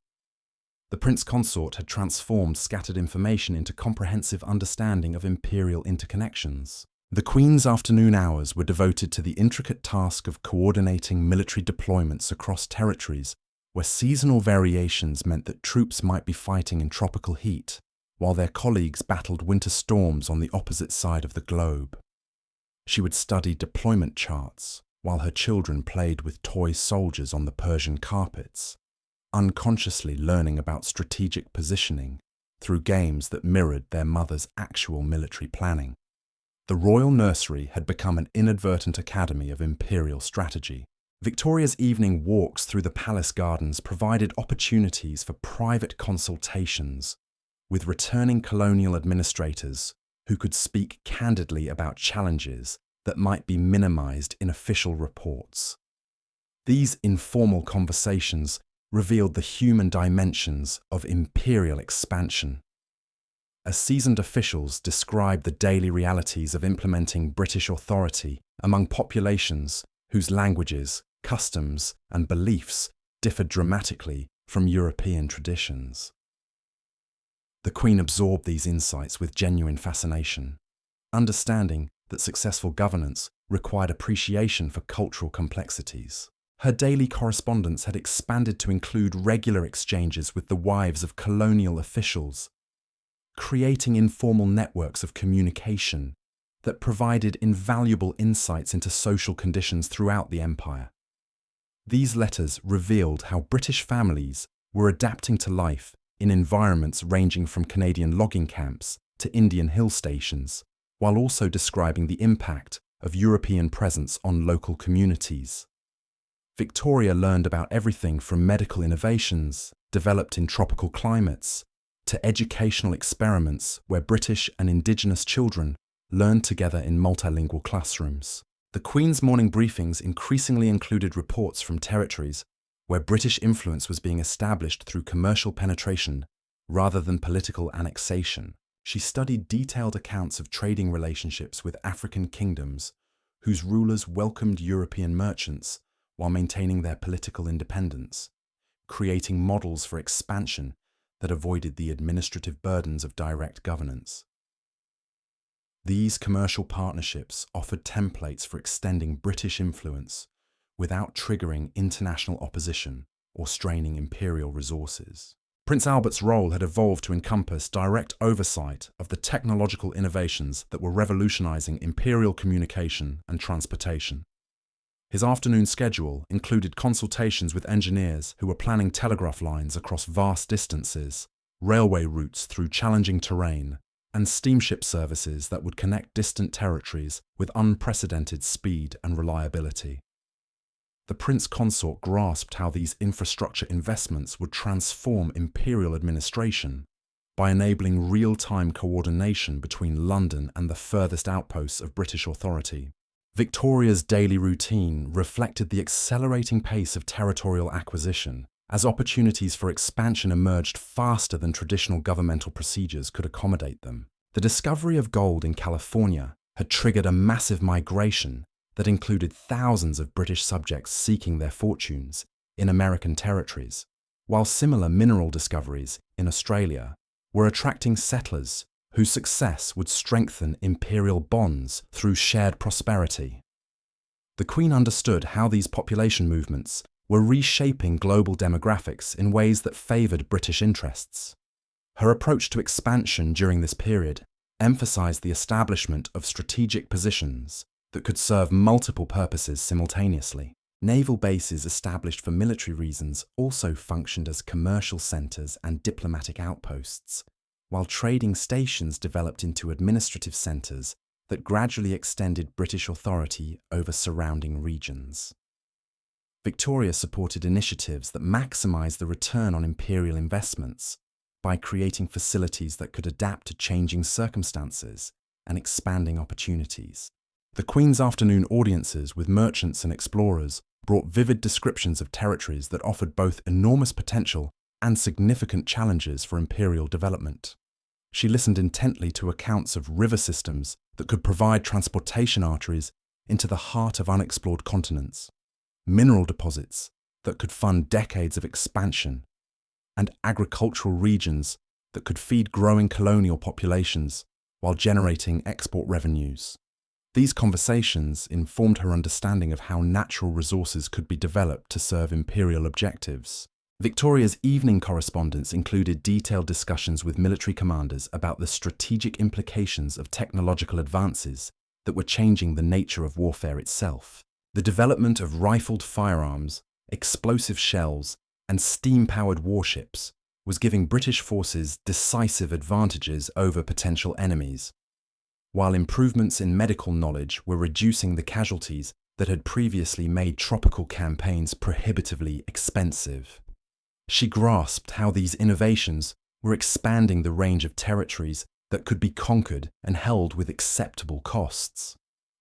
The Prince Consort had transformed scattered information into comprehensive understanding of imperial interconnections. The Queen's afternoon hours were devoted to the intricate task of coordinating military deployments across territories where seasonal variations meant that troops might be fighting in tropical heat, while their colleagues battled winter storms on the opposite side of the globe. She would study deployment charts, while her children played with toy soldiers on the Persian carpets, unconsciously learning about strategic positioning through games that mirrored their mother's actual military planning. The royal nursery had become an inadvertent academy of imperial strategy. Victoria's evening walks through the palace gardens provided opportunities for private consultations with returning colonial administrators who could speak candidly about challenges that might be minimized in official reports. These informal conversations revealed the human dimensions of imperial expansion. As seasoned officials described the daily realities of implementing British authority among populations whose languages, customs, and beliefs differed dramatically from European traditions. The Queen absorbed these insights with genuine fascination, understanding that successful governance required appreciation for cultural complexities. Her daily correspondence had expanded to include regular exchanges with the wives of colonial officials, creating informal networks of communication that provided invaluable insights into social conditions throughout the empire. These letters revealed how British families were adapting to life in environments ranging from Canadian logging camps to Indian hill stations, while also describing the impact of European presence on local communities. Victoria learned about everything from medical innovations developed in tropical climates to educational experiments where British and Indigenous children learned together in multilingual classrooms. The Queen's morning briefings increasingly included reports from territories where British influence was being established through commercial penetration rather than political annexation. She studied detailed accounts of trading relationships with African kingdoms whose rulers welcomed European merchants while maintaining their political independence, creating models for expansion that avoided the administrative burdens of direct governance. These commercial partnerships offered templates for extending British influence without triggering international opposition or straining imperial resources. Prince Albert's role had evolved to encompass direct oversight of the technological innovations that were revolutionizing imperial communication and transportation. His afternoon schedule included consultations with engineers who were planning telegraph lines across vast distances, railway routes through challenging terrain, and steamship services that would connect distant territories with unprecedented speed and reliability. The Prince Consort grasped how these infrastructure investments would transform imperial administration by enabling real-time coordination between London and the furthest outposts of British authority. Victoria's daily routine reflected the accelerating pace of territorial acquisition as opportunities for expansion emerged faster than traditional governmental procedures could accommodate them. The discovery of gold in California had triggered a massive migration that included thousands of British subjects seeking their fortunes in American territories, while similar mineral discoveries in Australia were attracting settlers whose success would strengthen imperial bonds through shared prosperity. The Queen understood how these population movements were reshaping global demographics in ways that favoured British interests. Her approach to expansion during this period emphasised the establishment of strategic positions that could serve multiple purposes simultaneously. Naval bases established for military reasons also functioned as commercial centres and diplomatic outposts, while trading stations developed into administrative centres that gradually extended British authority over surrounding regions. Victoria supported initiatives that maximised the return on imperial investments by creating facilities that could adapt to changing circumstances and expanding opportunities. The Queen's afternoon audiences with merchants and explorers brought vivid descriptions of territories that offered both enormous potential and significant challenges for imperial development. She listened intently to accounts of river systems that could provide transportation arteries into the heart of unexplored continents, mineral deposits that could fund decades of expansion, and agricultural regions that could feed growing colonial populations while generating export revenues. These conversations informed her understanding of how natural resources could be developed to serve imperial objectives. Victoria's evening correspondence included detailed discussions with military commanders about the strategic implications of technological advances that were changing the nature of warfare itself. The development of rifled firearms, explosive shells, and steam-powered warships was giving British forces decisive advantages over potential enemies, while improvements in medical knowledge were reducing the casualties that had previously made tropical campaigns prohibitively expensive. She grasped how these innovations were expanding the range of territories that could be conquered and held with acceptable costs.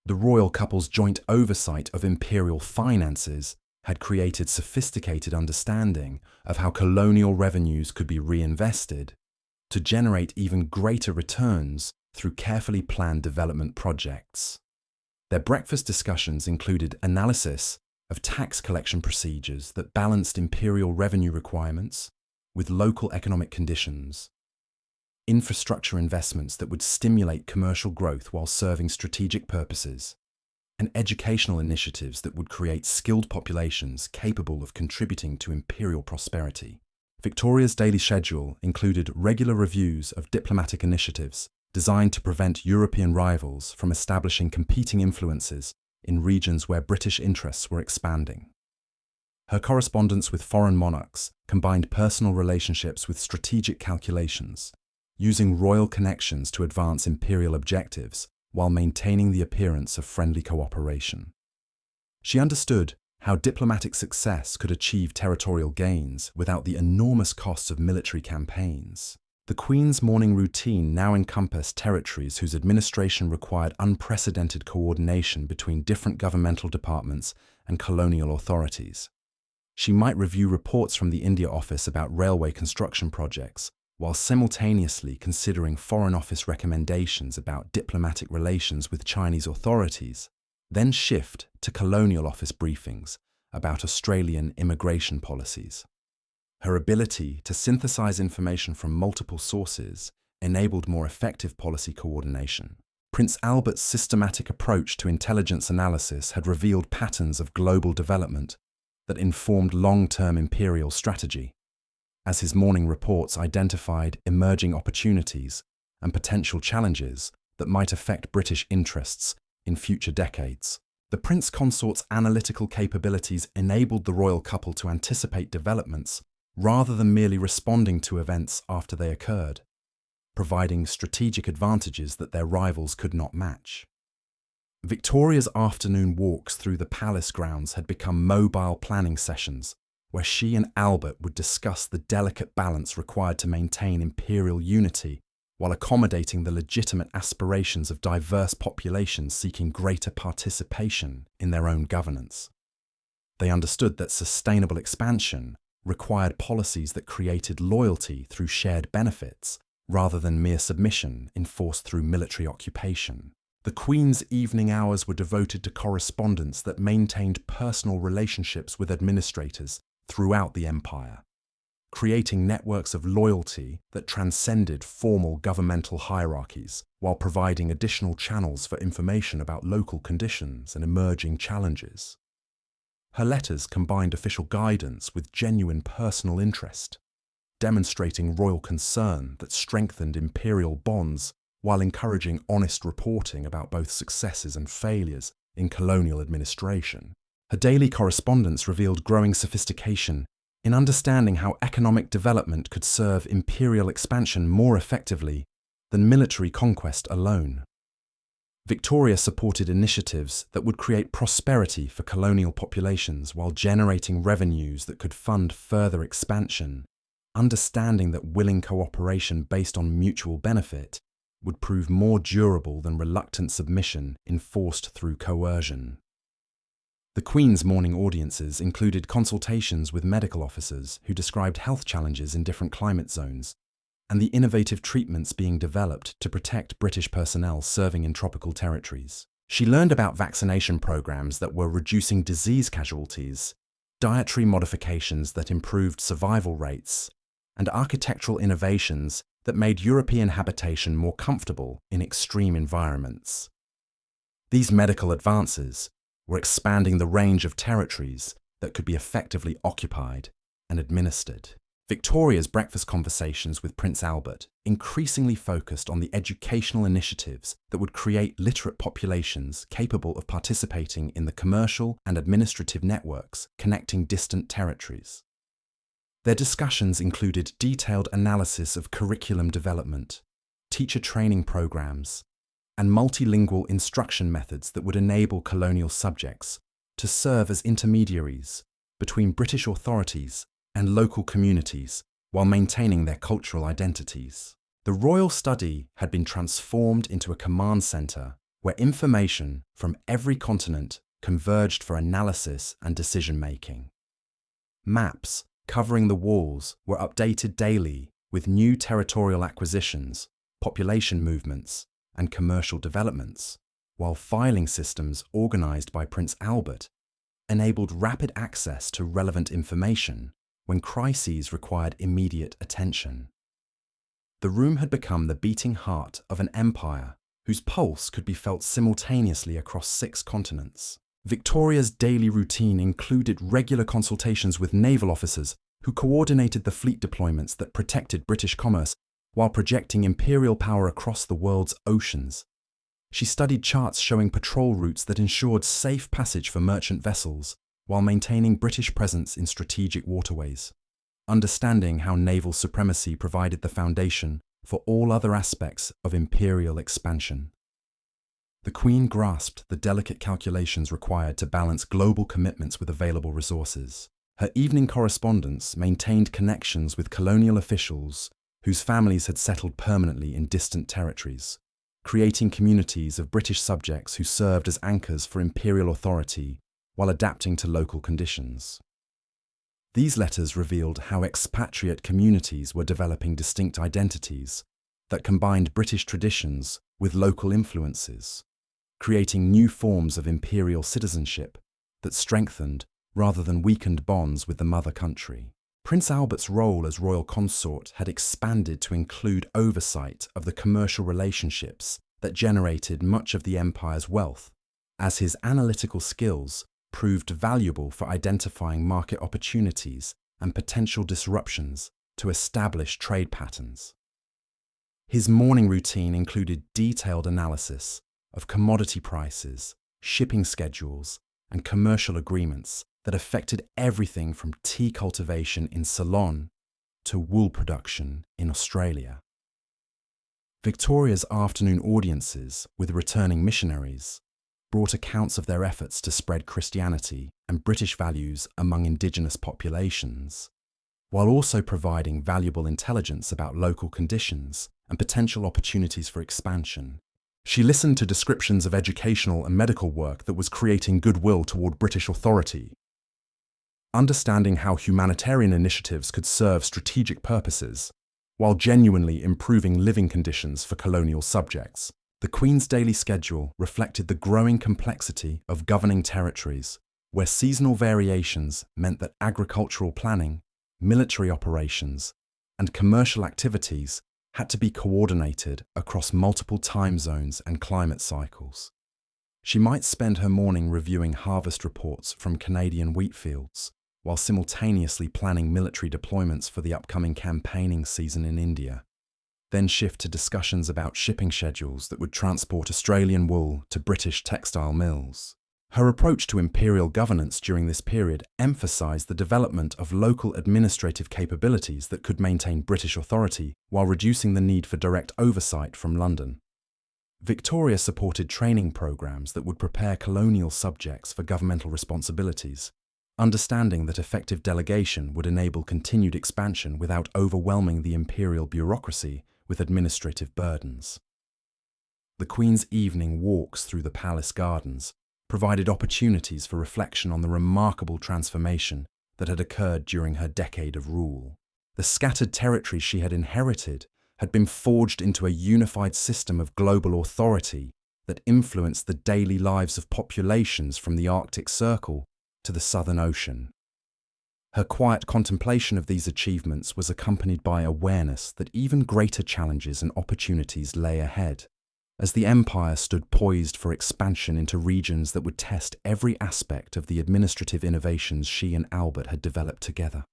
The royal couple's joint oversight of imperial finances had created sophisticated understanding of how colonial revenues could be reinvested to generate even greater returns through carefully planned development projects. Their breakfast discussions included analysis of tax collection procedures that balanced imperial revenue requirements with local economic conditions, infrastructure investments that would stimulate commercial growth while serving strategic purposes, and educational initiatives that would create skilled populations capable of contributing to imperial prosperity. Victoria's daily schedule included regular reviews of diplomatic initiatives designed to prevent European rivals from establishing competing influences in regions where British interests were expanding. Her correspondence with foreign monarchs combined personal relationships with strategic calculations, using royal connections to advance imperial objectives while maintaining the appearance of friendly cooperation. She understood how diplomatic success could achieve territorial gains without the enormous costs of military campaigns. The Queen's morning routine now encompassed territories whose administration required unprecedented coordination between different governmental departments and colonial authorities. She might review reports from the India Office about railway construction projects, while simultaneously considering Foreign Office recommendations about diplomatic relations with Chinese authorities, then shift to Colonial Office briefings about Australian immigration policies. Her ability to synthesize information from multiple sources enabled more effective policy coordination. Prince Albert's systematic approach to intelligence analysis had revealed patterns of global development that informed long-term imperial strategy, as his morning reports identified emerging opportunities and potential challenges that might affect British interests in future decades. The Prince Consort's analytical capabilities enabled the royal couple to anticipate developments rather than merely responding to events after they occurred, providing strategic advantages that their rivals could not match. Victoria's afternoon walks through the palace grounds had become mobile planning sessions, where she and Albert would discuss the delicate balance required to maintain imperial unity while accommodating the legitimate aspirations of diverse populations seeking greater participation in their own governance. They understood that sustainable expansion required policies that created loyalty through shared benefits, rather than mere submission enforced through military occupation. The Queen's evening hours were devoted to correspondence that maintained personal relationships with administrators throughout the empire, creating networks of loyalty that transcended formal governmental hierarchies, while providing additional channels for information about local conditions and emerging challenges. Her letters combined official guidance with genuine personal interest, demonstrating royal concern that strengthened imperial bonds while encouraging honest reporting about both successes and failures in colonial administration. Her daily correspondence revealed growing sophistication in understanding how economic development could serve imperial expansion more effectively than military conquest alone. Victoria supported initiatives that would create prosperity for colonial populations while generating revenues that could fund further expansion, understanding that willing cooperation based on mutual benefit would prove more durable than reluctant submission enforced through coercion. The Queen's morning audiences included consultations with medical officers who described health challenges in different climate zones, and the innovative treatments being developed to protect British personnel serving in tropical territories. She learned about vaccination programs that were reducing disease casualties, dietary modifications that improved survival rates, and architectural innovations that made European habitation more comfortable in extreme environments. These medical advances were expanding the range of territories that could be effectively occupied and administered. Victoria's breakfast conversations with Prince Albert increasingly focused on the educational initiatives that would create literate populations capable of participating in the commercial and administrative networks connecting distant territories. Their discussions included detailed analysis of curriculum development, teacher training programs, and multilingual instruction methods that would enable colonial subjects to serve as intermediaries between British authorities and local communities while maintaining their cultural identities. The royal study had been transformed into a command centre where information from every continent converged for analysis and decision-making. Maps covering the walls were updated daily with new territorial acquisitions, population movements, and commercial developments, while filing systems organised by Prince Albert enabled rapid access to relevant information when crises required immediate attention. The room had become the beating heart of an empire whose pulse could be felt simultaneously across 6 continents. Victoria's daily routine included regular consultations with naval officers who coordinated the fleet deployments that protected British commerce while projecting imperial power across the world's oceans. She studied charts showing patrol routes that ensured safe passage for merchant vessels, while maintaining British presence in strategic waterways, understanding how naval supremacy provided the foundation for all other aspects of imperial expansion. The Queen grasped the delicate calculations required to balance global commitments with available resources. Her evening correspondence maintained connections with colonial officials whose families had settled permanently in distant territories, creating communities of British subjects who served as anchors for imperial authority while adapting to local conditions. These letters revealed how expatriate communities were developing distinct identities that combined British traditions with local influences, creating new forms of imperial citizenship that strengthened rather than weakened bonds with the mother country. Prince Albert's role as royal consort had expanded to include oversight of the commercial relationships that generated much of the empire's wealth, as his analytical skills proved valuable for identifying market opportunities and potential disruptions to establish trade patterns. His morning routine included detailed analysis of commodity prices, shipping schedules, and commercial agreements that affected everything from tea cultivation in Ceylon to wool production in Australia. Victoria's afternoon audiences with returning missionaries brought accounts of their efforts to spread Christianity and British values among indigenous populations, while also providing valuable intelligence about local conditions and potential opportunities for expansion. She listened to descriptions of educational and medical work that was creating goodwill toward British authority. Understanding how humanitarian initiatives could serve strategic purposes, while genuinely improving living conditions for colonial subjects. The Queen's daily schedule reflected the growing complexity of governing territories, where seasonal variations meant that agricultural planning, military operations, and commercial activities had to be coordinated across multiple time zones and climate cycles. She might spend her morning reviewing harvest reports from Canadian wheat fields, while simultaneously planning military deployments for the upcoming campaigning season in India, then shift to discussions about shipping schedules that would transport Australian wool to British textile mills. Her approach to imperial governance during this period emphasised the development of local administrative capabilities that could maintain British authority while reducing the need for direct oversight from London. Victoria supported training programs that would prepare colonial subjects for governmental responsibilities, understanding that effective delegation would enable continued expansion without overwhelming the imperial bureaucracy with administrative burdens. The Queen's evening walks through the palace gardens provided opportunities for reflection on the remarkable transformation that had occurred during her decade of rule. The scattered territories she had inherited had been forged into a unified system of global authority that influenced the daily lives of populations from the Arctic Circle to the Southern Ocean. Her quiet contemplation of these achievements was accompanied by awareness that even greater challenges and opportunities lay ahead, as the empire stood poised for expansion into regions that would test every aspect of the administrative innovations she and Albert had developed together.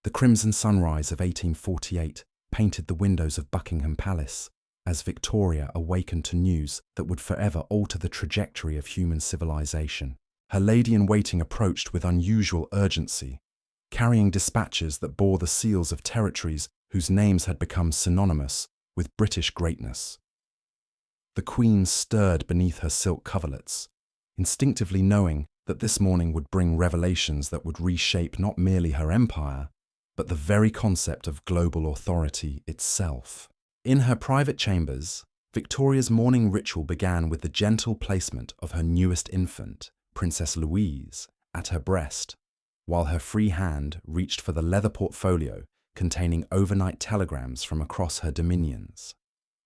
The crimson sunrise of 1848 painted the windows of Buckingham Palace as Victoria awakened to news that would forever alter the trajectory of human civilization. Her lady-in-waiting approached with unusual urgency, carrying dispatches that bore the seals of territories whose names had become synonymous with British greatness. The Queen stirred beneath her silk coverlets, instinctively knowing that this morning would bring revelations that would reshape not merely her empire, but the very concept of global authority itself. In her private chambers, Victoria's morning ritual began with the gentle placement of her newest infant, Princess Louise, at her breast, while her free hand reached for the leather portfolio containing overnight telegrams from across her dominions.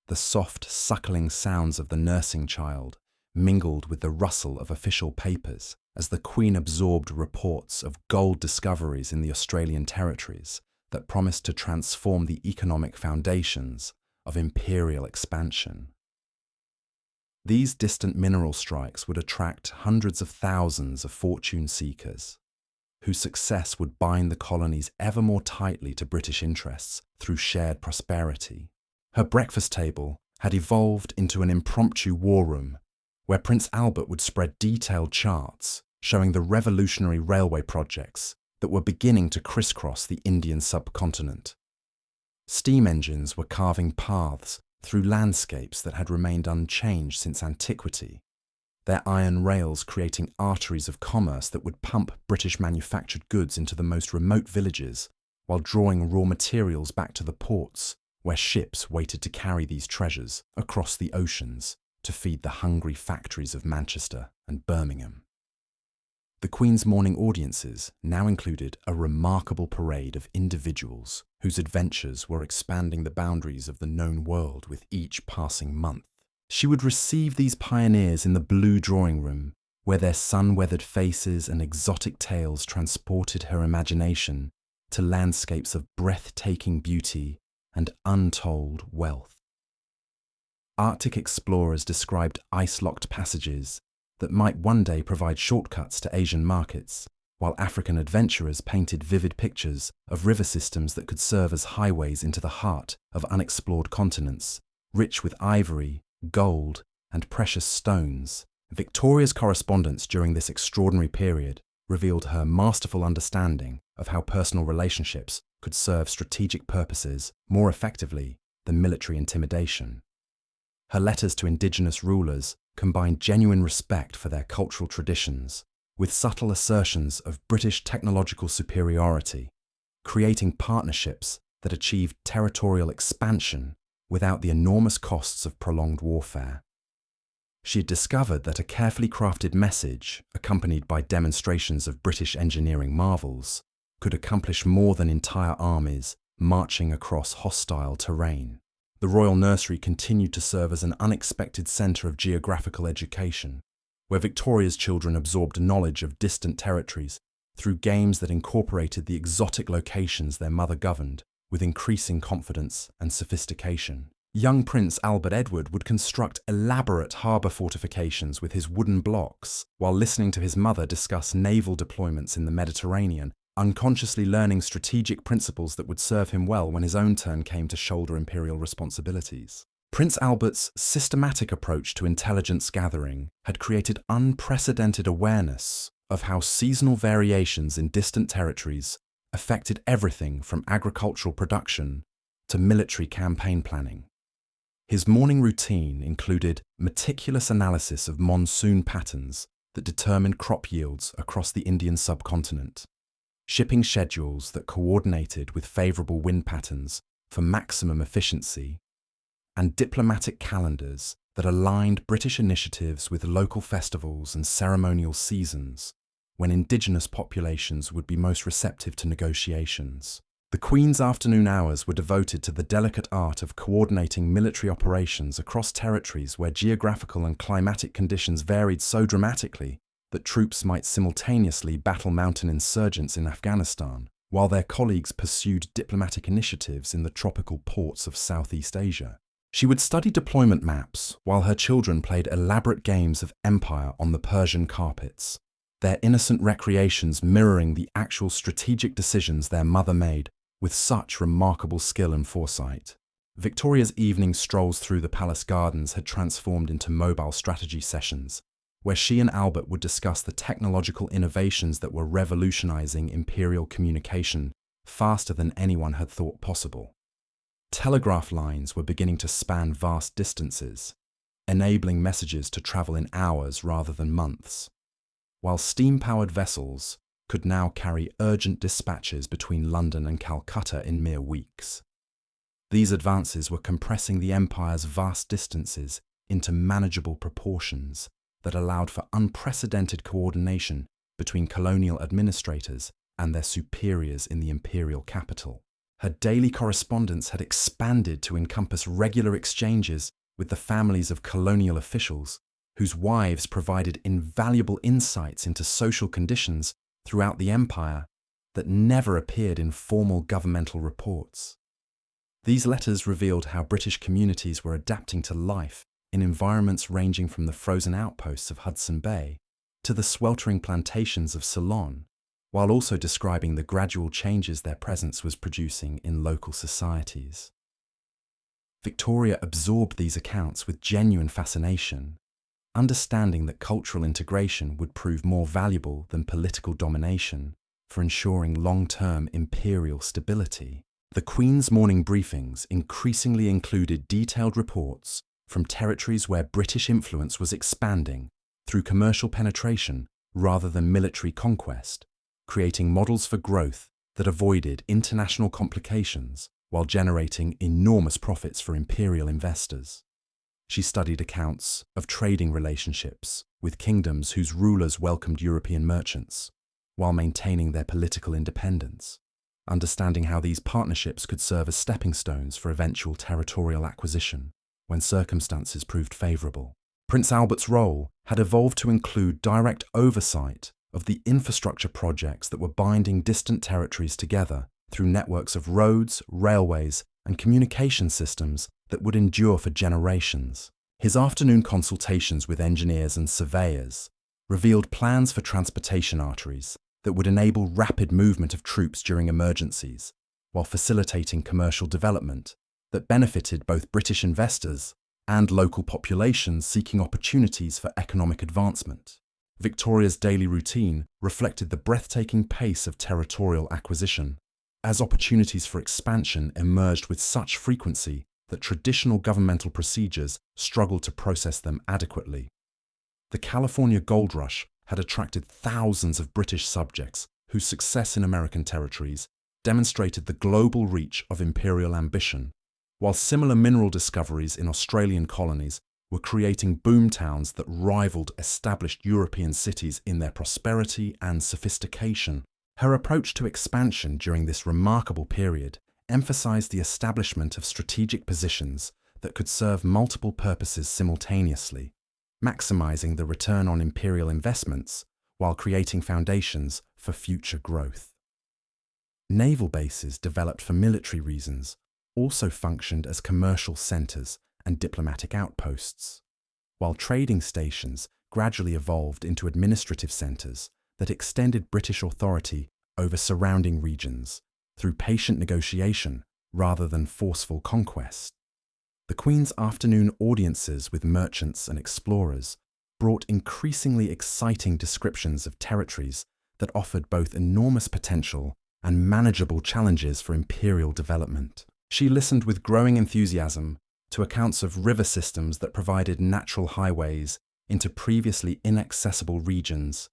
The soft, suckling sounds of the nursing child mingled with the rustle of official papers as the Queen absorbed reports of gold discoveries in the Australian territories that promised to transform the economic foundations of imperial expansion. These distant mineral strikes would attract hundreds of thousands of fortune seekers, whose success would bind the colonies ever more tightly to British interests through shared prosperity. Her breakfast table had evolved into an impromptu war room, where Prince Albert would spread detailed charts, showing the revolutionary railway projects that were beginning to crisscross the Indian subcontinent. Steam engines were carving paths through landscapes that had remained unchanged since antiquity, their iron rails creating arteries of commerce that would pump British-manufactured goods into the most remote villages while drawing raw materials back to the ports where ships waited to carry these treasures across the oceans to feed the hungry factories of Manchester and Birmingham. The Queen's morning audiences now included a remarkable parade of individuals whose adventures were expanding the boundaries of the known world with each passing month. She would receive these pioneers in the blue drawing room, where their sun-weathered faces and exotic tales transported her imagination to landscapes of breathtaking beauty and untold wealth. Arctic explorers described ice-locked passages that might one day provide shortcuts to Asian markets, while African adventurers painted vivid pictures of river systems that could serve as highways into the heart of unexplored continents, rich with ivory, gold, and precious stones. Victoria's correspondence during this extraordinary period revealed her masterful understanding of how personal relationships could serve strategic purposes more effectively than military intimidation. Her letters to indigenous rulers combined genuine respect for their cultural traditions with subtle assertions of British technological superiority, creating partnerships that achieved territorial expansion without the enormous costs of prolonged warfare. She had discovered that a carefully crafted message, accompanied by demonstrations of British engineering marvels, could accomplish more than entire armies marching across hostile terrain. The Royal Nursery continued to serve as an unexpected centre of geographical education, where Victoria's children absorbed knowledge of distant territories through games that incorporated the exotic locations their mother governed with increasing confidence and sophistication. Young Prince Albert Edward would construct elaborate harbour fortifications with his wooden blocks, while listening to his mother discuss naval deployments in the Mediterranean, unconsciously learning strategic principles that would serve him well when his own turn came to shoulder imperial responsibilities. Prince Albert's systematic approach to intelligence gathering had created unprecedented awareness of how seasonal variations in distant territories affected everything from agricultural production to military campaign planning. His morning routine included meticulous analysis of monsoon patterns that determined crop yields across the Indian subcontinent, shipping schedules that coordinated with favourable wind patterns for maximum efficiency, and diplomatic calendars that aligned British initiatives with local festivals and ceremonial seasons when indigenous populations would be most receptive to negotiations. The Queen's afternoon hours were devoted to the delicate art of coordinating military operations across territories where geographical and climatic conditions varied so dramatically that troops might simultaneously battle mountain insurgents in Afghanistan, while their colleagues pursued diplomatic initiatives in the tropical ports of Southeast Asia. She would study deployment maps while her children played elaborate games of empire on the Persian carpets, their innocent recreations mirroring the actual strategic decisions their mother made with such remarkable skill and foresight. Victoria's evening strolls through the palace gardens had transformed into mobile strategy sessions, where she and Albert would discuss the technological innovations that were revolutionizing imperial communication faster than anyone had thought possible. Telegraph lines were beginning to span vast distances, enabling messages to travel in hours rather than months, while steam-powered vessels could now carry urgent dispatches between London and Calcutta in mere weeks. These advances were compressing the empire's vast distances into manageable proportions that allowed for unprecedented coordination between colonial administrators and their superiors in the imperial capital. Her daily correspondence had expanded to encompass regular exchanges with the families of colonial officials, whose wives provided invaluable insights into social conditions throughout the empire that never appeared in formal governmental reports. These letters revealed how British communities were adapting to life in environments ranging from the frozen outposts of Hudson Bay to the sweltering plantations of Ceylon, while also describing the gradual changes their presence was producing in local societies. Victoria absorbed these accounts with genuine fascination, understanding that cultural integration would prove more valuable than political domination for ensuring long-term imperial stability. The Queen's morning briefings increasingly included detailed reports from territories where British influence was expanding through commercial penetration rather than military conquest, creating models for growth that avoided international complications while generating enormous profits for imperial investors. She studied accounts of trading relationships with kingdoms whose rulers welcomed European merchants while maintaining their political independence, understanding how these partnerships could serve as stepping stones for eventual territorial acquisition when circumstances proved favourable. Prince Albert's role had evolved to include direct oversight of the infrastructure projects that were binding distant territories together through networks of roads, railways, and communication systems that would endure for generations. His afternoon consultations with engineers and surveyors revealed plans for transportation arteries that would enable rapid movement of troops during emergencies, while facilitating commercial development that benefited both British investors and local populations seeking opportunities for economic advancement. Victoria's daily routine reflected the breathtaking pace of territorial acquisition, as opportunities for expansion emerged with such frequency that traditional governmental procedures struggled to process them adequately. The California gold rush had attracted thousands of British subjects whose success in American territories demonstrated the global reach of imperial ambition, while similar mineral discoveries in Australian colonies were creating boom towns that rivaled established European cities in their prosperity and sophistication. Her approach to expansion during this remarkable period emphasized the establishment of strategic positions that could serve multiple purposes simultaneously, maximizing the return on imperial investments while creating foundations for future growth. Naval bases developed for military reasons also functioned as commercial centers and diplomatic outposts, while trading stations gradually evolved into administrative centers that extended British authority over surrounding regions through patient negotiation rather than forceful conquest. The Queen's afternoon audiences with merchants and explorers brought increasingly exciting descriptions of territories that offered both enormous potential and manageable challenges for imperial development. She listened with growing enthusiasm to accounts of river systems that provided natural highways into previously inaccessible regions,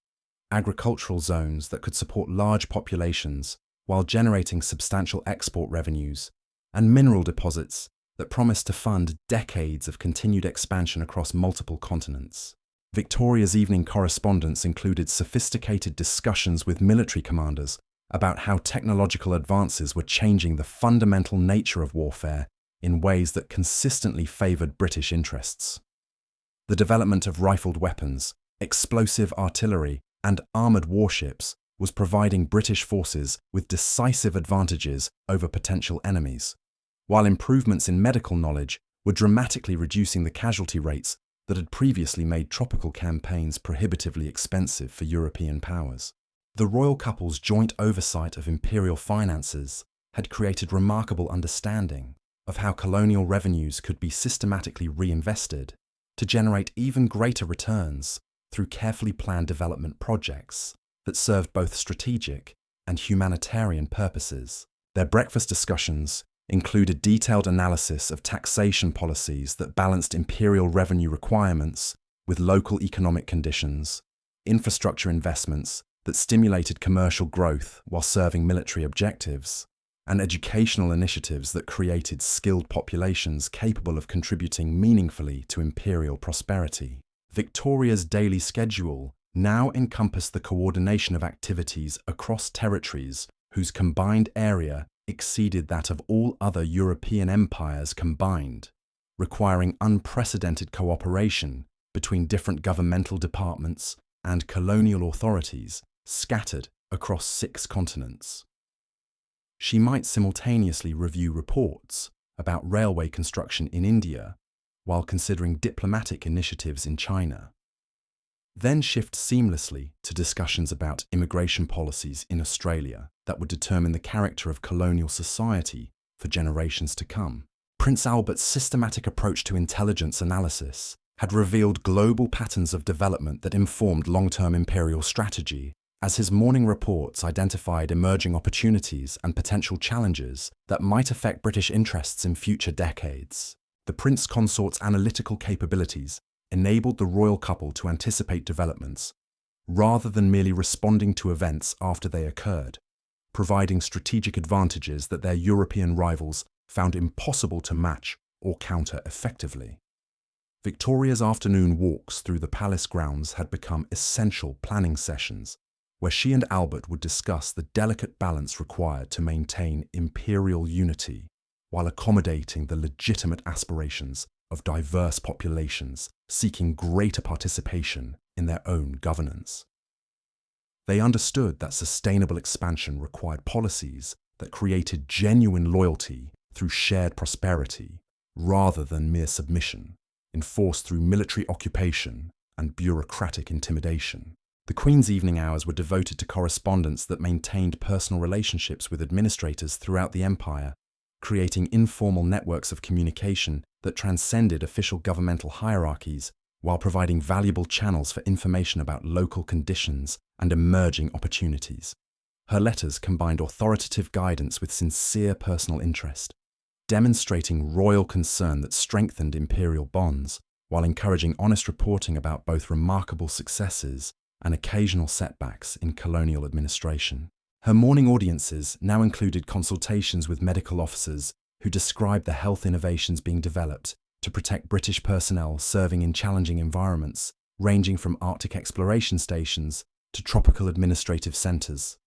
agricultural zones that could support large populations while generating substantial export revenues, and mineral deposits that promised to fund decades of continued expansion across multiple continents. Victoria's evening correspondence included sophisticated discussions with military commanders about how technological advances were changing the fundamental nature of warfare in ways that consistently favoured British interests. The development of rifled weapons, explosive artillery, and armoured warships was providing British forces with decisive advantages over potential enemies, while improvements in medical knowledge were dramatically reducing the casualty rates that had previously made tropical campaigns prohibitively expensive for European powers. The royal couple's joint oversight of imperial finances had created remarkable understanding of how colonial revenues could be systematically reinvested to generate even greater returns through carefully planned development projects that served both strategic and humanitarian purposes. Their breakfast discussions included detailed analysis of taxation policies that balanced imperial revenue requirements with local economic conditions, infrastructure investments that stimulated commercial growth while serving military objectives, and educational initiatives that created skilled populations capable of contributing meaningfully to imperial prosperity. Victoria's daily schedule now encompassed the coordination of activities across territories whose combined area exceeded that of all other European empires combined, requiring unprecedented cooperation between different governmental departments and colonial authorities scattered across 6 continents. She might simultaneously review reports about railway construction in India while considering diplomatic initiatives in China, then shift seamlessly to discussions about immigration policies in Australia that would determine the character of colonial society for generations to come. Prince Albert's systematic approach to intelligence analysis had revealed global patterns of development that informed long-term imperial strategy, as his morning reports identified emerging opportunities and potential challenges that might affect British interests in future decades. The Prince Consort's analytical capabilities enabled the royal couple to anticipate developments, rather than merely responding to events after they occurred, providing strategic advantages that their European rivals found impossible to match or counter effectively. Victoria's afternoon walks through the palace grounds had become essential planning sessions, where she and Albert would discuss the delicate balance required to maintain imperial unity while accommodating the legitimate aspirations of diverse populations seeking greater participation in their own governance. They understood that sustainable expansion required policies that created genuine loyalty through shared prosperity rather than mere submission, enforced through military occupation and bureaucratic intimidation. The Queen's evening hours were devoted to correspondence that maintained personal relationships with administrators throughout the empire, creating informal networks of communication that transcended official governmental hierarchies while providing valuable channels for information about local conditions and emerging opportunities. Her letters combined authoritative guidance with sincere personal interest, demonstrating royal concern that strengthened imperial bonds while encouraging honest reporting about both remarkable successes and occasional setbacks in colonial administration. Her morning audiences now included consultations with medical officers who described the health innovations being developed to protect British personnel serving in challenging environments, ranging from Arctic exploration stations to tropical administrative centres.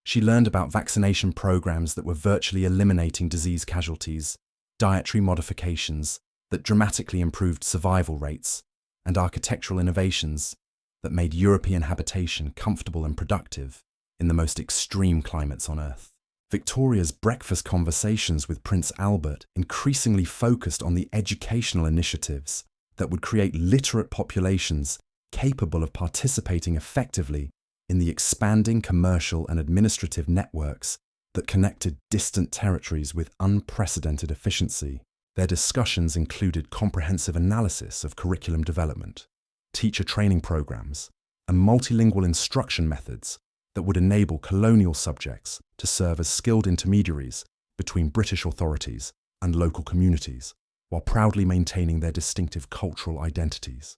She learned about vaccination programs that were virtually eliminating disease casualties, dietary modifications that dramatically improved survival rates, and architectural innovations that made European habitation comfortable and productive in the most extreme climates on Earth. Victoria's breakfast conversations with Prince Albert increasingly focused on the educational initiatives that would create literate populations capable of participating effectively in the expanding commercial and administrative networks that connected distant territories with unprecedented efficiency. Their discussions included comprehensive analysis of curriculum development, teacher training programs, and multilingual instruction methods that would enable colonial subjects to serve as skilled intermediaries between British authorities and local communities, while proudly maintaining their distinctive cultural identities.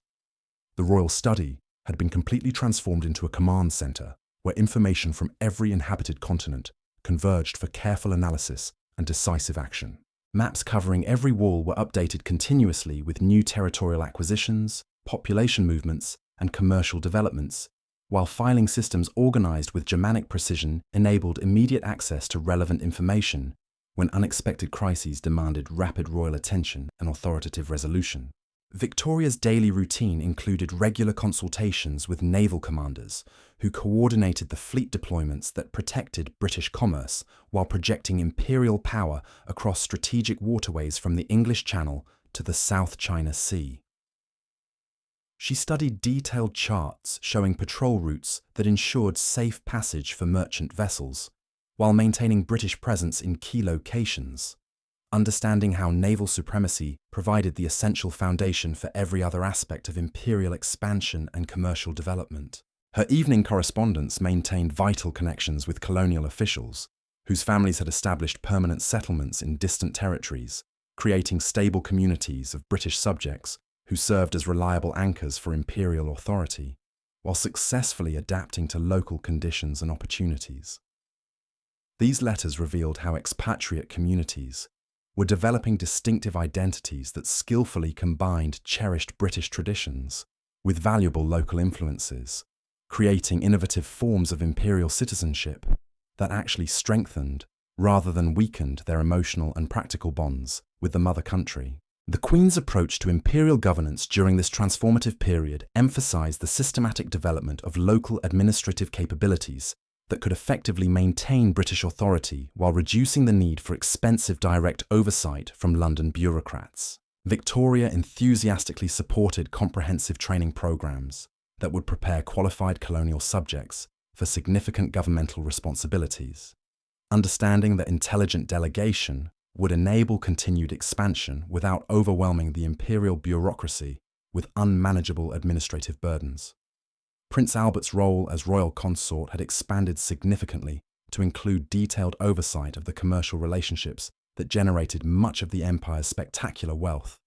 The royal study had been completely transformed into a command centre where information from every inhabited continent converged for careful analysis and decisive action. Maps covering every wall were updated continuously with new territorial acquisitions, population movements, and commercial developments, while filing systems organised with Germanic precision enabled immediate access to relevant information when unexpected crises demanded rapid royal attention and authoritative resolution. Victoria's daily routine included regular consultations with naval commanders who coordinated the fleet deployments that protected British commerce while projecting imperial power across strategic waterways from the English Channel to the South China Sea. She studied detailed charts showing patrol routes that ensured safe passage for merchant vessels, while maintaining British presence in key locations, understanding how naval supremacy provided the essential foundation for every other aspect of imperial expansion and commercial development. Her evening correspondence maintained vital connections with colonial officials, whose families had established permanent settlements in distant territories, creating stable communities of British subjects who served as reliable anchors for imperial authority, while successfully adapting to local conditions and opportunities. These letters revealed how expatriate communities were developing distinctive identities that skillfully combined cherished British traditions with valuable local influences, creating innovative forms of imperial citizenship that actually strengthened rather than weakened their emotional and practical bonds with the mother country. The Queen's approach to imperial governance during this transformative period emphasized the systematic development of local administrative capabilities that could effectively maintain British authority while reducing the need for expensive direct oversight from London bureaucrats. Victoria enthusiastically supported comprehensive training programs that would prepare qualified colonial subjects for significant governmental responsibilities, understanding that intelligent delegation would enable continued expansion without overwhelming the imperial bureaucracy with unmanageable administrative burdens. Prince Albert's role as royal consort had expanded significantly to include detailed oversight of the commercial relationships that generated much of the empire's spectacular wealth.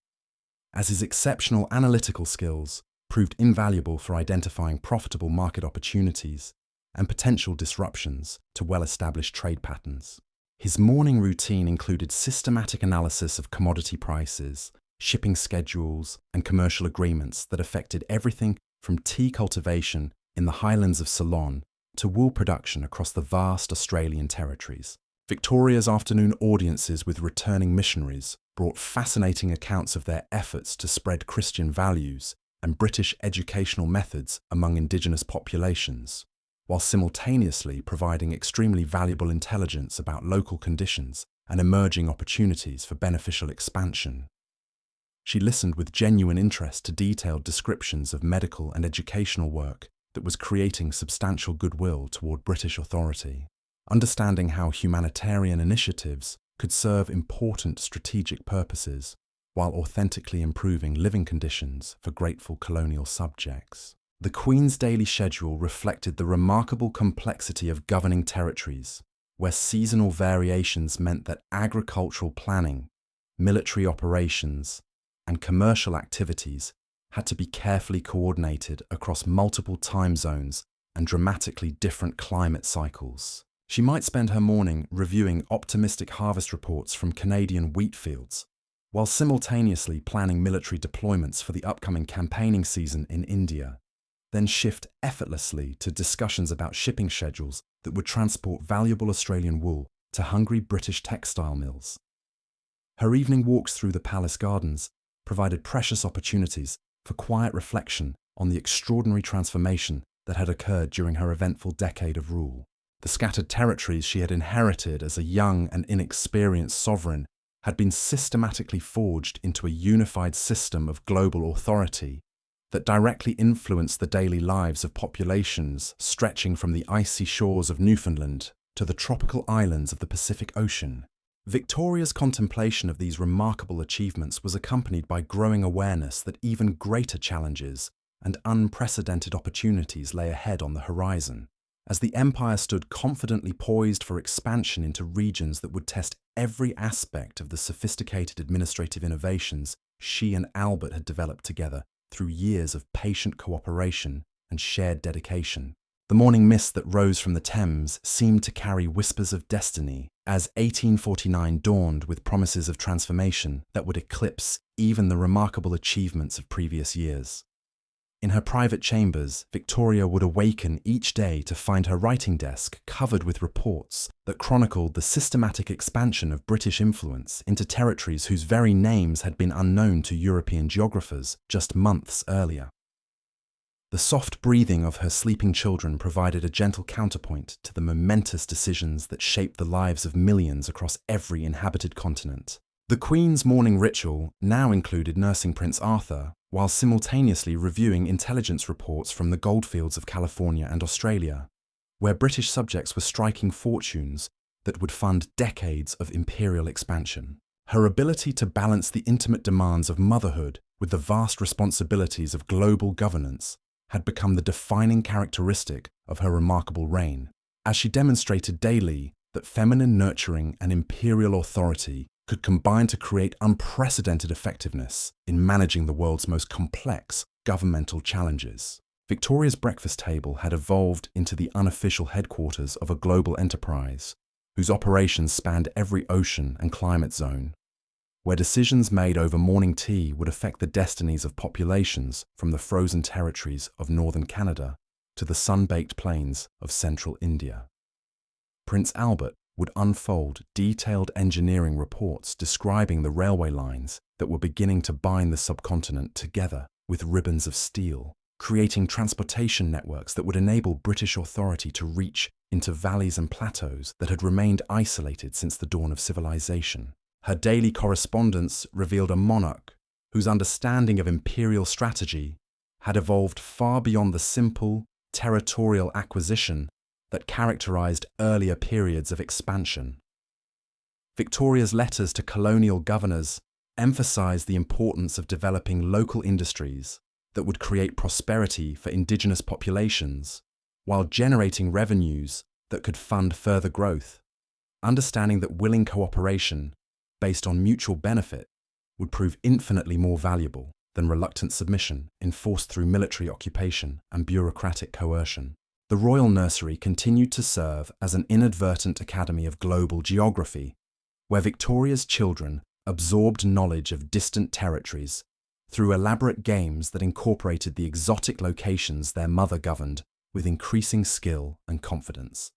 As his exceptional analytical skills proved invaluable for identifying profitable market opportunities and potential disruptions to well-established trade patterns. His morning routine included systematic analysis of commodity prices, shipping schedules, and commercial agreements that affected everything from tea cultivation in the highlands of Ceylon to wool production across the vast Australian territories. Victoria's afternoon audiences with returning missionaries brought fascinating accounts of their efforts to spread Christian values and British educational methods among indigenous populations, while simultaneously providing extremely valuable intelligence about local conditions and emerging opportunities for beneficial expansion. She listened with genuine interest to detailed descriptions of medical and educational work that was creating substantial goodwill toward British authority. Understanding how humanitarian initiatives could serve important strategic purposes while authentically improving living conditions for grateful colonial subjects. The Queen's daily schedule reflected the remarkable complexity of governing territories, where seasonal variations meant that agricultural planning, military operations, and commercial activities had to be carefully coordinated across multiple time zones and dramatically different climate cycles. She might spend her morning reviewing optimistic harvest reports from Canadian wheat fields, while simultaneously planning military deployments for the upcoming campaigning season in India, then shift effortlessly to discussions about shipping schedules that would transport valuable Australian wool to hungry British textile mills. Her evening walks through the palace gardens provided precious opportunities for quiet reflection on the extraordinary transformation that had occurred during her eventful decade of rule. The scattered territories she had inherited as a young and inexperienced sovereign had been systematically forged into a unified system of global authority that directly influenced the daily lives of populations stretching from the icy shores of Newfoundland to the tropical islands of the Pacific Ocean. Victoria's contemplation of these remarkable achievements was accompanied by growing awareness that even greater challenges and unprecedented opportunities lay ahead on the horizon. As the empire stood confidently poised for expansion into regions that would test every aspect of the sophisticated administrative innovations she and Albert had developed together through years of patient cooperation and shared dedication. The morning mist that rose from the Thames seemed to carry whispers of destiny as 1849 dawned with promises of transformation that would eclipse even the remarkable achievements of previous years. In her private chambers, Victoria would awaken each day to find her writing desk covered with reports that chronicled the systematic expansion of British influence into territories whose very names had been unknown to European geographers just months earlier. The soft breathing of her sleeping children provided a gentle counterpoint to the momentous decisions that shaped the lives of millions across every inhabited continent. The Queen's morning ritual now included nursing Prince Arthur, while simultaneously reviewing intelligence reports from the goldfields of California and Australia, where British subjects were striking fortunes that would fund decades of imperial expansion. Her ability to balance the intimate demands of motherhood with the vast responsibilities of global governance had become the defining characteristic of her remarkable reign, as she demonstrated daily that feminine nurturing and imperial authority could combine to create unprecedented effectiveness in managing the world's most complex governmental challenges. Victoria's breakfast table had evolved into the unofficial headquarters of a global enterprise whose operations spanned every ocean and climate zone, where decisions made over morning tea would affect the destinies of populations from the frozen territories of northern Canada to the sun-baked plains of central India. Prince Albert would unfold detailed engineering reports describing the railway lines that were beginning to bind the subcontinent together with ribbons of steel, creating transportation networks that would enable British authority to reach into valleys and plateaus that had remained isolated since the dawn of civilization. Her daily correspondence revealed a monarch whose understanding of imperial strategy had evolved far beyond the simple territorial acquisition that characterized earlier periods of expansion. Victoria's letters to colonial governors emphasized the importance of developing local industries that would create prosperity for indigenous populations while generating revenues that could fund further growth, understanding that willing cooperation based on mutual benefit would prove infinitely more valuable than reluctant submission enforced through military occupation and bureaucratic coercion. The Royal Nursery continued to serve as an inadvertent academy of global geography, where Victoria's children absorbed knowledge of distant territories through elaborate games that incorporated the exotic locations their mother governed with increasing skill and confidence.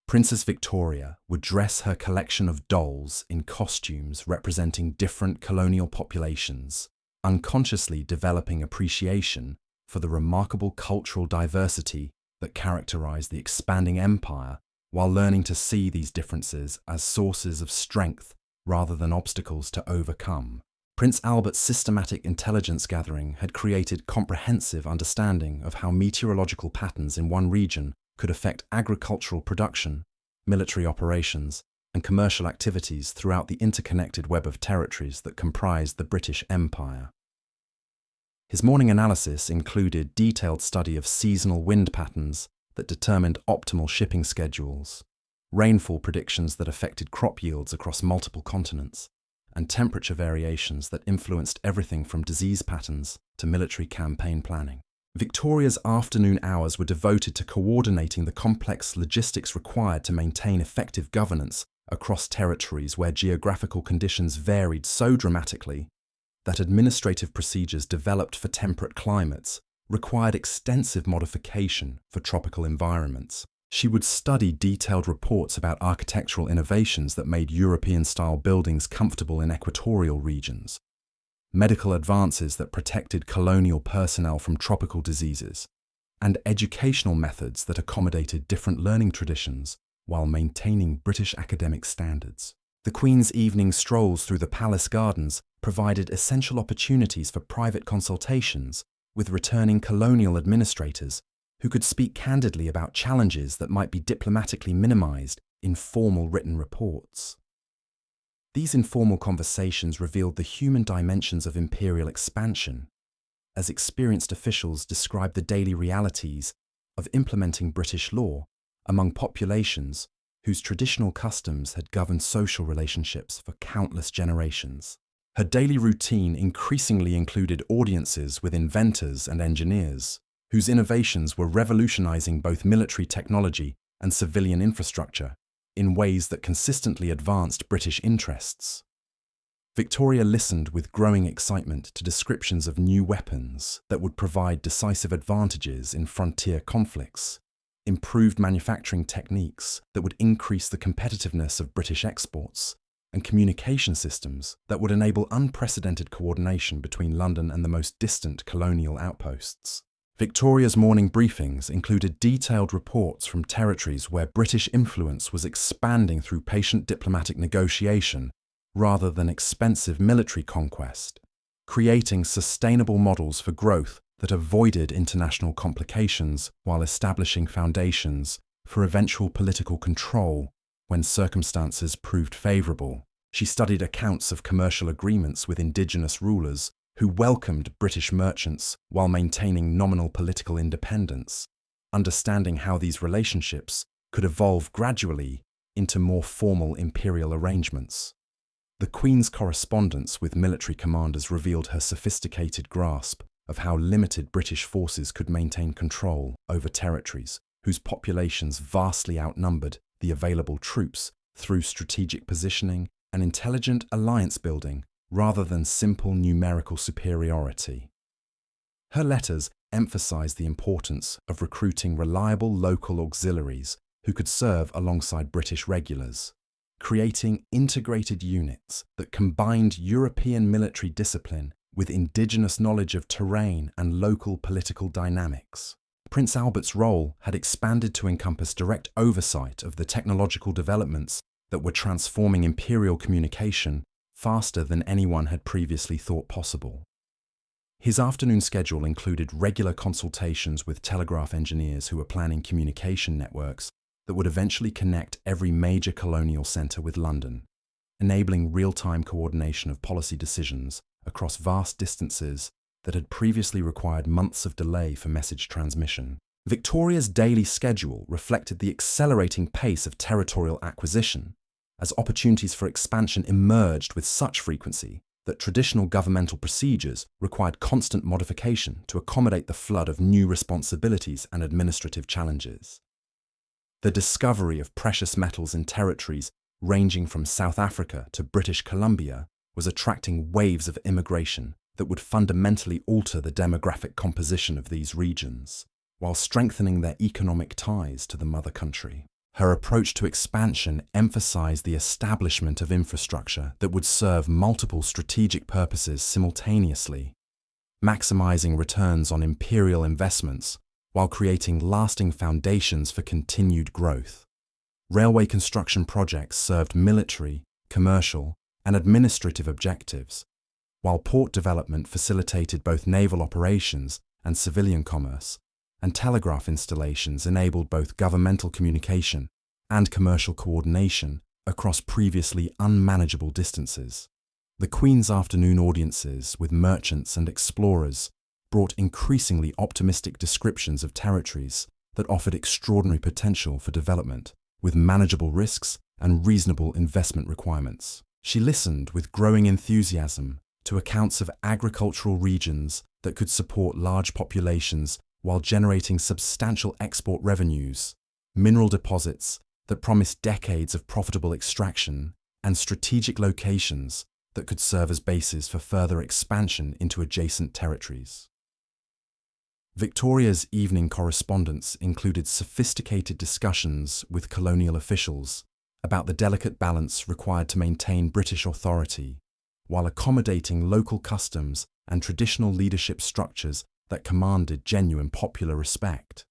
Princess Victoria would dress her collection of dolls in costumes representing different colonial populations, unconsciously developing appreciation for the remarkable cultural diversity that characterized the expanding empire, while learning to see these differences as sources of strength rather than obstacles to overcome. Prince Albert's systematic intelligence gathering had created comprehensive understanding of how meteorological patterns in one region could affect agricultural production, military operations, and commercial activities throughout the interconnected web of territories that comprised the British Empire. His morning analysis included detailed study of seasonal wind patterns that determined optimal shipping schedules, rainfall predictions that affected crop yields across multiple continents, and temperature variations that influenced everything from disease patterns to military campaign planning. Victoria's afternoon hours were devoted to coordinating the complex logistics required to maintain effective governance across territories where geographical conditions varied so dramatically that administrative procedures developed for temperate climates required extensive modification for tropical environments. She would study detailed reports about architectural innovations that made European-style buildings comfortable in equatorial regions, medical advances that protected colonial personnel from tropical diseases, and educational methods that accommodated different learning traditions while maintaining British academic standards. The Queen's evening strolls through the palace gardens provided essential opportunities for private consultations with returning colonial administrators who could speak candidly about challenges that might be diplomatically minimized in formal written reports. These informal conversations revealed the human dimensions of imperial expansion, as experienced officials described the daily realities of implementing British law among populations whose traditional customs had governed social relationships for countless generations. Her daily routine increasingly included audiences with inventors and engineers, whose innovations were revolutionizing both military technology and civilian infrastructure in ways that consistently advanced British interests. Victoria listened with growing excitement to descriptions of new weapons that would provide decisive advantages in frontier conflicts, improved manufacturing techniques that would increase the competitiveness of British exports, and communication systems that would enable unprecedented coordination between London and the most distant colonial outposts. Victoria's morning briefings included detailed reports from territories where British influence was expanding through patient diplomatic negotiation rather than expensive military conquest, creating sustainable models for growth that avoided international complications while establishing foundations for eventual political control when circumstances proved favourable. She studied accounts of commercial agreements with indigenous rulers who welcomed British merchants while maintaining nominal political independence, understanding how these relationships could evolve gradually into more formal imperial arrangements. The Queen's correspondence with military commanders revealed her sophisticated grasp of how limited British forces could maintain control over territories whose populations vastly outnumbered the available troops through strategic positioning and intelligent alliance building rather than simple numerical superiority. Her letters emphasized the importance of recruiting reliable local auxiliaries who could serve alongside British regulars, creating integrated units that combined European military discipline with indigenous knowledge of terrain and local political dynamics. Prince Albert's role had expanded to encompass direct oversight of the technological developments that were transforming imperial communication faster than anyone had previously thought possible. His afternoon schedule included regular consultations with telegraph engineers who were planning communication networks that would eventually connect every major colonial centre with London. enabling real-time coordination of policy decisions across vast distances that had previously required months of delay for message transmission. Victoria's daily schedule reflected the accelerating pace of territorial acquisition, as opportunities for expansion emerged with such frequency that traditional governmental procedures required constant modification to accommodate the flood of new responsibilities and administrative challenges. The discovery of precious metals in territories ranging from South Africa to British Columbia was attracting waves of immigration that would fundamentally alter the demographic composition of these regions, while strengthening their economic ties to the mother country. Her approach to expansion emphasized the establishment of infrastructure that would serve multiple strategic purposes simultaneously, maximizing returns on imperial investments while creating lasting foundations for continued growth. Railway construction projects served military, commercial, and administrative objectives, while port development facilitated both naval operations and civilian commerce, and telegraph installations enabled both governmental communication and commercial coordination across previously unmanageable distances. The Queen's afternoon audiences with merchants and explorers brought increasingly optimistic descriptions of territories that offered extraordinary potential for development, with manageable risks and reasonable investment requirements. She listened with growing enthusiasm to accounts of agricultural regions that could support large populations while generating substantial export revenues, mineral deposits that promised decades of profitable extraction, and strategic locations that could serve as bases for further expansion into adjacent territories. Victoria's evening correspondence included sophisticated discussions with colonial officials about the delicate balance required to maintain British authority, while accommodating local customs and traditional leadership structures that commanded genuine popular respect.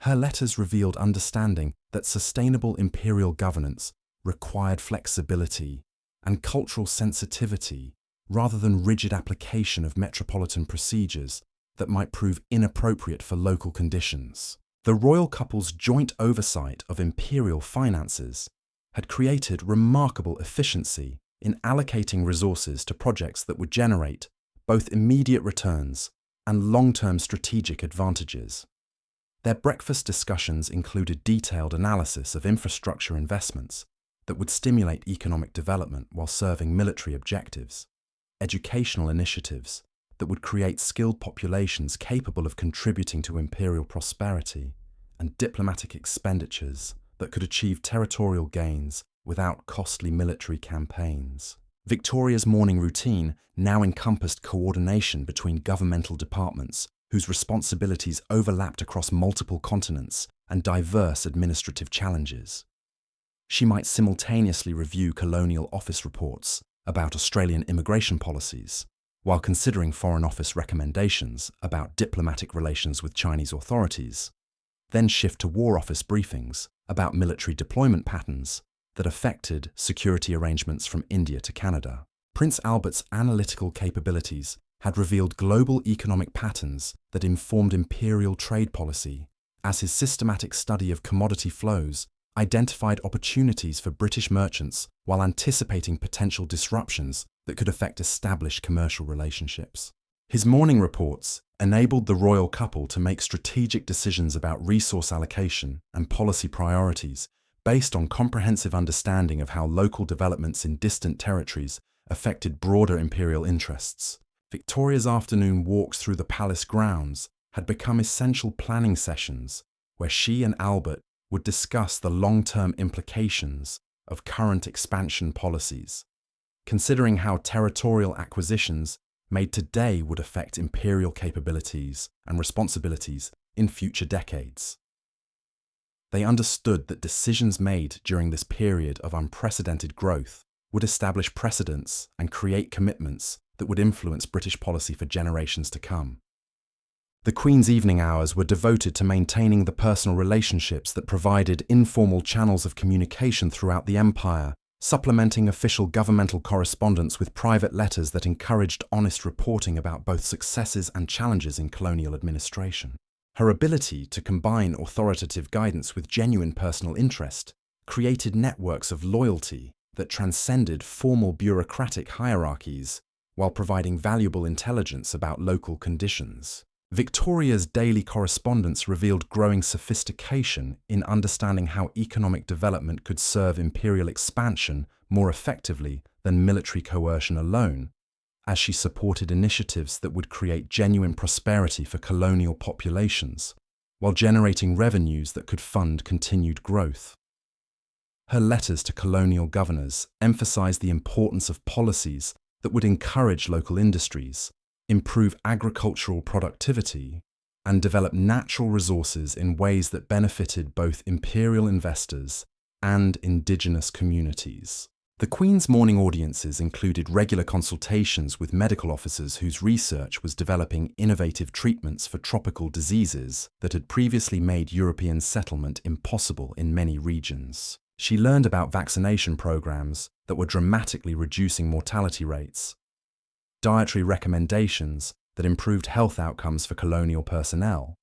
Her letters revealed understanding that sustainable imperial governance required flexibility and cultural sensitivity rather than rigid application of metropolitan procedures that might prove inappropriate for local conditions. The royal couple's joint oversight of imperial finances had created remarkable efficiency in allocating resources to projects that would generate both immediate returns and long-term strategic advantages. Their breakfast discussions included detailed analysis of infrastructure investments that would stimulate economic development while serving military objectives, educational initiatives that would create skilled populations capable of contributing to imperial prosperity, and diplomatic expenditures that could achieve territorial gains without costly military campaigns. Victoria's morning routine now encompassed coordination between governmental departments whose responsibilities overlapped across multiple continents and diverse administrative challenges. She might simultaneously review colonial office reports about Australian immigration policies, while considering Foreign Office recommendations about diplomatic relations with Chinese authorities, then shift to War Office briefings about military deployment patterns that affected security arrangements from India to Canada. Prince Albert's analytical capabilities had revealed global economic patterns that informed imperial trade policy, as his systematic study of commodity flows identified opportunities for British merchants while anticipating potential disruptions that could affect established commercial relationships. His morning reports enabled the royal couple to make strategic decisions about resource allocation and policy priorities based on comprehensive understanding of how local developments in distant territories affected broader imperial interests. Victoria's afternoon walks through the palace grounds had become essential planning sessions where she and Albert would discuss the long-term implications of current expansion policies, considering how territorial acquisitions made today would affect imperial capabilities and responsibilities in future decades. They understood that decisions made during this period of unprecedented growth would establish precedents and create commitments that would influence British policy for generations to come. The Queen's evening hours were devoted to maintaining the personal relationships that provided informal channels of communication throughout the empire, supplementing official governmental correspondence with private letters that encouraged honest reporting about both successes and challenges in colonial administration. Her ability to combine authoritative guidance with genuine personal interest created networks of loyalty that transcended formal bureaucratic hierarchies while providing valuable intelligence about local conditions. Victoria's daily correspondence revealed growing sophistication in understanding how economic development could serve imperial expansion more effectively than military coercion alone, as she supported initiatives that would create genuine prosperity for colonial populations, while generating revenues that could fund continued growth. Her letters to colonial governors emphasized the importance of policies that would encourage local industries, improve agricultural productivity, and develop natural resources in ways that benefited both imperial investors and indigenous communities. The Queen's morning audiences included regular consultations with medical officers whose research was developing innovative treatments for tropical diseases that had previously made European settlement impossible in many regions. She learned about vaccination programs that were dramatically reducing mortality rates, dietary recommendations that improved health outcomes for colonial personnel,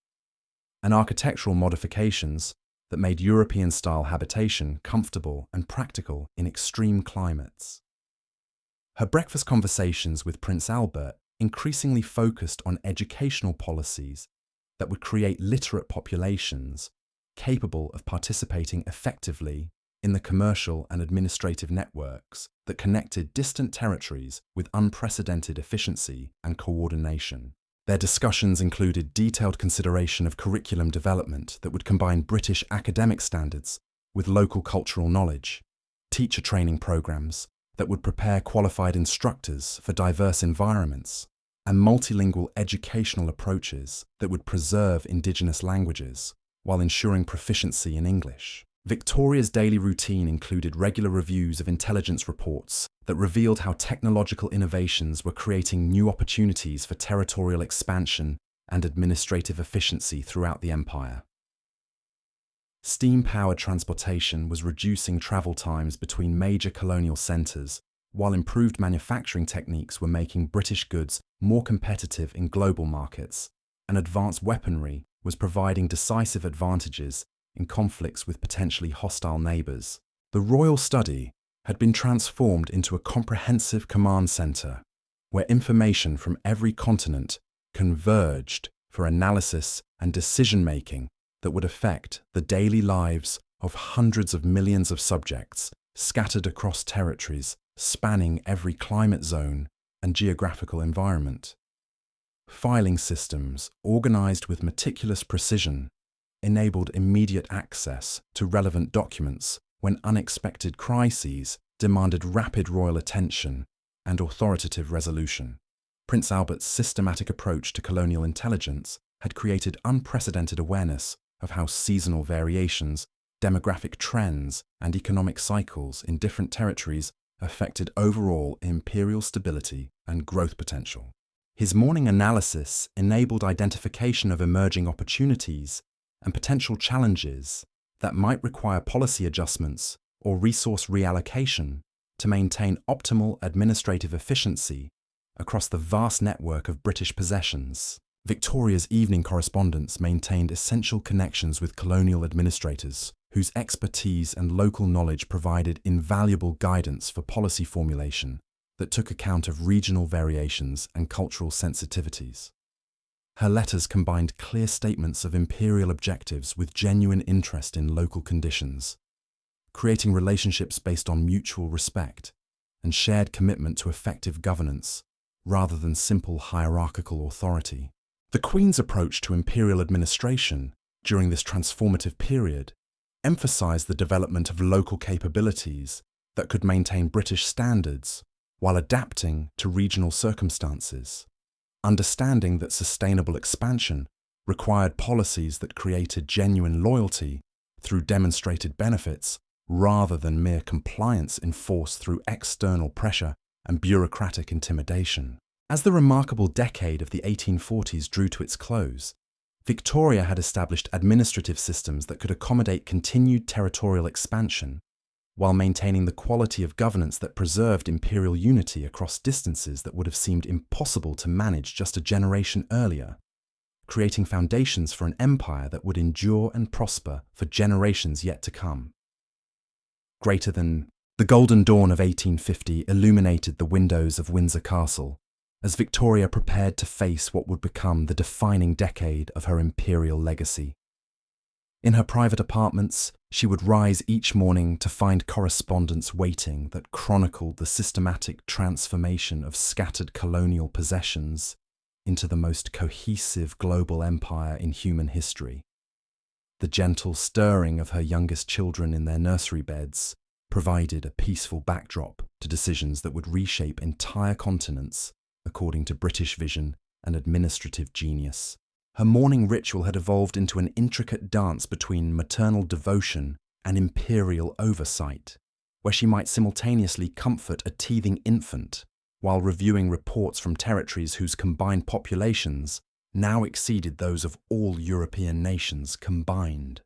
and architectural modifications that made European-style habitation comfortable and practical in extreme climates. Her breakfast conversations with Prince Albert increasingly focused on educational policies that would create literate populations capable of participating effectively in the commercial and administrative networks that connected distant territories with unprecedented efficiency and coordination. Their discussions included detailed consideration of curriculum development that would combine British academic standards with local cultural knowledge, teacher training programs that would prepare qualified instructors for diverse environments, and multilingual educational approaches that would preserve indigenous languages while ensuring proficiency in English. Victoria's daily routine included regular reviews of intelligence reports that revealed how technological innovations were creating new opportunities for territorial expansion and administrative efficiency throughout the empire. Steam-powered transportation was reducing travel times between major colonial centres, while improved manufacturing techniques were making British goods more competitive in global markets, and advanced weaponry was providing decisive advantages in conflicts with potentially hostile neighbours. The royal study had been transformed into a comprehensive command centre, where information from every continent converged for analysis and decision-making that would affect the daily lives of hundreds of millions of subjects scattered across territories spanning every climate zone and geographical environment. Filing systems, organised with meticulous precision, enabled immediate access to relevant documents when unexpected crises demanded rapid royal attention and authoritative resolution. Prince Albert's systematic approach to colonial intelligence had created unprecedented awareness of how seasonal variations, demographic trends, and economic cycles in different territories affected overall imperial stability and growth potential. His morning analysis enabled identification of emerging opportunities and potential challenges that might require policy adjustments or resource reallocation to maintain optimal administrative efficiency across the vast network of British possessions. Victoria's evening correspondence maintained essential connections with colonial administrators, whose expertise and local knowledge provided invaluable guidance for policy formulation that took account of regional variations and cultural sensitivities. Her letters combined clear statements of imperial objectives with genuine interest in local conditions, creating relationships based on mutual respect and shared commitment to effective governance rather than simple hierarchical authority. The Queen's approach to imperial administration during this transformative period emphasized the development of local capabilities that could maintain British standards while adapting to regional circumstances, understanding that sustainable expansion required policies that created genuine loyalty through demonstrated benefits rather than mere compliance enforced through external pressure and bureaucratic intimidation. As the remarkable decade of the 1840s drew to its close, Victoria had established administrative systems that could accommodate continued territorial expansion while maintaining the quality of governance that preserved imperial unity across distances that would have seemed impossible to manage just a generation earlier, creating foundations for an empire that would endure and prosper for generations yet to come. Greater than The golden dawn of 1850 illuminated the windows of Windsor Castle as Victoria prepared to face what would become the defining decade of her imperial legacy. In her private apartments, she would rise each morning to find correspondence waiting that chronicled the systematic transformation of scattered colonial possessions into the most cohesive global empire in human history. The gentle stirring of her youngest children in their nursery beds provided a peaceful backdrop to decisions that would reshape entire continents according to British vision and administrative genius. Her morning ritual had evolved into an intricate dance between maternal devotion and imperial oversight, where she might simultaneously comfort a teething infant while reviewing reports from territories whose combined populations now exceeded those of all European nations combined.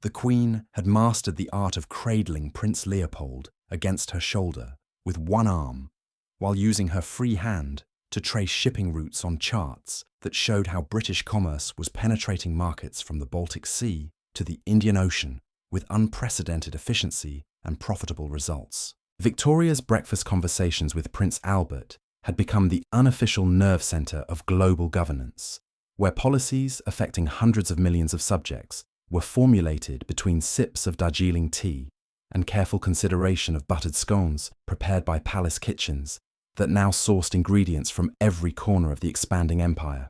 The Queen had mastered the art of cradling Prince Leopold against her shoulder with one arm, while using her free hand to trace shipping routes on charts that showed how British commerce was penetrating markets from the Baltic Sea to the Indian Ocean with unprecedented efficiency and profitable results. Victoria's breakfast conversations with Prince Albert had become the unofficial nerve centre of global governance, where policies affecting hundreds of millions of subjects were formulated between sips of Darjeeling tea and careful consideration of buttered scones prepared by palace kitchens that now sourced ingredients from every corner of the expanding empire.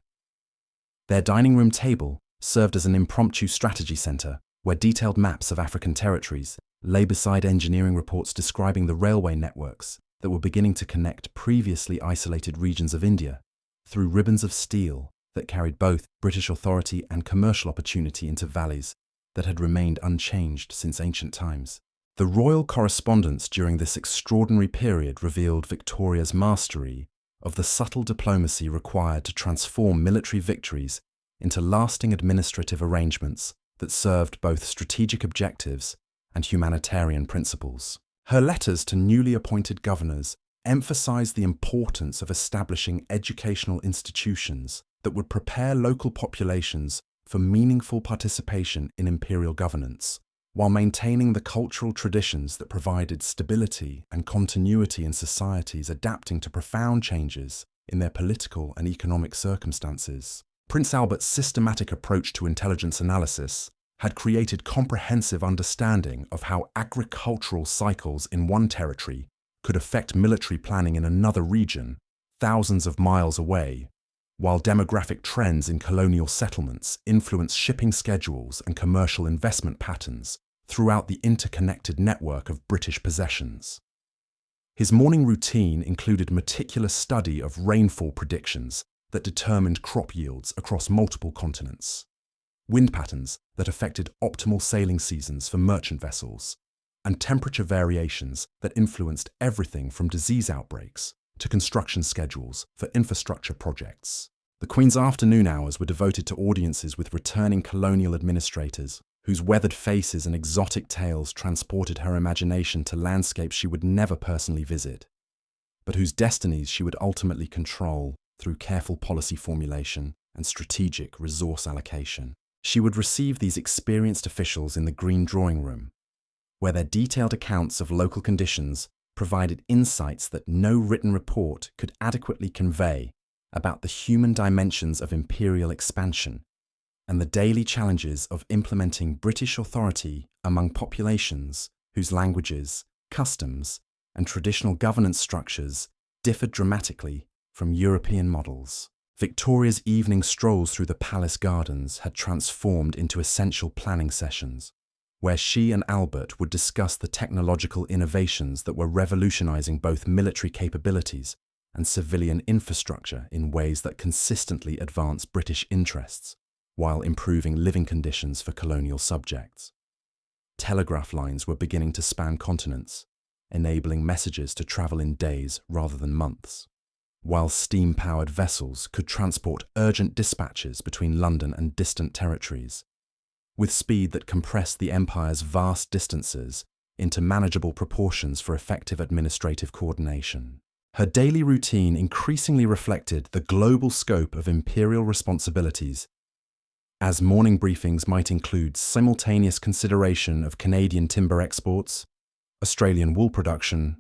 Their dining room table served as an impromptu strategy centre where detailed maps of African territories lay beside engineering reports describing the railway networks that were beginning to connect previously isolated regions of India through ribbons of steel that carried both British authority and commercial opportunity into valleys that had remained unchanged since ancient times. The royal correspondence during this extraordinary period revealed Victoria's mastery of the subtle diplomacy required to transform military victories into lasting administrative arrangements that served both strategic objectives and humanitarian principles. Her letters to newly appointed governors emphasized the importance of establishing educational institutions that would prepare local populations for meaningful participation in imperial governance, while maintaining the cultural traditions that provided stability and continuity in societies adapting to profound changes in their political and economic circumstances. Prince Albert's systematic approach to intelligence analysis had created comprehensive understanding of how agricultural cycles in one territory could affect military planning in another region thousands of miles away, while demographic trends in colonial settlements influenced shipping schedules and commercial investment patterns throughout the interconnected network of British possessions. His morning routine included meticulous study of rainfall predictions that determined crop yields across multiple continents, wind patterns that affected optimal sailing seasons for merchant vessels, and temperature variations that influenced everything from disease outbreaks to construction schedules for infrastructure projects. The Queen's afternoon hours were devoted to audiences with returning colonial administrators, whose weathered faces and exotic tales transported her imagination to landscapes she would never personally visit, but whose destinies she would ultimately control through careful policy formulation and strategic resource allocation. She would receive these experienced officials in the Green Drawing Room, where their detailed accounts of local conditions provided insights that no written report could adequately convey about the human dimensions of imperial expansion and the daily challenges of implementing British authority among populations whose languages, customs, and traditional governance structures differed dramatically from European models. Victoria's evening strolls through the palace gardens had transformed into essential planning sessions, where she and Albert would discuss the technological innovations that were revolutionizing both military capabilities and civilian infrastructure in ways that consistently advanced British interests, while improving living conditions for colonial subjects. Telegraph lines were beginning to span continents, enabling messages to travel in days rather than months, while steam-powered vessels could transport urgent dispatches between London and distant territories, with speed that compressed the empire's vast distances into manageable proportions for effective administrative coordination. Her daily routine increasingly reflected the global scope of imperial responsibilities, as morning briefings might include simultaneous consideration of Canadian timber exports, Australian wool production,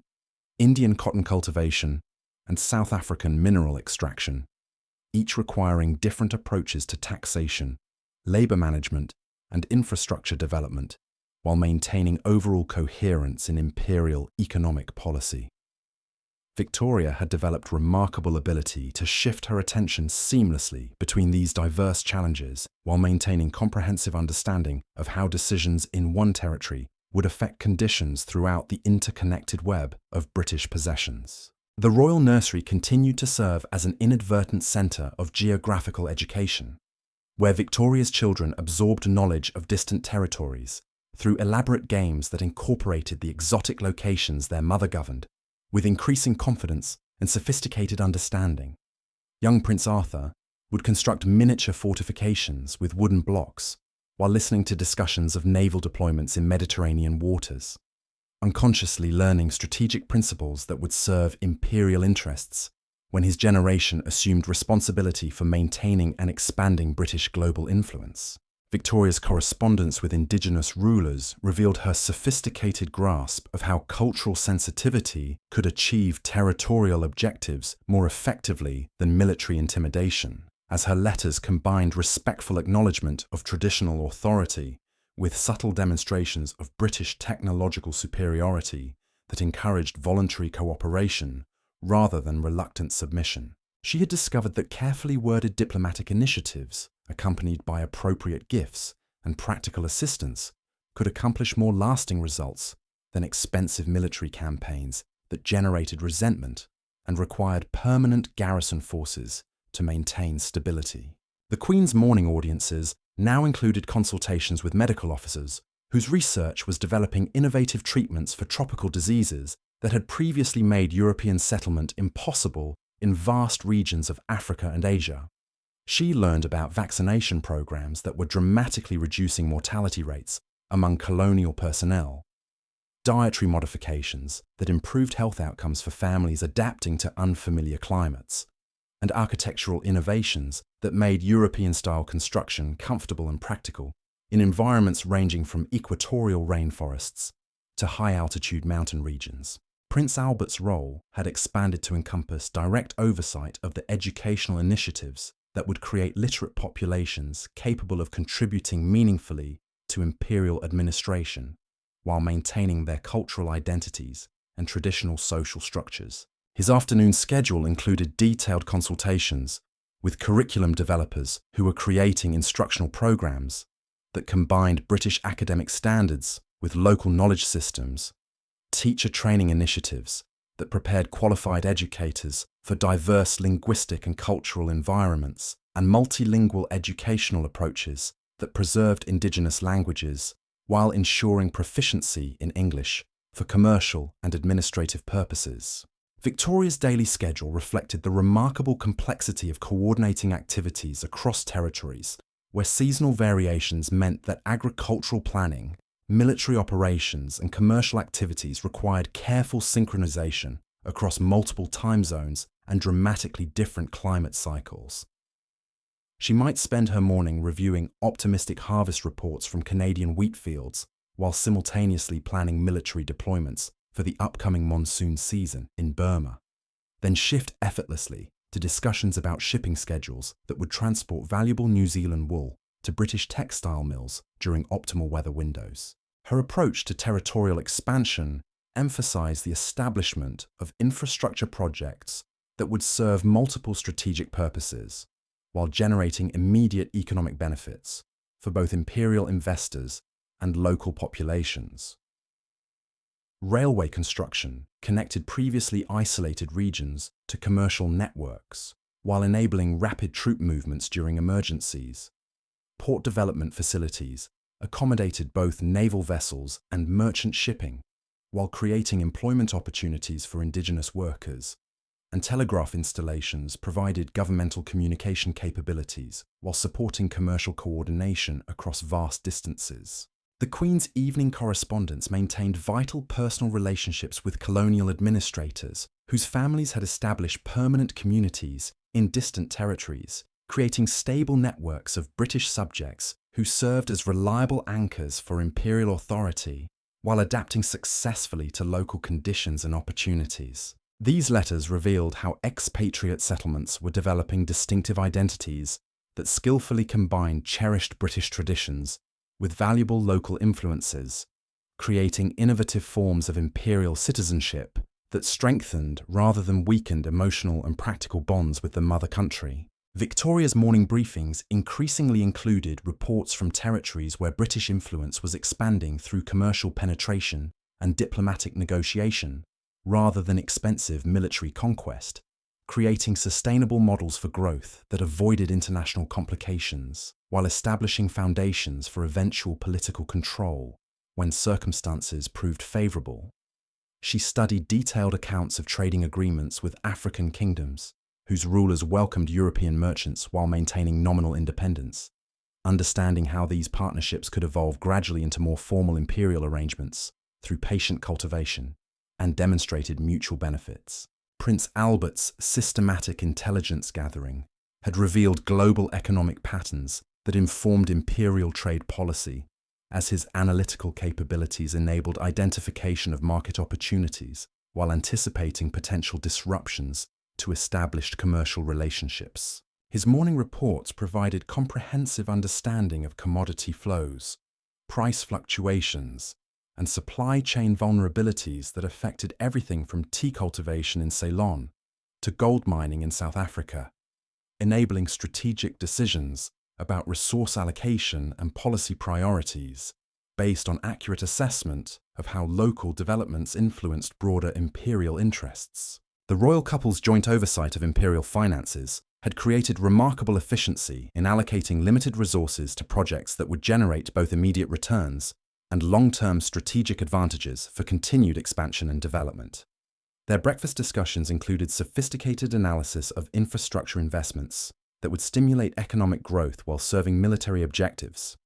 Indian cotton cultivation, and South African mineral extraction, each requiring different approaches to taxation, labour management, and infrastructure development, while maintaining overall coherence in imperial economic policy. Victoria had developed remarkable ability to shift her attention seamlessly between these diverse challenges while maintaining comprehensive understanding of how decisions in one territory would affect conditions throughout the interconnected web of British possessions. The Royal Nursery continued to serve as an inadvertent centre of geographical education, where Victoria's children absorbed knowledge of distant territories through elaborate games that incorporated the exotic locations their mother governed, with increasing confidence and sophisticated understanding. Young Prince Arthur would construct miniature fortifications with wooden blocks while listening to discussions of naval deployments in Mediterranean waters, unconsciously learning strategic principles that would serve imperial interests when his generation assumed responsibility for maintaining and expanding British global influence. Victoria's correspondence with indigenous rulers revealed her sophisticated grasp of how cultural sensitivity could achieve territorial objectives more effectively than military intimidation, as her letters combined respectful acknowledgement of traditional authority with subtle demonstrations of British technological superiority that encouraged voluntary cooperation rather than reluctant submission. She had discovered that carefully worded diplomatic initiatives, accompanied by appropriate gifts and practical assistance, could accomplish more lasting results than expensive military campaigns that generated resentment and required permanent garrison forces to maintain stability. The Queen's morning audiences now included consultations with medical officers whose research was developing innovative treatments for tropical diseases that had previously made European settlement impossible in vast regions of Africa and Asia. She learned about vaccination programs that were dramatically reducing mortality rates among colonial personnel, dietary modifications that improved health outcomes for families adapting to unfamiliar climates, and architectural innovations that made European-style construction comfortable and practical in environments ranging from equatorial rainforests to high-altitude mountain regions. Prince Albert's role had expanded to encompass direct oversight of the educational initiatives that would create literate populations capable of contributing meaningfully to imperial administration while maintaining their cultural identities and traditional social structures. His afternoon schedule included detailed consultations with curriculum developers who were creating instructional programs that combined British academic standards with local knowledge systems, teacher training initiatives that prepared qualified educators for diverse linguistic and cultural environments, and multilingual educational approaches that preserved indigenous languages while ensuring proficiency in English for commercial and administrative purposes. Victoria's daily schedule reflected the remarkable complexity of coordinating activities across territories, where seasonal variations meant that agricultural planning, military operations, and commercial activities required careful synchronization across multiple time zones and dramatically different climate cycles. She might spend her morning reviewing optimistic harvest reports from Canadian wheat fields while simultaneously planning military deployments for the upcoming monsoon season in Burma, then shift effortlessly to discussions about shipping schedules that would transport valuable New Zealand wool to British textile mills during optimal weather windows. Her approach to territorial expansion emphasized the establishment of infrastructure projects that would serve multiple strategic purposes, while generating immediate economic benefits for both imperial investors and local populations. Railway construction connected previously isolated regions to commercial networks, while enabling rapid troop movements during emergencies. Port development facilities accommodated both naval vessels and merchant shipping, while creating employment opportunities for indigenous workers, and telegraph installations provided governmental communication capabilities while supporting commercial coordination across vast distances. The Queen's evening correspondence maintained vital personal relationships with colonial administrators whose families had established permanent communities in distant territories, creating stable networks of British subjects who served as reliable anchors for imperial authority while adapting successfully to local conditions and opportunities. These letters revealed how expatriate settlements were developing distinctive identities that skillfully combined cherished British traditions with valuable local influences, creating innovative forms of imperial citizenship that strengthened rather than weakened emotional and practical bonds with the mother country. Victoria's morning briefings increasingly included reports from territories where British influence was expanding through commercial penetration and diplomatic negotiation, rather than expensive military conquest, creating sustainable models for growth that avoided international complications while establishing foundations for eventual political control when circumstances proved favourable. She studied detailed accounts of trading agreements with African kingdoms, whose rulers welcomed European merchants while maintaining nominal independence, understanding how these partnerships could evolve gradually into more formal imperial arrangements through patient cultivation, and demonstrated mutual benefits. Prince Albert's systematic intelligence gathering had revealed global economic patterns that informed imperial trade policy, as his analytical capabilities enabled identification of market opportunities while anticipating potential disruptions to established commercial relationships. His morning reports provided comprehensive understanding of commodity flows, price fluctuations, and supply chain vulnerabilities that affected everything from tea cultivation in Ceylon to gold mining in South Africa, enabling strategic decisions about resource allocation and policy priorities based on accurate assessment of how local developments influenced broader imperial interests. The royal couple's joint oversight of imperial finances had created remarkable efficiency in allocating limited resources to projects that would generate both immediate returns and long-term strategic advantages for continued expansion and development. Their breakfast discussions included sophisticated analysis of infrastructure investments that would stimulate economic growth while serving military objectives,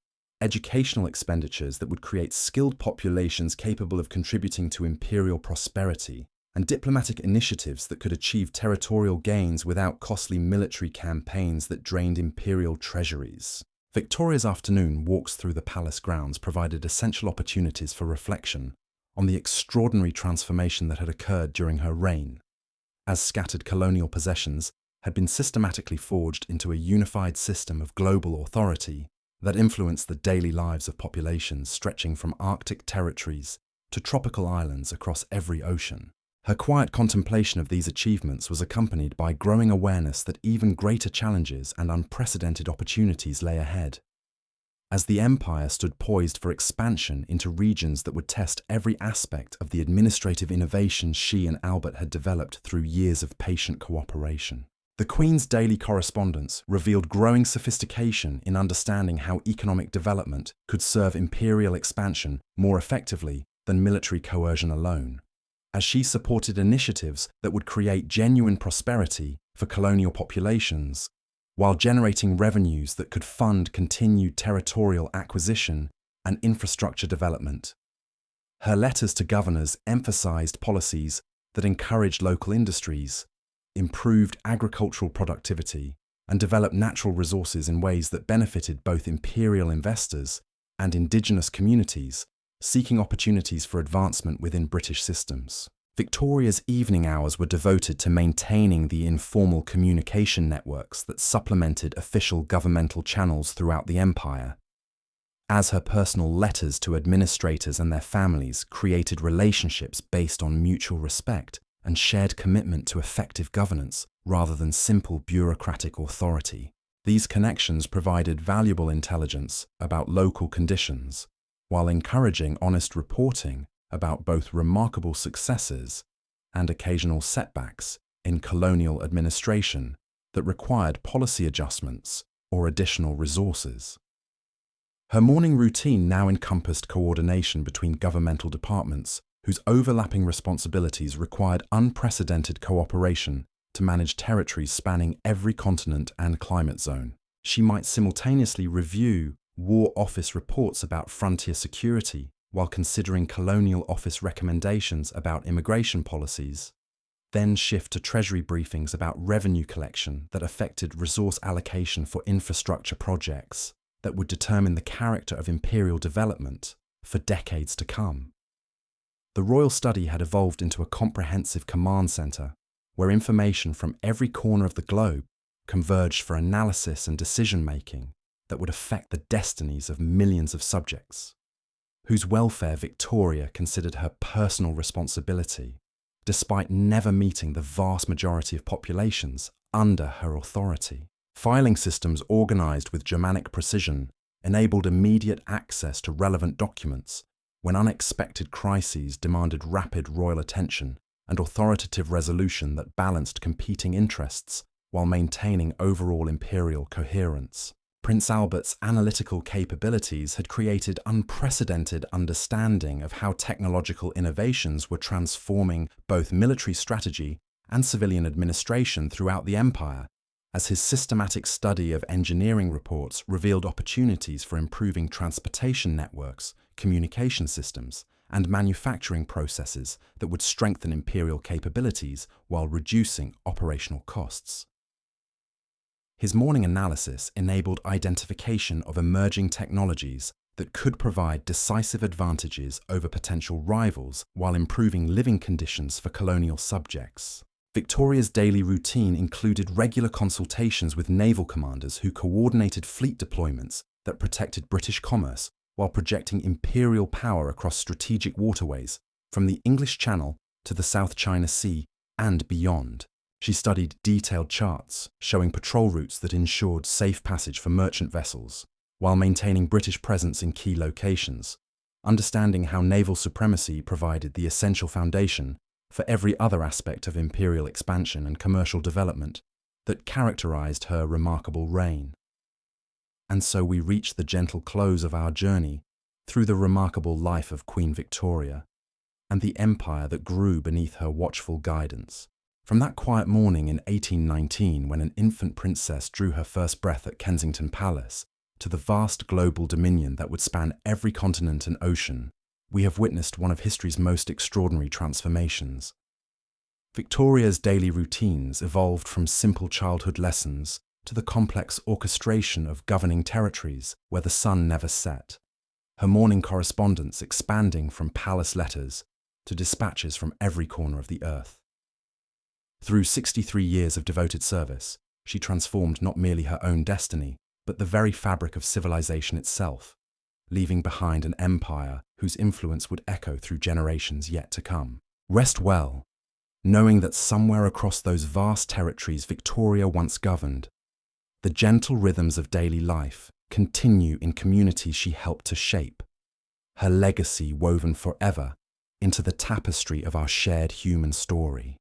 educational expenditures that would create skilled populations capable of contributing to imperial prosperity, and diplomatic initiatives that could achieve territorial gains without costly military campaigns that drained imperial treasuries. Victoria's afternoon walks through the palace grounds provided essential opportunities for reflection on the extraordinary transformation that had occurred during her reign, as scattered colonial possessions had been systematically forged into a unified system of global authority that influenced the daily lives of populations stretching from Arctic territories to tropical islands across every ocean. Her quiet contemplation of these achievements was accompanied by growing awareness that even greater challenges and unprecedented opportunities lay ahead, as the empire stood poised for expansion into regions that would test every aspect of the administrative innovations she and Albert had developed through years of patient cooperation. The Queen's daily correspondence revealed growing sophistication in understanding how economic development could serve imperial expansion more effectively than military coercion alone, as she supported initiatives that would create genuine prosperity for colonial populations, while generating revenues that could fund continued territorial acquisition and infrastructure development. Her letters to governors emphasized policies that encouraged local industries, improved agricultural productivity, and developed natural resources in ways that benefited both imperial investors and indigenous communities seeking opportunities for advancement within British systems. Victoria's evening hours were devoted to maintaining the informal communication networks that supplemented official governmental channels throughout the empire, as her personal letters to administrators and their families created relationships based on mutual respect and shared commitment to effective governance rather than simple bureaucratic authority. These connections provided valuable intelligence about local conditions, while encouraging honest reporting about both remarkable successes and occasional setbacks in colonial administration that required policy adjustments or additional resources. Her morning routine now encompassed coordination between governmental departments whose overlapping responsibilities required unprecedented cooperation to manage territories spanning every continent and climate zone. She might simultaneously review War Office reports about frontier security while considering Colonial Office recommendations about immigration policies, then shift to Treasury briefings about revenue collection that affected resource allocation for infrastructure projects that would determine the character of imperial development for decades to come. The royal study had evolved into a comprehensive command centre, where information from every corner of the globe converged for analysis and decision-making that would affect the destinies of millions of subjects, whose welfare Victoria considered her personal responsibility, despite never meeting the vast majority of populations under her authority. Filing systems organised with Germanic precision enabled immediate access to relevant documents when unexpected crises demanded rapid royal attention and authoritative resolution that balanced competing interests while maintaining overall imperial coherence. Prince Albert's analytical capabilities had created unprecedented understanding of how technological innovations were transforming both military strategy and civilian administration throughout the empire, as his systematic study of engineering reports revealed opportunities for improving transportation networks, communication systems, and manufacturing processes that would strengthen imperial capabilities while reducing operational costs. His morning analysis enabled identification of emerging technologies that could provide decisive advantages over potential rivals while improving living conditions for colonial subjects. Victoria's daily routine included regular consultations with naval commanders who coordinated fleet deployments that protected British commerce while projecting imperial power across strategic waterways from the English Channel to the South China Sea and beyond. She studied detailed charts showing patrol routes that ensured safe passage for merchant vessels, while maintaining British presence in key locations, understanding how naval supremacy provided the essential foundation for every other aspect of imperial expansion and commercial development that characterized her remarkable reign. And so we reach the gentle close of our journey through the remarkable life of Queen Victoria and the empire that grew beneath her watchful guidance. From that quiet morning in 1819, when an infant princess drew her first breath at Kensington Palace, to the vast global dominion that would span every continent and ocean, we have witnessed one of history's most extraordinary transformations. Victoria's daily routines evolved from simple childhood lessons to the complex orchestration of governing territories where the sun never set, her morning correspondence expanding from palace letters to dispatches from every corner of the earth. Through 63 years of devoted service, she transformed not merely her own destiny, but the very fabric of civilization itself, leaving behind an empire whose influence would echo through generations yet to come. Rest well, knowing that somewhere across those vast territories Victoria once governed, the gentle rhythms of daily life continue in communities she helped to shape, her legacy woven forever into the tapestry of our shared human story.